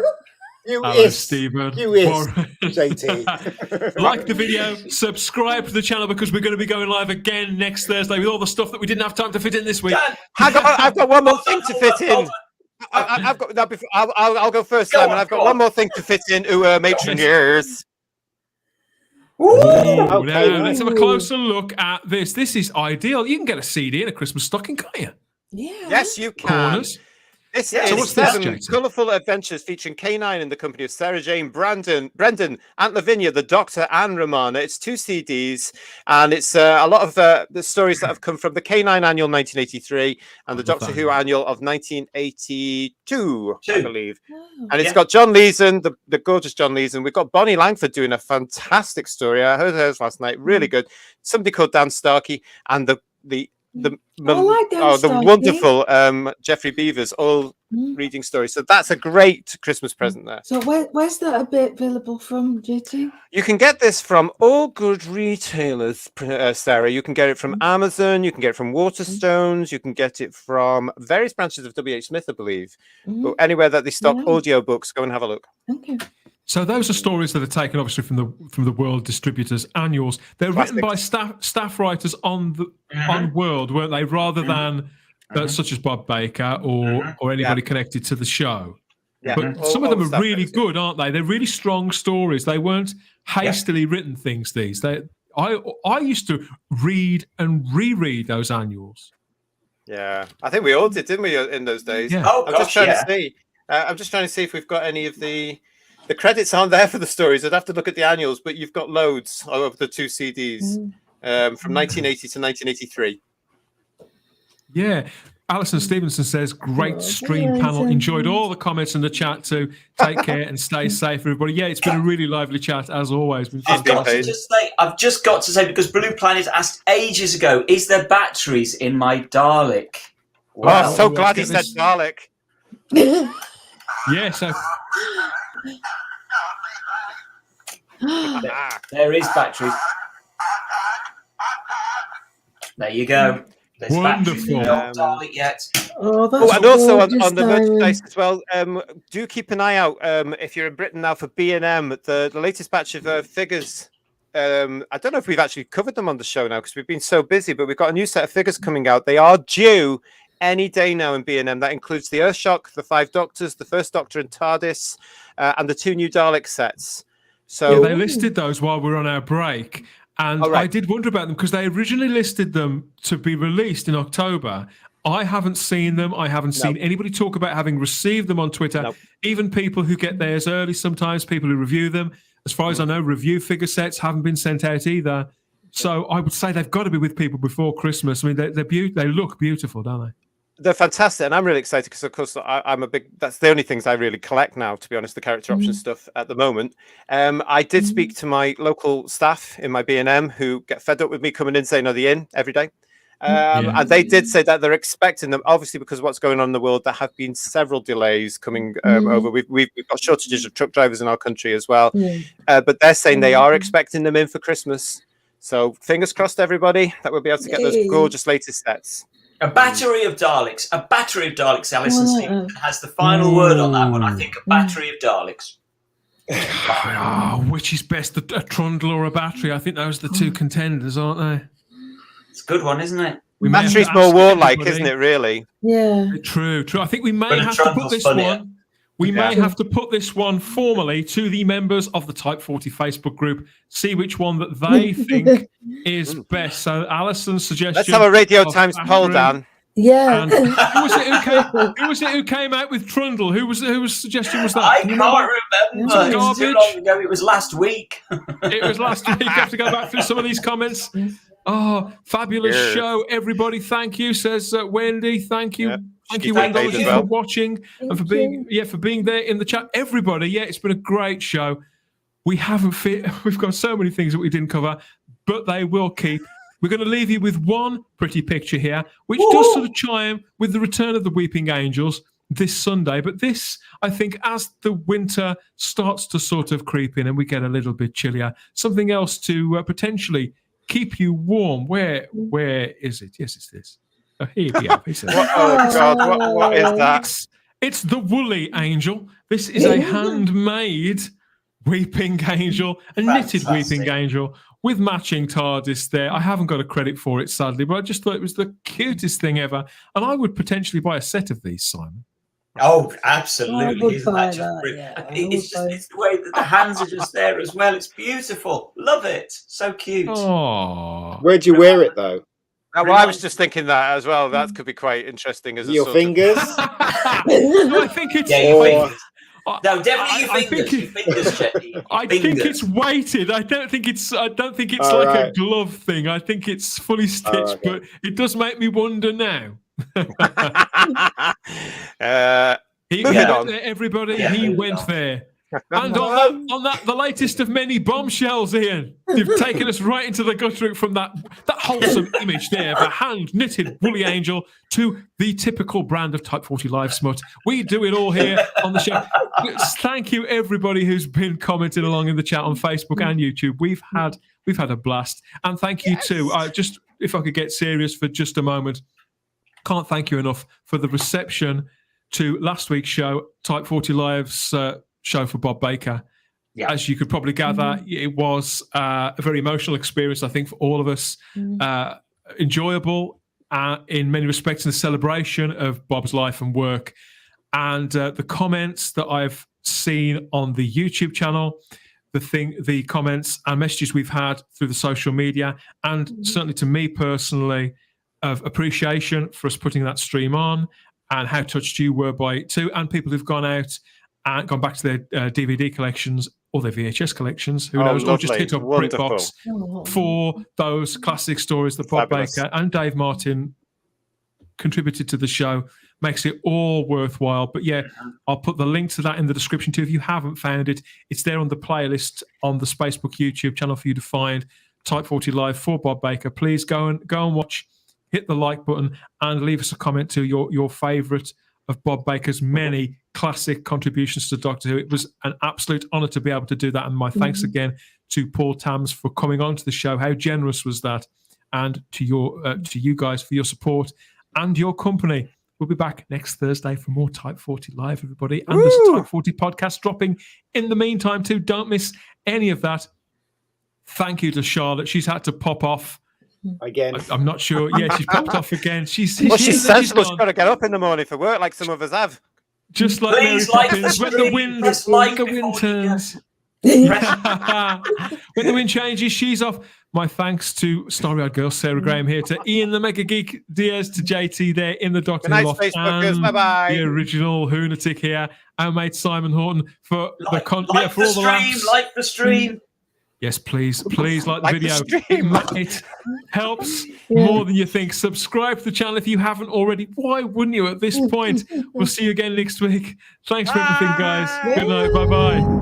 Hello, Stephen. JT. Like the video, subscribe to the channel, because we're going to be going live again next Thursday with all the stuff that we didn't have time to fit in this week. I've got one more thing to fit in. I've got that before. I'll go first, Simon. I've got one more thing to fit in. Matron years. Okay. Now, let's have a closer look at this. This is ideal. You can get a CD and a Christmas stocking, can't you? Yeah. Yes, you can. Corners. This So is what's this, 7 Jason? colourful adventures featuring K9 in the company of Sarah Jane, Brendan, Aunt Lavinia, the Doctor, and Romana. It's 2 CDs, and it's a lot of the stories that have come from the K9 annual 1983 and the Doctor Who annual of 1982, I believe. Oh. And it's got John Leeson, the gorgeous John Leeson. We've got Bonnie Langford doing a fantastic story. I heard hers last night, really good. Somebody called Dan Starkey, and the wonderful Geoffrey Beavers, all reading stories. So that's a great Christmas present there. So where's that a bit available from, JT? You can get this from all good retailers, Sarah. You can get it from Amazon, you can get it from Waterstones, you can get it from various branches of WH Smith, I believe. But anywhere that they stock audio books, go and have a look. Okay. So those are stories that are taken, obviously, from the World Distributors annuals. They're written by staff writers on World, weren't they? Rather than such as Bob Baker or anybody connected to the show. Yeah. But some of them are really good, aren't they? They're really strong stories. They weren't hastily written things. I used to read and reread those annuals. Yeah, I think we all did, didn't we, in those days? Yeah. Oh, I'm just trying to see if we've got any of the credits aren't there for the stories. I'd have to look at the annuals, but you've got loads of the 2 CDs from 1980 to 1983. Yeah. Alison Stevenson says, great stream panel. Enjoyed all the comments in the chat too. Take care and stay safe, everybody. Yeah, it's been a really lively chat, as always. I've just got to say, because Blue Planet asked ages ago, is there batteries in my Dalek? Wow. Oh, so glad he said Dalek. Yeah, so... there is batteries. There you go. There's wonderful. Dalek yet. And also on the merchandise as well. Do keep an eye out if you're in Britain now for B&M. The latest batch of figures. I don't know if we've actually covered them on the show now because we've been so busy, but we've got a new set of figures coming out. They are due any day now in B&M. That includes the Earthshock, the 5 Doctors, the First Doctor and TARDIS, and the 2 new Dalek sets. So they listed those while we were on our break. And I did wonder about them because they originally listed them to be released in October. I haven't seen them. I haven't seen anybody talk about having received them on Twitter. Even people who get theirs early sometimes, people who review them. As far as I know, review figure sets haven't been sent out either. So I would say they've got to be with people before Christmas. I mean, they look beautiful, don't they? They're fantastic, and I'm really excited because, of course, I'm a big. That's the only things I really collect now, to be honest. The character option stuff at the moment. I did speak to my local staff in my B&M who get fed up with me coming in saying, "Are they in every day?" And they did say that they're expecting them. Obviously, because of what's going on in the world, there have been several delays coming over. We've got shortages of truck drivers in our country as well. But they're saying they are expecting them in for Christmas. So fingers crossed, everybody, that we'll be able to get those gorgeous latest sets. A battery of Daleks. Alison Stevenson has the final word on that one. I think a battery of Daleks. Which is best, a trundle or a battery? I think those are the two contenders, aren't they? It's a good one, isn't it? Battery's more warlike, isn't it, really? Yeah. True. I think we may have to put this one. We may have to put this one formally to the members of the Type 40 Facebook group, see which one that they think is best. So Alison's suggestion. Let's have a Radio Times poll, Dan. Yeah. And who was it who came out with Trundle? Whose suggestion was that? I can't remember. It was too long ago. It was last week. It was last week. I have to go back through some of these comments. Oh, fabulous show, everybody. Thank you, says Wendy. Thank you. Thank you, Wendy, for watching and for being there in the chat. Everybody, it's been a great show. We've got so many things that we didn't cover, but they will keep. We're going to leave you with one pretty picture here, which does sort of chime with the return of the Weeping Angels this Sunday. But this, I think, as the winter starts to sort of creep in and we get a little bit chillier, something else to potentially keep you warm. Where is it? Yes, it's this. Oh, here we are. God, what is that? It's the Woolly Angel. This is a handmade Weeping Angel, a knitted Weeping Angel with matching TARDIS there. I haven't got a credit for it, sadly, but I just thought it was the cutest thing ever. And I would potentially buy a set of these, Simon. Oh, absolutely. It's the way that the hands are just there as well. It's beautiful. Love it. So cute. Oh. Where'd you wear it, though? Well, I was just thinking that as well. That could be quite interesting. As your fingers? I think it's... your fingers. No, definitely your fingers, Chetty. I think it's weighted. I don't think it's a glove thing. I think it's fully stitched, but it does make me wonder now. He went there, everybody. He went there. And on that, the latest of many bombshells, Ian. You've taken us right into the gutter from that wholesome image there of a hand-knitted woolly angel to the typical brand of Type 40 Live smut. We do it all here on the show. Thank you, everybody who's been commenting along in the chat on Facebook and YouTube. We've had a blast. And thank you too. Just if I could get serious for just a moment, can't thank you enough for the reception to last week's show, Type 40 Live's show for Bob Baker. As you could probably gather, it was a very emotional experience, I think, for all of us. Enjoyable in many respects, in the celebration of Bob's life and work. And the comments that I've seen on the YouTube channel, the comments and messages we've had through the social media, and certainly to me personally, of appreciation for us putting that stream on and how touched you were by it too, and people who've gone out and gone back to their DVD collections or their VHS collections, who knows, or just hit up BritBox for those classic stories that Bob Baker and Dave Martin contributed to the show. Makes it all worthwhile. But yeah, I'll put the link to that in the description too. If you haven't found it, it's there on the playlist on the Spacebook YouTube channel for you to find. Type 40 Live for Bob Baker. Please go and watch, hit the like button, and leave us a comment to your favourite of Bob Baker's many classic contributions to Doctor Who. It was an absolute honour to be able to do that. And my thanks again to Paul Tams for coming on to the show. How generous was that? And to you guys for your support and your company. We'll be back next Thursday for more Type 40 Live, everybody. And there's a Type 40 podcast dropping in the meantime too. Don't miss any of that. Thank you to Charlotte. She's had to pop off. Again. I'm not sure. Yeah, she's popped off again. She's sensible. She's got to get up in the morning for work like some of us have. Just like Please Mary like Poppins, the when the stream, wind, press when like the before wind you turns. When the wind changes, she's off. My thanks to Starry-Eyed Girl Sarah Graham here, to Ian the Mega Geek Diaz, to JT there in the Doctor Good night, Loft, Facebookers. and Bye-bye. the original Hoonatic here, our mate Simon Horton for Like all the the stream, laughs. like the stream. Yes, please like the Like the video. stream. It helps more than you think. Subscribe to the channel if you haven't already. Why wouldn't you at this point? We'll see you again next week. Thanks for everything, guys. Good night. Bye-bye.